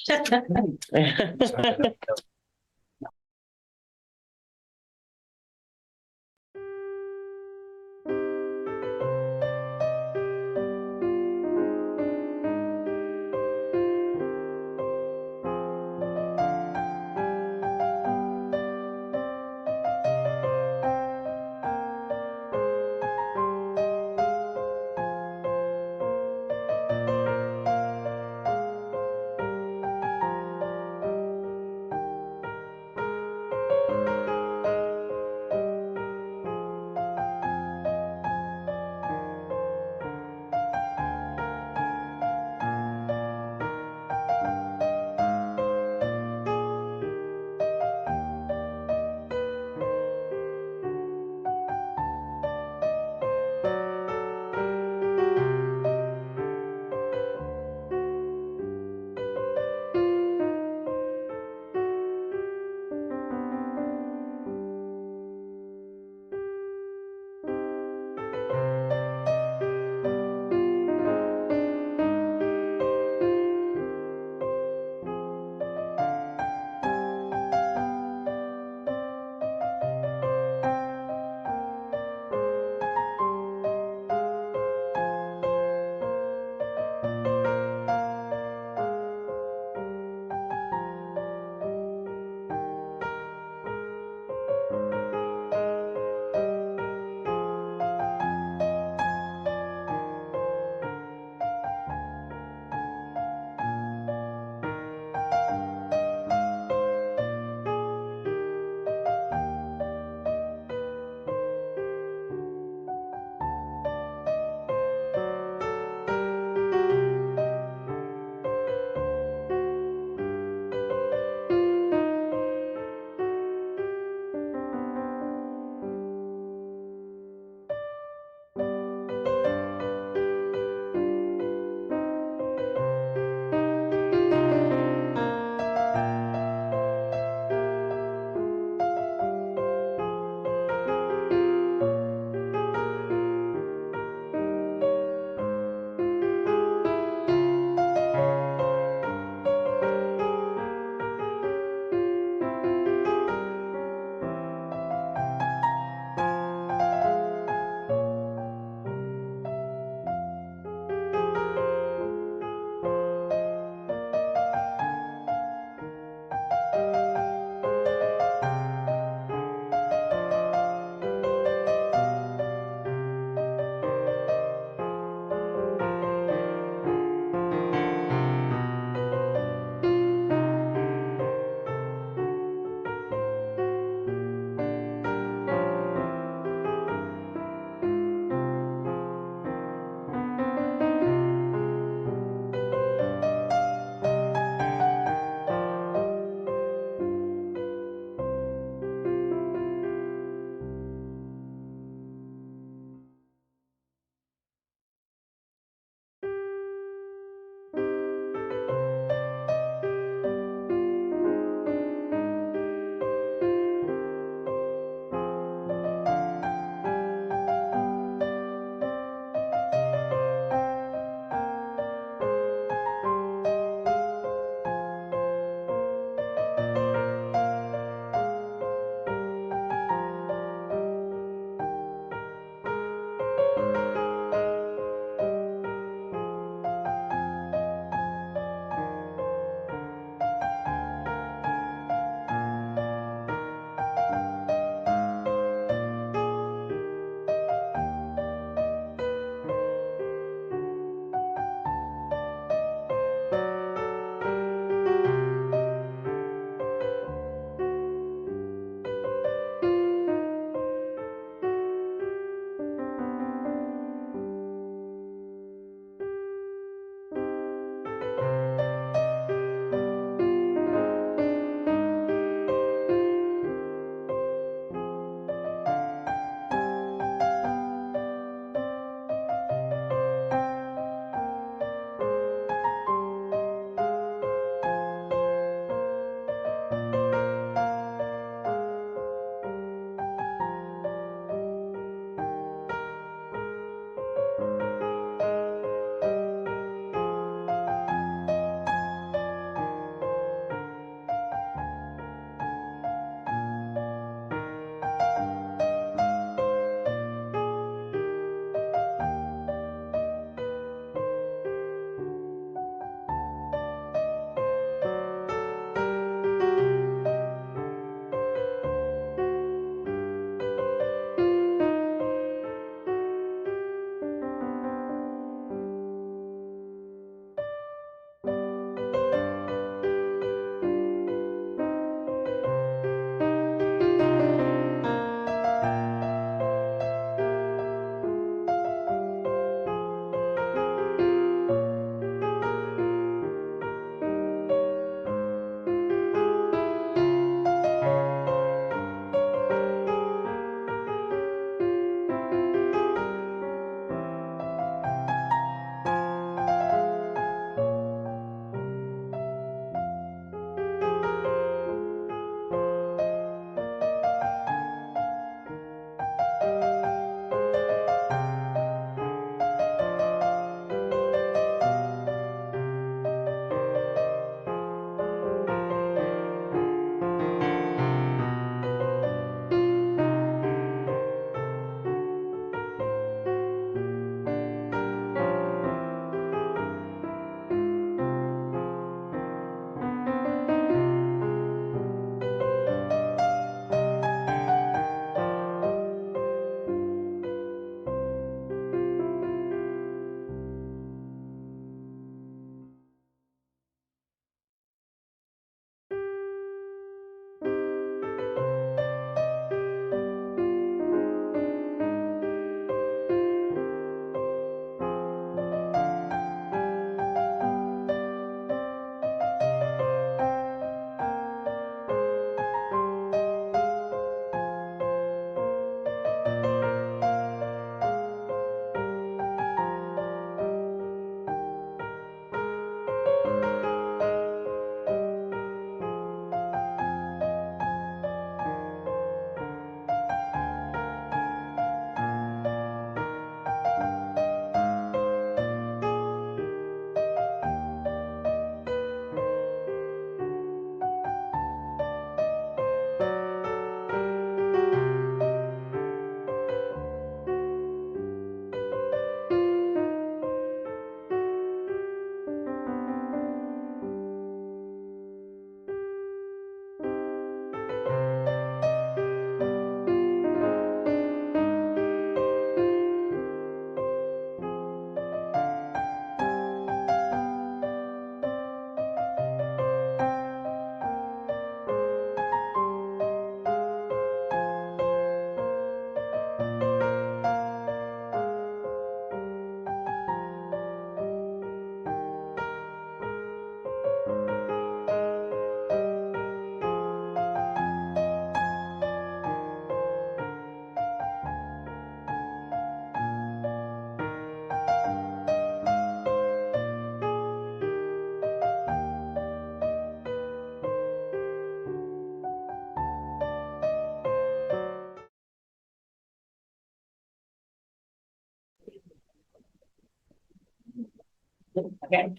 Okay.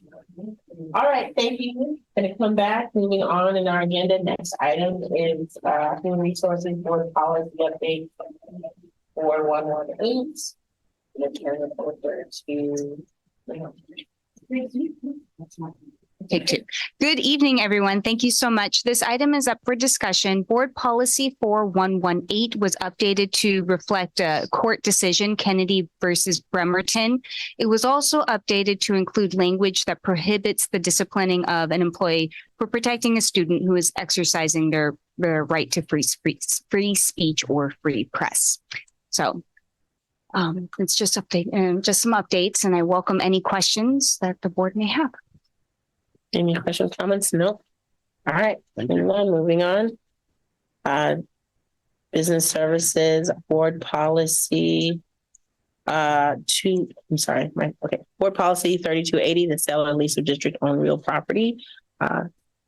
All right, thank you. Gonna come back, moving on in our agenda. Next item is human resources board policy update 4118. Gonna turn it over to Take two. Good evening, everyone. Thank you so much. This item is up for discussion. Board Policy 4118 was updated to reflect a court decision, Kennedy versus Bremerton. It was also updated to include language that prohibits the disciplining of an employee for protecting a student who is exercising their right to free speech or free press. So it's just some updates, and I welcome any questions that the board may have. any questions, comments? No. All right, moving on. Business services board policy. Board policy 3280, the sale and lease of district owned real property.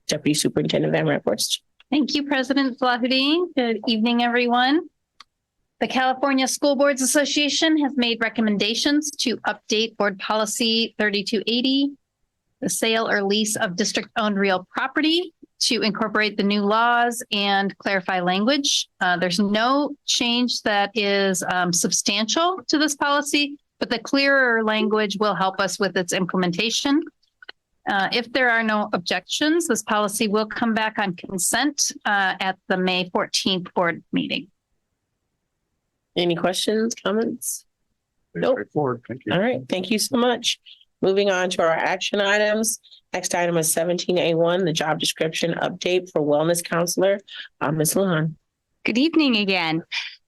Deputy Superintendent Van Ramphorst. Thank you, President Flahudin. Good evening, everyone. The California School Boards Association has made recommendations to update Board Policy 3280, the sale or lease of district-owned real property, to incorporate the new laws and clarify language. There's no change that is substantial to this policy, but the clearer language will help us with its implementation. If there are no objections, this policy will come back on consent at the May 14th board meeting. Any questions, comments? Nope. Thank you. All right, thank you so much. Moving on to our action items. Next item is 17A1, the job description update for wellness counselor. Ms. Lujan. Good evening again.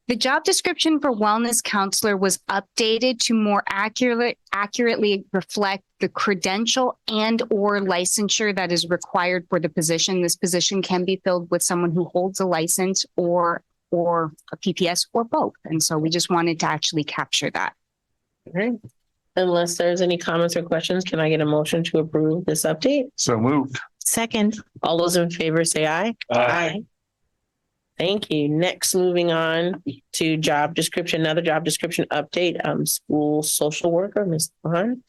The job description for wellness counselor was updated to more accurately reflect the credential and or licensure that is required for the position. This position can be filled with someone who holds a license or a PPS or both. And so we just wanted to actually capture that. All right. Unless there's any comments or questions, can I get a motion to approve this update? So moved. Second. All those in favor say aye. Aye. Thank you. Next, moving on to job description, another job description update. School social worker, Ms. Lujan.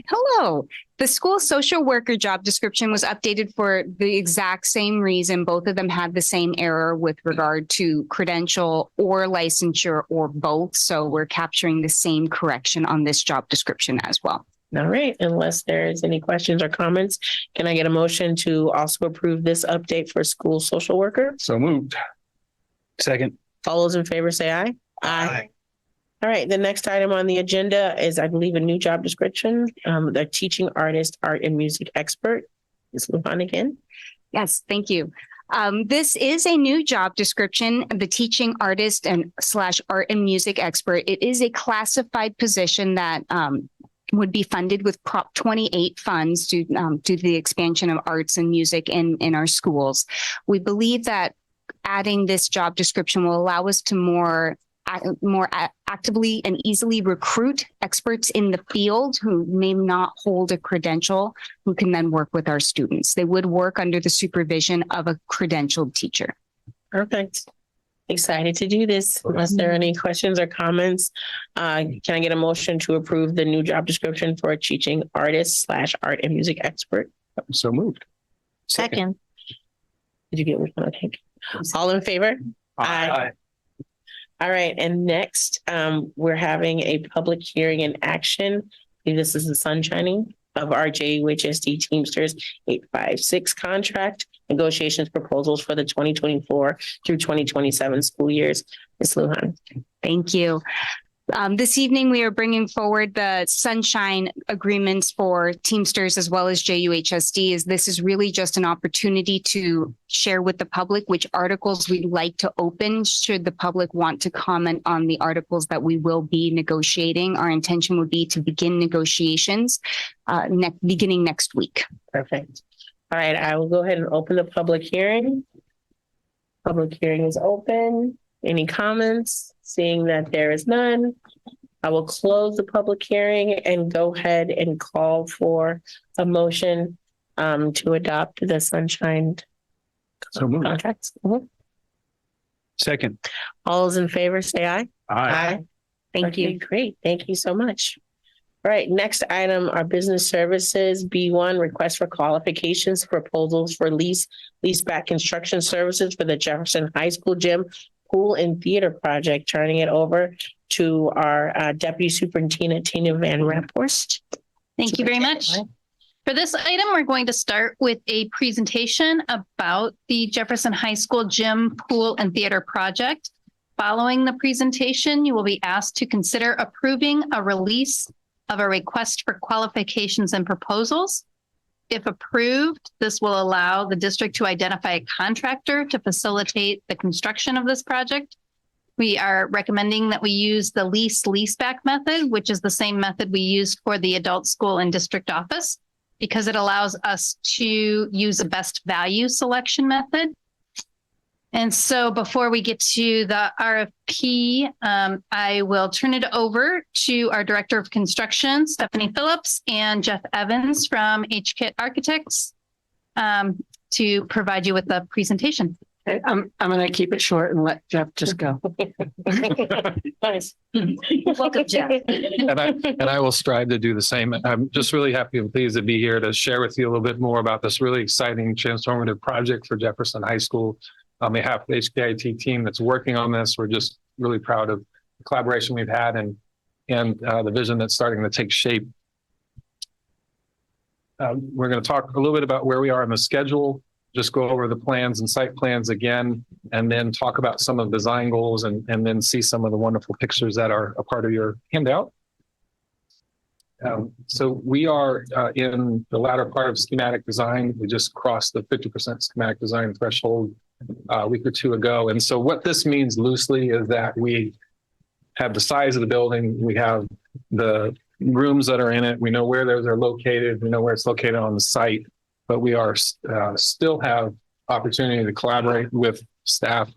Hello. The school social worker job description was updated for the exact same reason. Both of them had the same error with regard to credential or licensure or both. So we're capturing the same correction on this job description as well. All right. Unless there's any questions or comments, can I get a motion to also approve this update for school social worker? So moved. Second. All those in favor say aye. Aye. All right, the next item on the agenda is, I believe, a new job description, the teaching artist, art and music expert. Ms. Lujan again. Yes, thank you. This is a new job description, the teaching artist and / art and music expert. It is a classified position that would be funded with Prop 28 funds due to the expansion of arts and music in our schools. We believe that adding this job description will allow us to more actively and easily recruit experts in the field who may not hold a credential, who can then work with our students. They would work under the supervision of a credentialed teacher. Perfect. Excited to do this. Unless there are any questions or comments, can I get a motion to approve the new job description for a teaching artist / art and music expert? So moved. Second. Did you get which one? Okay. All in favor? Aye. All right, and next, we're having a public hearing in action. This is the sunshining of our JUHSD Teamsters 856 contract negotiations proposals for the 2024 through 2027 school years. Ms. Lujan. Thank you. This evening, we are bringing forward the sunshine agreements for Teamsters as well as JUHSD. This is really just an opportunity to share with the public which articles we'd like to open should the public want to comment on the articles that we will be negotiating. Our intention would be to begin negotiations beginning next week. Perfect. All right, I will go ahead and open the public hearing. Public hearing is open. Any comments? Seeing that there is none, I will close the public hearing and go ahead and call for a motion to adopt the sunshine contracts. Second. All those in favor say aye. Aye. Thank you. Great. Thank you so much. All right, next item are business services. B1, request for qualifications, proposals for leaseback construction services for the Jefferson High School gym, pool and theater project. Turning it over to our Deputy Superintendent Tina Van Ramphorst. Thank you very much. For this item, we're going to start with a presentation about the Jefferson High School gym, pool, and theater project. Following the presentation, you will be asked to consider approving a release of a request for qualifications and proposals. If approved, this will allow the district to identify a contractor to facilitate the construction of this project. We are recommending that we use the leaseback method, which is the same method we use for the adult school and district office, because it allows us to use a best value selection method. And so before we get to the RFP, I will turn it over to our Director of Construction, Stephanie Phillips, and Jeff Evans from HKIT Architects to provide you with the presentation. Okay, I'm going to keep it short and let Jeff just go. Nice. Welcome, Jeff. And I will strive to do the same. I'm just really happy and pleased to be here to share with you a little bit more about this really exciting transformative project for Jefferson High School. On behalf of the HKIT team that's working on this, we're just really proud of the collaboration we've had and the vision that's starting to take shape. We're going to talk a little bit about where we are in the schedule, just go over the plans and site plans again, and then talk about some of the design goals and then see some of the wonderful pictures that are a part of your handout. So we are in the latter part of schematic design. We just crossed the 50% schematic design threshold a week or two ago. And so what this means loosely is that we have the size of the building, we have the rooms that are in it, we know where those are located, we know where it's located on the site, but we are still have opportunity to collaborate with staff,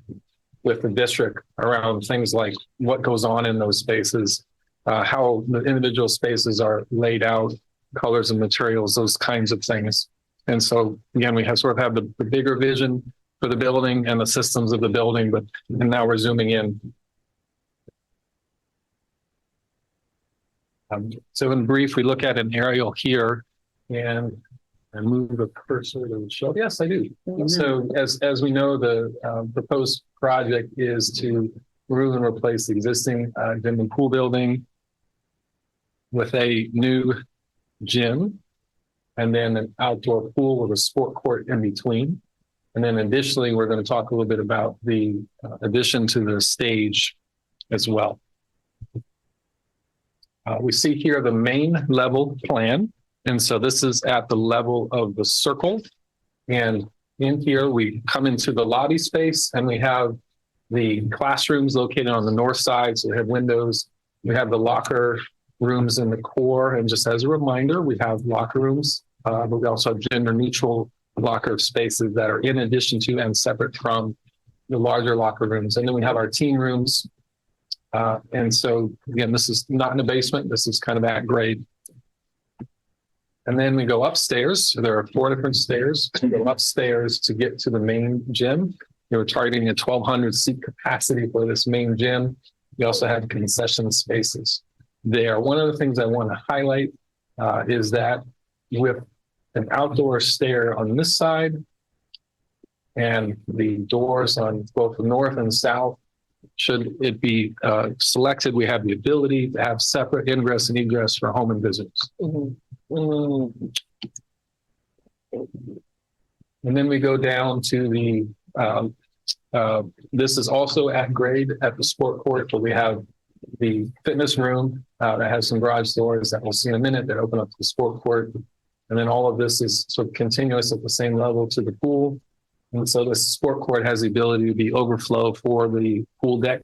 with the district around things like what goes on in those spaces, how the individual spaces are laid out, colors and materials, those kinds of things. And so again, we have sort of have the bigger vision for the building and the systems of the building, and now we're zooming in. So in brief, we look at an aerial here, and I move the cursor to show. Yes, I do. So as we know, the proposed project is to remove and replace the existing gym and pool building with a new gym, and then an outdoor pool with a sport court in between. And then additionally, we're going to talk a little bit about the addition to the stage as well. We see here the main level plan. And so this is at the level of the circle. And in here, we come into the lobby space and we have the classrooms located on the north side. So we have windows. We have the locker rooms in the core. And just as a reminder, we have locker rooms, but we also have gender neutral locker spaces that are in addition to and separate from the larger locker rooms. And then we have our team rooms. And so again, this is not in the basement. This is kind of at grade. And then we go upstairs. So there are 4 different stairs. We go upstairs to get to the main gym. We're targeting a 1,200 seat capacity for this main gym. We also have concession spaces there. One of the things I want to highlight is that with an outdoor stair on this side and the doors on both the north and south, should it be selected, we have the ability to have separate ingress and egress for home and visitors. And then we go down to the, this is also at grade at the sport court, but we have the fitness room that has some garage doors that we'll see in a minute that open up to the sport court. And then all of this is sort of continuous at the same level to the pool. And so the sport court has the ability to be overflow for the pool deck.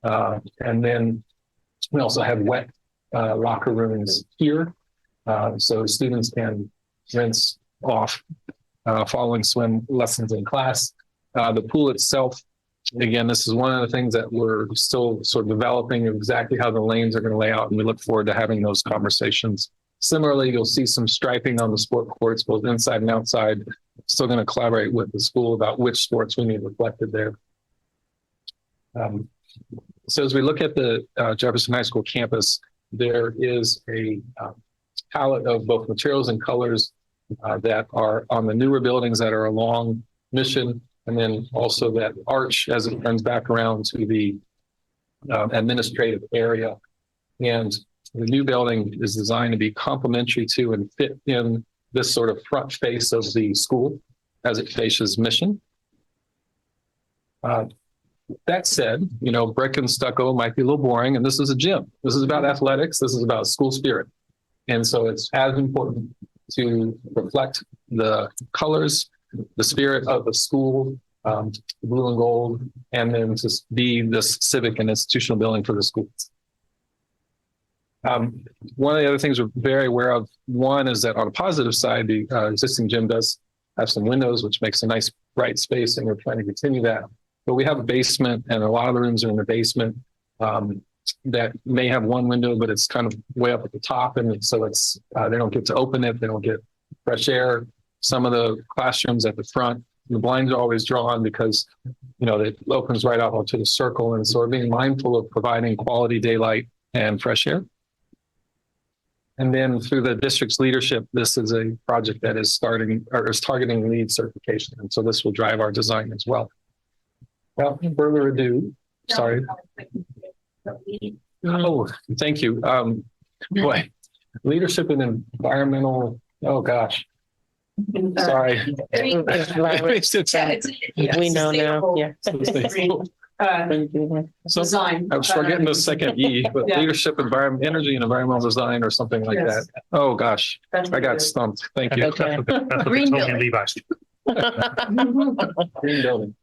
And then we also have wet locker rooms here. So students can rinse off following swim lessons in class. The pool itself, again, this is one of the things that we're still sort of developing exactly how the lanes are going to lay out. And we look forward to having those conversations. Similarly, you'll see some striping on the sport courts, both inside and outside. Still going to collaborate with the school about which sports we need reflected there. So as we look at the Jefferson High School campus, there is a palette of both materials and colors that are on the newer buildings that are along Mission, and then also that arch as it turns back around to the administrative area. And the new building is designed to be complementary to and fit in this sort of front face of the school as it faces Mission. That said, you know, brick and stucco might be a little boring, and this is a gym. This is about athletics. This is about school spirit. And so it's as important to reflect the colors, the spirit of the school, blue and gold, and then to be this civic and institutional building for the school. One of the other things we're very aware of, one is that on a positive side, the existing gym does have some windows, which makes a nice bright space, and we're trying to continue that. But we have a basement, and a lot of the rooms are in the basement that may have one window, but it's kind of way up at the top. And so it's they don't get to open it. They don't get fresh air. Some of the classrooms at the front, the blinds are always drawn because, you know, it opens right out onto the circle. And so we're being mindful of providing quality daylight and fresh air. And then through the district's leadership, this is a project that is starting or is targeting LEED certification. And so this will drive our design as well. Without further ado, sorry. Oh, thank you. Boy, leadership and environmental, oh gosh. Sorry. We know now, yeah. Design. I was forgetting the second E, but leadership, environment, energy and environmental design or something like that. Oh gosh, I got stumped. Thank you. Green building. Green building.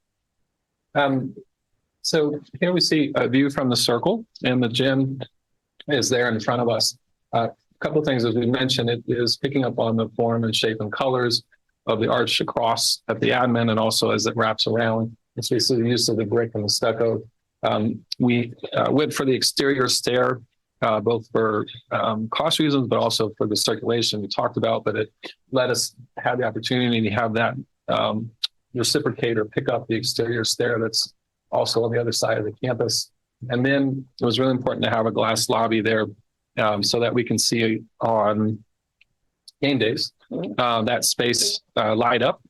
So here we see a view from the circle, and the gym is there in front of us. A couple of things, as we mentioned, it is picking up on the form and shape and colors of the arch across at the admin, and also as it wraps around. It's basically the use of the brick and the stucco. We went for the exterior stair, both for cost reasons, but also for the circulation we talked about, but it let us have the opportunity to have that reciprocate or pick up the exterior stair that's also on the other side of the campus. And then it was really important to have a glass lobby there so that we can see on game days that space light up.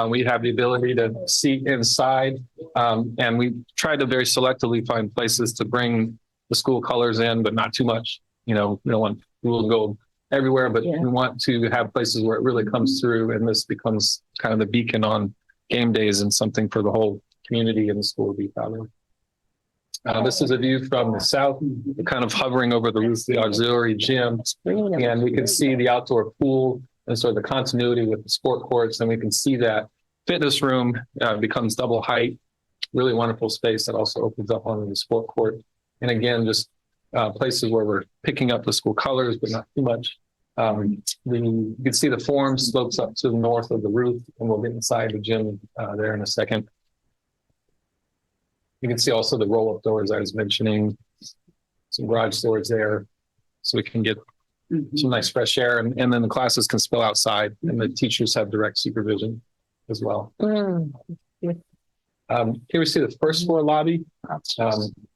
We have the ability to see inside, and we tried to very selectively find places to bring the school colors in, but not too much. You know, we don't want blue and gold everywhere, but we want to have places where it really comes through, and this becomes kind of the beacon on game days and something for the whole community and the school to be proud of. This is a view from the south, kind of hovering over the roof of the auxiliary gym, and we can see the outdoor pool and sort of the continuity with the sport courts, and we can see that fitness room becomes double height, really wonderful space that also opens up onto the sport court. And again, just places where we're picking up the school colors, but not too much. You can see the form slopes up to the north of the roof, and we'll get inside the gym there in a second. You can see also the roll-up doors I was mentioning, some garage doors there, so we can get some nice fresh air, and then the classes can spill outside, and the teachers have direct supervision as well. Here we see the first floor lobby,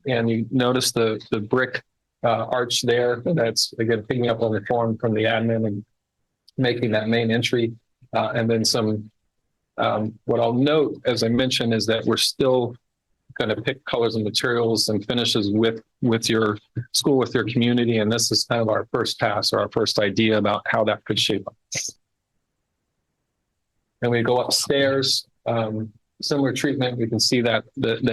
and you notice the brick arch there. That's again picking up on the form from the admin and making that main entry, and then some. What I'll note, as I mentioned, is that we're still going to pick colors and materials and finishes with your school, with your community. And this is kind of our first pass or our first idea about how that could shape up. And we go upstairs, similar treatment. We can see that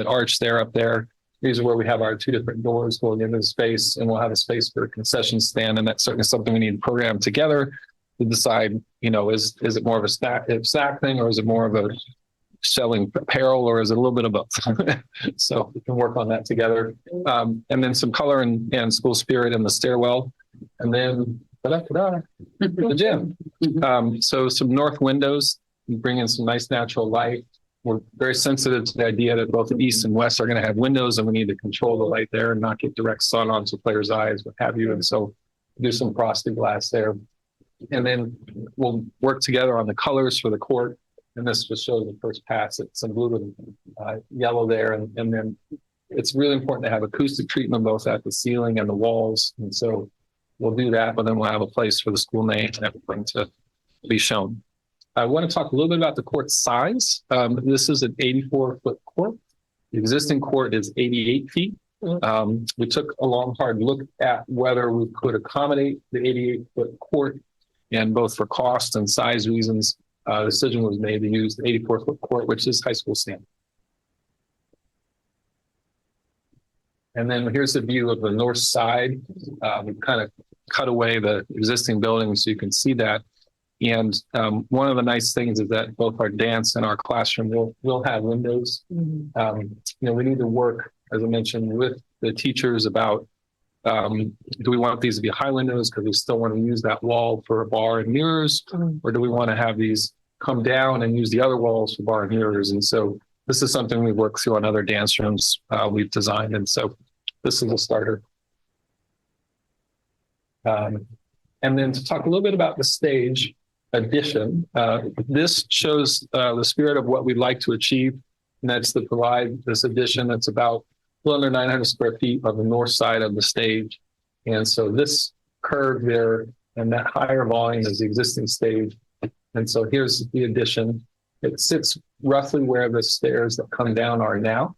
arch there up there. These are where we have our two different doors going into the space, and we'll have a space for a concession stand. And that's certainly something we need to program together to decide, you know, is it more of a stack thing, or is it more of a selling apparel, or is it a little bit of both? So we can work on that together. And then some color and school spirit in the stairwell. And then the gym. So some north windows, bring in some nice natural light. We're very sensitive to the idea that both the east and west are going to have windows, and we need to control the light there and not get direct sun onto players' eyes, what have you. And so do some frosted glass there. And then we'll work together on the colors for the court. And this just shows the first pass. It's some blue and yellow there. And then it's really important to have acoustic treatment both at the ceiling and the walls. And so we'll do that, but then we'll have a place for the school name and everything to be shown. I want to talk a little bit about the court size. This is an 84-foot court. The existing court is 88 feet. We took a long, hard look at whether we could accommodate the 88-foot court, and both for cost and size reasons, the decision was made to use the 84-foot court, which is high school standard. And then here's the view of the north side. We've kind of cut away the existing building so you can see that. And one of the nice things is that both our dance and our classroom will have windows. You know, we need to work, as I mentioned, with the teachers about do we want these to be high windows because we still want to use that wall for a bar and mirrors, or do we want to have these come down and use the other walls for bar and mirrors? And so this is something we work through on other dance rooms we've designed. And so this is a starter. And then to talk a little bit about the stage addition, this shows the spirit of what we'd like to achieve. And that's to provide this addition that's about a little under 900 square feet on the north side of the stage. And so this curve there and that higher volume is the existing stage. And so here's the addition. It sits roughly where the stairs that come down are now.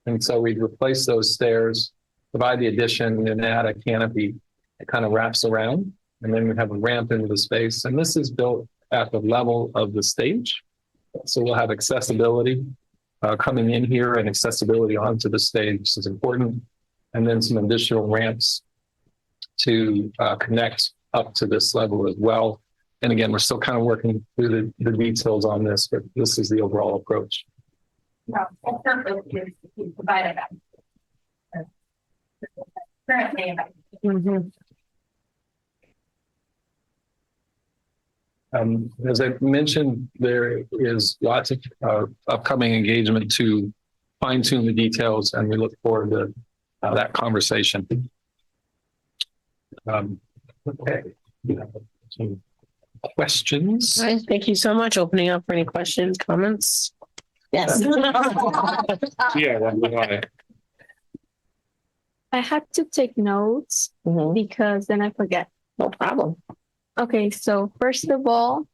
And so we'd replace those stairs, provide the addition, and add a canopy that kind of wraps around. And then we have a ramp into the space. And this is built at the level of the stage. So we'll have accessibility coming in here and accessibility onto the stage. This is important. And then some additional ramps to connect up to this level as well. And again, we're still kind of working through the details on this, but this is the overall approach. No, that's perfect. You provided that. Currently, as I mentioned, there is lots of upcoming engagement to fine tune the details, and we look forward to that conversation. Okay. Some questions? All right, thank you so much. Opening up for any questions, comments? Yes. Yeah, why? I had to take notes because then I forget. No problem. Okay, so first of all,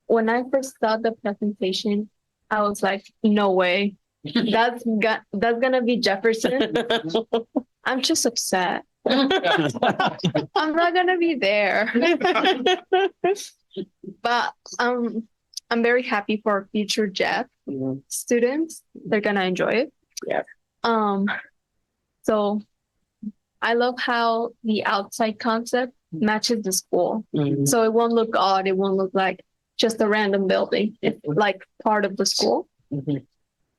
when I first saw the presentation, I was like, no way. That's gonna be Jefferson. I'm just upset. I'm not gonna be there. But I'm very happy for future Jeff students. They're gonna enjoy it. Yeah. So I love how the outside concept matches the school. So it won't look odd. It won't look like just a random building. It's like part of the school.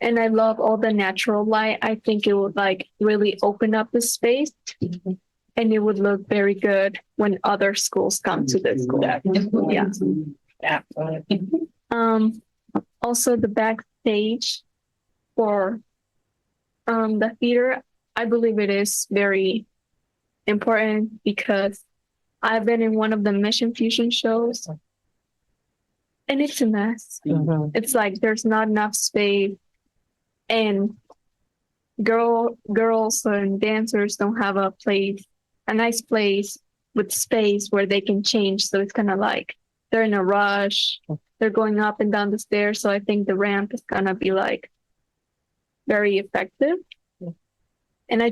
And I love all the natural light. I think it would like really open up the space and it would look very good when other schools come to this school. Yeah. Also the backstage for the theater, I believe it is very important because I've been in one of the Mission Fusion shows and it's a mess. It's like there's not enough space and girls and dancers don't have a nice place with space where they can change. So it's kind of like they're in a rush. They're going up and down the stairs. So I think the ramp is gonna be like very effective. And I'm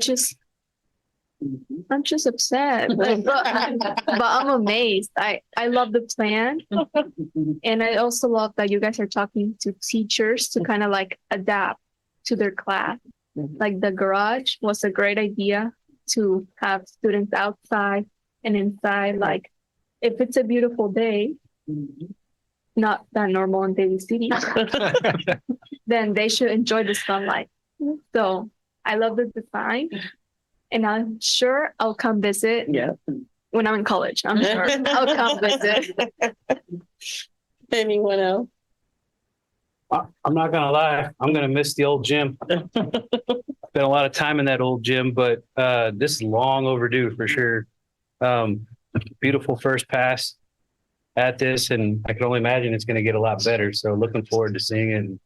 just upset, but I'm amazed. I love the plan. And I also love that you guys are talking to teachers to kind of like adapt to their class. Like the garage was a great idea to have students outside and inside. Like if it's a beautiful day, not that normal in Daly City, then they should enjoy the sunlight. So I love the design. And I'm sure I'll come visit when I'm in college. I'm sure I'll come visit. Anyone else? I'm not gonna lie, I'm gonna miss the old gym. Spent a lot of time in that old gym, but this is long overdue for sure. Beautiful first pass at this, and I can only imagine it's gonna get a lot better. So looking forward to seeing it. And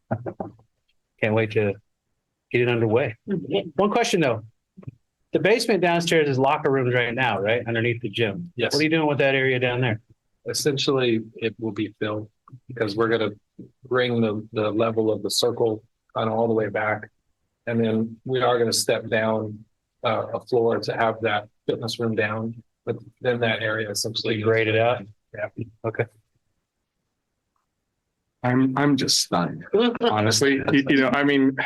can't wait to get it underway. One question though. The basement downstairs is locker rooms right now, right? Underneath the gym. Yes. What are you doing with that area down there? Essentially, it will be filled because we're going to bring the level of the circle kind of all the way back. And then we are going to step down a floor to have that fitness room down. But then that area essentially graded out. Yeah. Okay. I'm just stunned, honestly. I mean,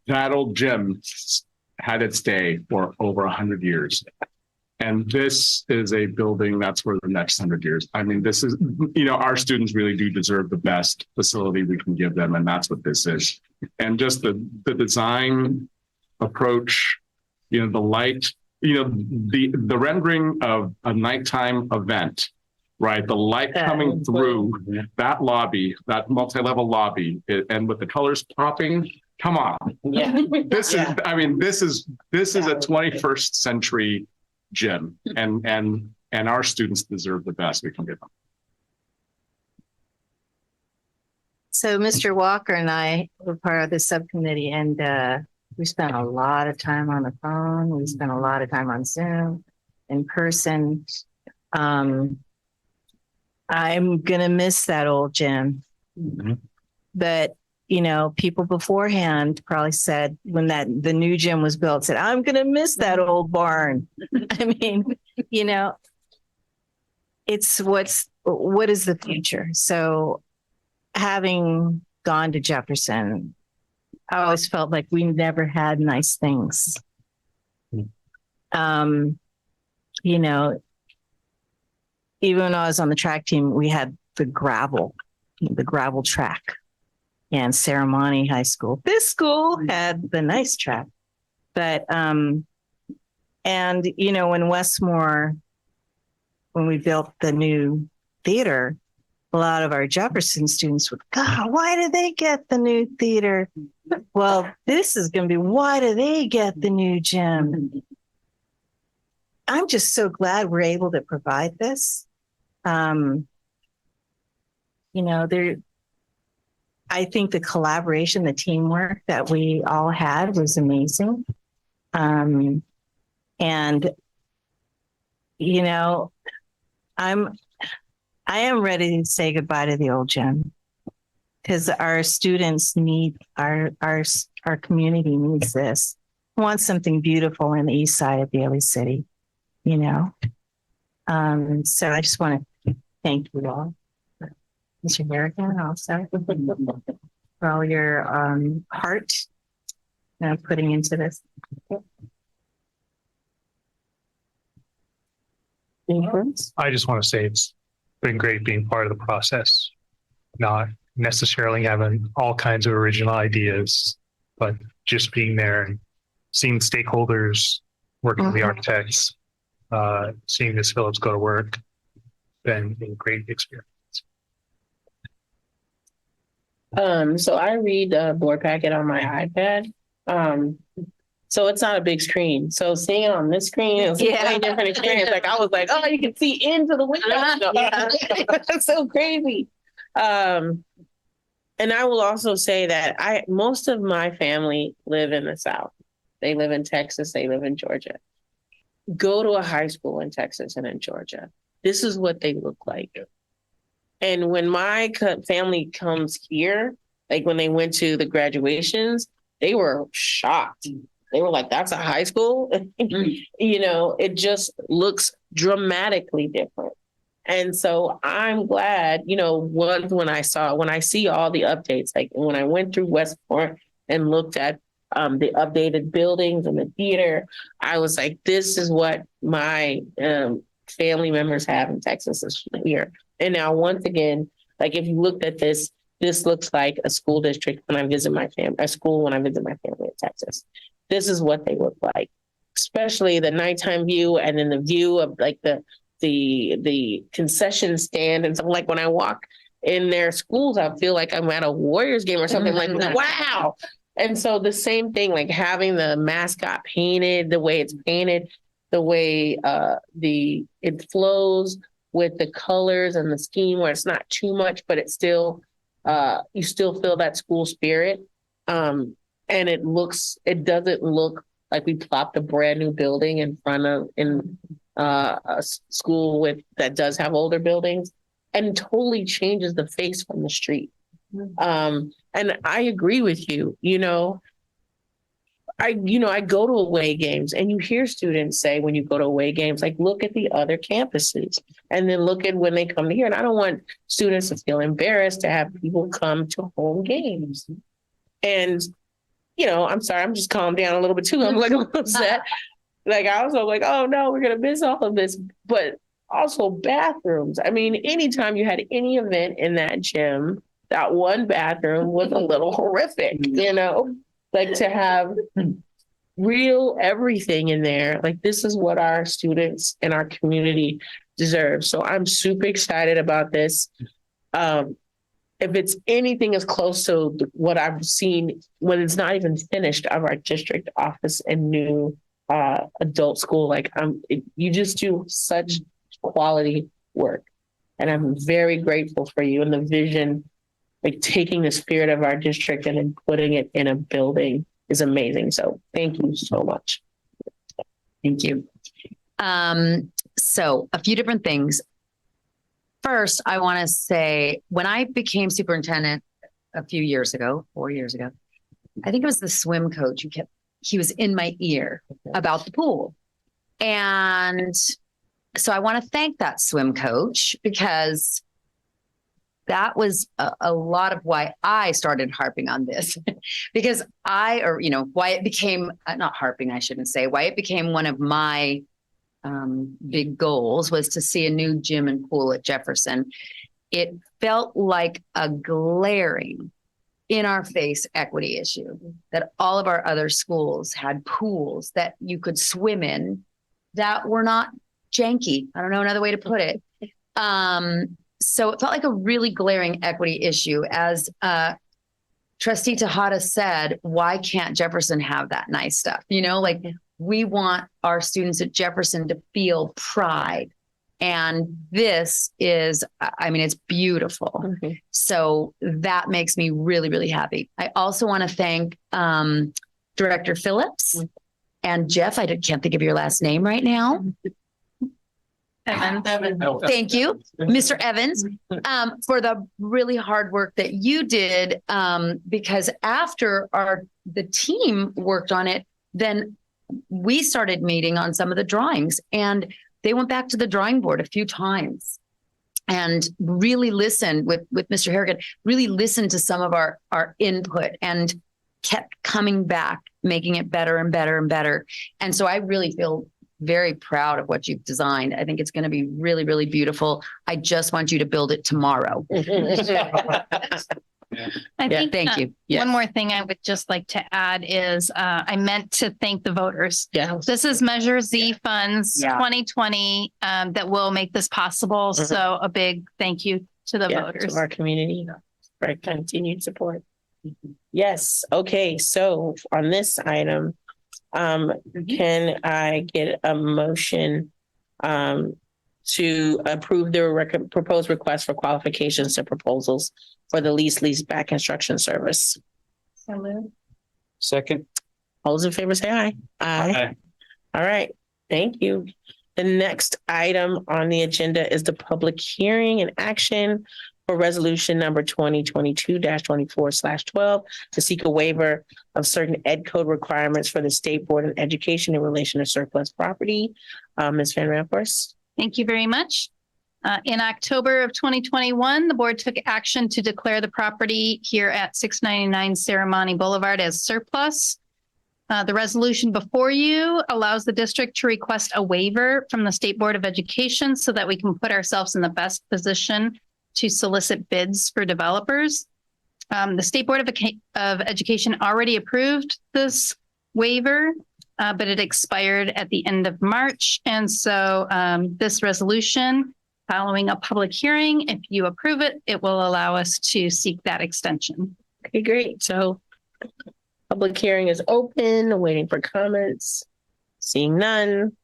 that old gym had its day for over 100 years. And this is a building that's for the next 100 years. I mean, this is, our students really do deserve the best facility we can give them. And that's what this is. And just the design approach, the light, the rendering of a nighttime event, right? The light coming through that lobby, that multi-level lobby, and with the colors popping, come on. Yeah. This is a 21st century gym, and our students deserve the best we can give them. So Mr. Walker and I were part of this subcommittee, and we spent a lot of time on the phone. We spent a lot of time on Zoom, in person. I'm gonna miss that old gym. But people beforehand probably said when the new gym was built, said, I'm gonna miss that old barn. I mean, it's what is the future? So having gone to Jefferson, I always felt like we never had nice things. Even when I was on the track team, we had the gravel track, and Ceremony High School. This school had the nice track, but when Westmore, when we built the new theater, a lot of our Jefferson students would, God, why do they get the new theater? Well, this is going to be, why do they get the new gym? I'm just so glad we're able to provide this. I think the collaboration, the teamwork that we all had was amazing. I am ready to say goodbye to the old gym because our students need our community needs this. Wants something beautiful in the east side of Daly City, So I just want to thank you all. Mr. Harrigan, also for all your heart putting into this. I just want to say it's been great being part of the process, not necessarily having all kinds of original ideas, but just being there and seeing stakeholders, working with the architects, seeing Ms. Phillips go to work, been a great experience. So I read the board packet on my iPad. So it's not a big screen. So seeing it on this screen is a way different experience. Like I was like, oh, you can see into the window. That's so crazy. And I will also say that most of my family live in the South. They live in Texas. They live in Georgia. Go to a high school in Texas and in Georgia. This is what they look like. And when my family comes here, like when they went to the graduations, they were shocked. They were like, that's a high school? It just looks dramatically different. And so I'm glad, when I see all the updates, like when I went through Westmore and looked at the updated buildings and the theater, I was like, this is what my family members have in Texas this year. And now, once again, like if you looked at this looks like a school district when I visit my family, a school when I visit my family in Texas. This is what they look like, especially the nighttime view and then the view of like the concession stand. And so like when I walk in their schools, I feel like I'm at a Warriors game or something like, wow. And so the same thing, like having the mascot painted, the way it's painted, the way it flows with the colors and the scheme where it's not too much, but it's still, you still feel that school spirit. And it doesn't look like we plopped a brand new building in front of, a school that does have older buildings, and totally changes the face from the street. And I agree with you, I go to away games, and you hear students say when you go to away games, like, look at the other campuses and then look at when they come to here. And I don't want students to feel embarrassed to have people come to home games. And, I'm sorry, I'm just calmed down a little bit too. I'm like a little upset. Like, I was like, oh no, we're going to miss all of this. But also bathrooms. I mean, anytime you had any event in that gym, that one bathroom was a little horrific, like to have real everything in there. Like, this is what our students and our community deserve. So I'm super excited about this. If it's anything as close to what I've seen when it's not even finished of our district office and new adult school, like you just do such quality work. And I'm very grateful for you and the vision. Like, taking the spirit of our district and then putting it in a building is amazing. So thank you so much. Thank you. So a few different things. First, I want to say, when I became superintendent a few years ago, 4 years ago, I think it was the swim coach he was in my ear about the pool. And so I want to thank that swim coach, because that was a lot of why I started harping on this, because why it became, not harping, I shouldn't say, why it became one of my big goals was to see a new gym and pool at Jefferson. It felt like a glaring, in our face equity issue that all of our other schools had pools that you could swim in that were not janky. I don't know another way to put it. So it felt like a really glaring equity issue. As Trustee Tejada said, why can't Jefferson have that nice stuff? We want our students at Jefferson to feel pride. And this is, it's beautiful. Mm-hmm. So that makes me really, really happy. I also want to thank Director Phillips and Jeff. I can't think of your last name right now. Evans. Thank you, Mr. Evans, for the really hard work that you did. Because after the team worked on it, then we started meeting on some of the drawings, and they went back to the drawing board a few times and really listened with Mr. Harrigan, really listened to some of our input and kept coming back, making it better and better and better. And so I really feel very proud of what you've designed. I think it's going to be really, really beautiful. I just want you to build it tomorrow. I think thank you. Yes. One more thing I would just like to add is I meant to thank the voters. Yeah. This is Measure Z funds 2020 that will make this possible. Mm-hmm. So a big thank you to the voters. To our community for continued support. Mm-hmm. Yes. Okay. So on this item, can I get a motion to approve the proposed request for qualifications to proposals for the lease back construction service? Second. All those in favor say aye. Aye. All right. Thank you. The next item on the agenda is the public hearing and action for resolution number 2022-24/12 to seek a waiver of certain ed code requirements for the State Board of Education in relation to surplus property. Ms. Van Rampers. Thank you very much. In October of 2021, the board took action to declare the property here at 699 Ceremony Boulevard as surplus. The resolution before you allows the district to request a waiver from the State Board of Education so that we can put ourselves in the best position to solicit bids for developers. The State Board of Education already approved this waiver, but it expired at the end of March. And so this resolution, following a public hearing, if you approve it, it will allow us to seek that extension. Okay, great. So public hearing is open, waiting for comments. Seeing none,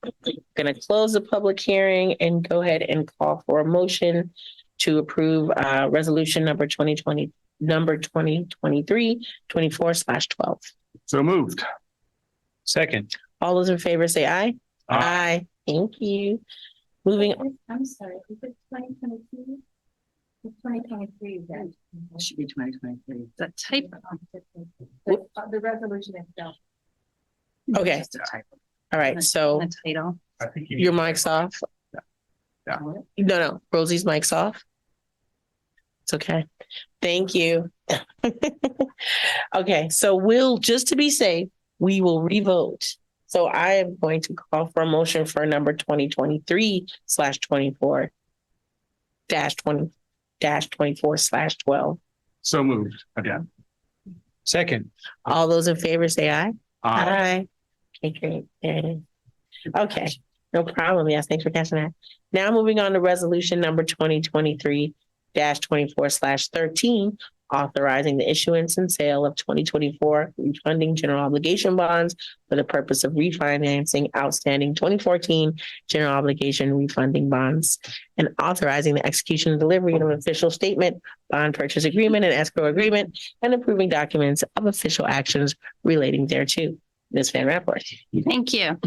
going to close the public hearing and go ahead and call for a motion to approve resolution number 2022 number 2023-24/12. So moved. Second. All those in favor say aye. Aye. Thank you. Moving. I'm sorry, is it 2022? 2023 then. It should be 2023. The type. The resolution itself. Okay. Just a typo. All right. So The title. I think you- your mic's off. Yeah. No. Rosie's mic's off. It's okay. Thank you. Okay. So just to be safe, we will revote. So I am going to call for a motion for number 2023/24-20-24/12. So moved again. Second. All those in favor say aye. Aye. Okay, great. Okay, no problem. Yes, thanks for catching that. Now moving on to resolution number 2023-24/13, authorizing the issuance and sale of 2024 refunding general obligation bonds for the purpose of refinancing outstanding 2014 general obligation refunding bonds, and authorizing the execution and delivery of an official statement, bond purchase agreement, and escrow agreement, and approving documents of official actions relating thereto. Ms. Van Rapport. Thank you.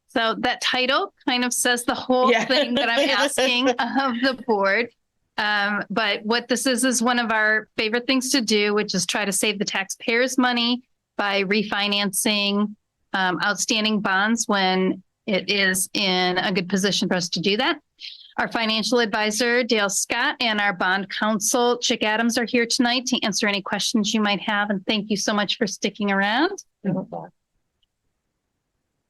So that title kind of says the whole Yeah. thing that I'm asking of the board. But what this is one of our favorite things to do, which is try to save the taxpayers money by refinancing outstanding bonds when it is in a good position for us to do that. Our financial advisor, Dale Scott, and our bond counsel, Chick Adams, are here tonight to answer any questions you might have. And thank you so much for sticking around.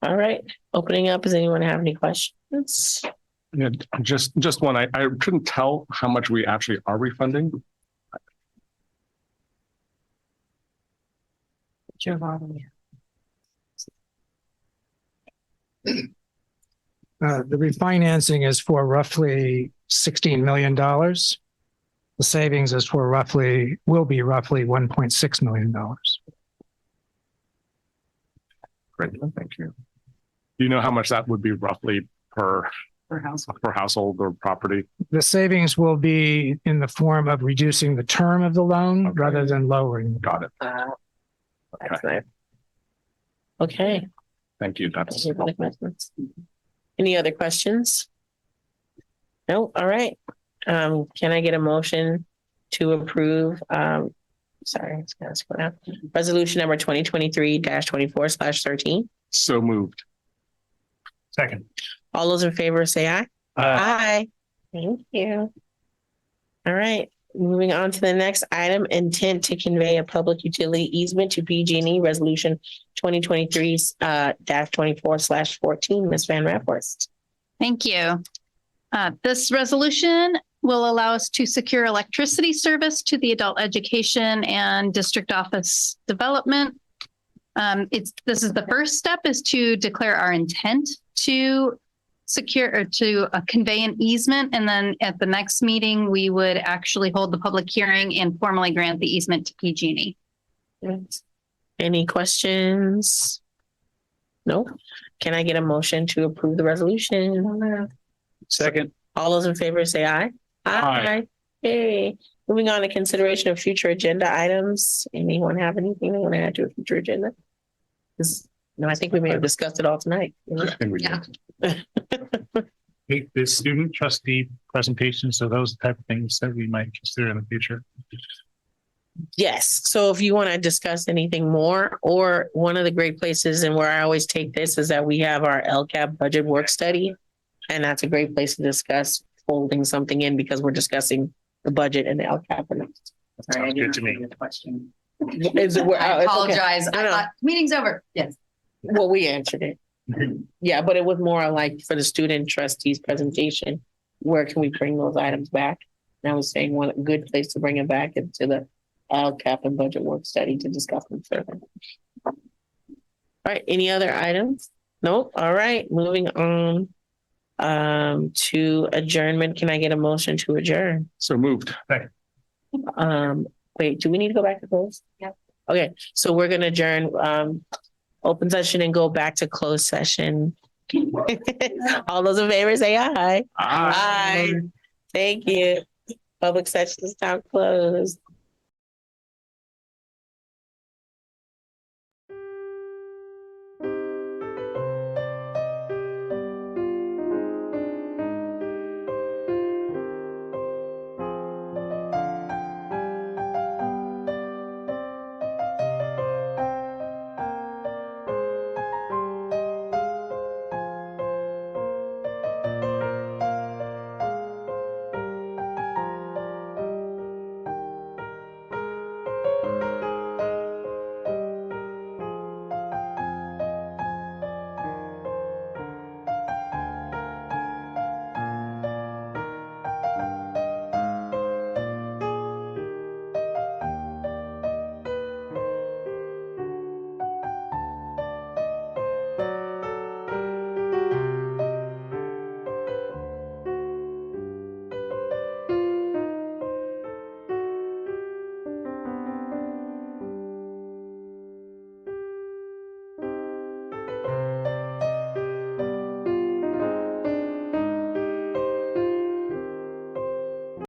All right, opening up. Does anyone have any questions? Yeah, just one. I couldn't tell how much we actually are refunding. The refinancing is for roughly $16 million. The savings is for will be roughly $1.6 million. Great, thank you. Do you know how much that would be roughly per household or property? The savings will be in the form of reducing the term of the loan rather than lowering. Got it. That's nice. Okay. Thank you. That's Any other questions? No. All right. Can I get a motion to approve? Sorry, it's gonna scroll down. Resolution number 2023-24/13. So moved. Second. All those in favor say aye. Aye. Thank you. All right. Moving on to the next item, intent to convey a public utility easement to PG&E, resolution 2023-24/14. Ms. Van Rapport. Thank you. This resolution will allow us to secure electricity service to the adult education and district office development. This is the first step, is to declare our intent to secure or to convey an easement. And then at the next meeting, we would actually hold the public hearing and formally grant the easement to PG&E. Any questions? No. Can I get a motion to approve the resolution? Second. All those in favor say aye. Aye. Okay. Moving on to consideration of future agenda items. Anyone have anything they want to add to a future agenda? No, I think we may have discussed it all tonight. The student trustee presentations are those type of things that we might consider in the future. Yes. So if you want to discuss anything more, or one of the great places and where I always take this is that we have our LCAP budget work study. And that's a great place to discuss folding something in because we're discussing the budget and the LCAP. Sorry, I Good to me. didn't the question. I apologize. I thought meeting's over. Yes. Well, we answered it. Yeah, but it was more like for the student trustees presentation, where can we bring those items back? And I was saying one good place to bring it back into the LCAP and budget work study to discuss them further. All right, any other items? Nope. All right, moving on to adjournment. Can I get a motion to adjourn? So moved. Wait, do we need to go back to close? Yeah. Okay, so we're gonna adjourn open session and go back to closed session. All those in favor say aye. Aye. Thank you. Public session is now closed.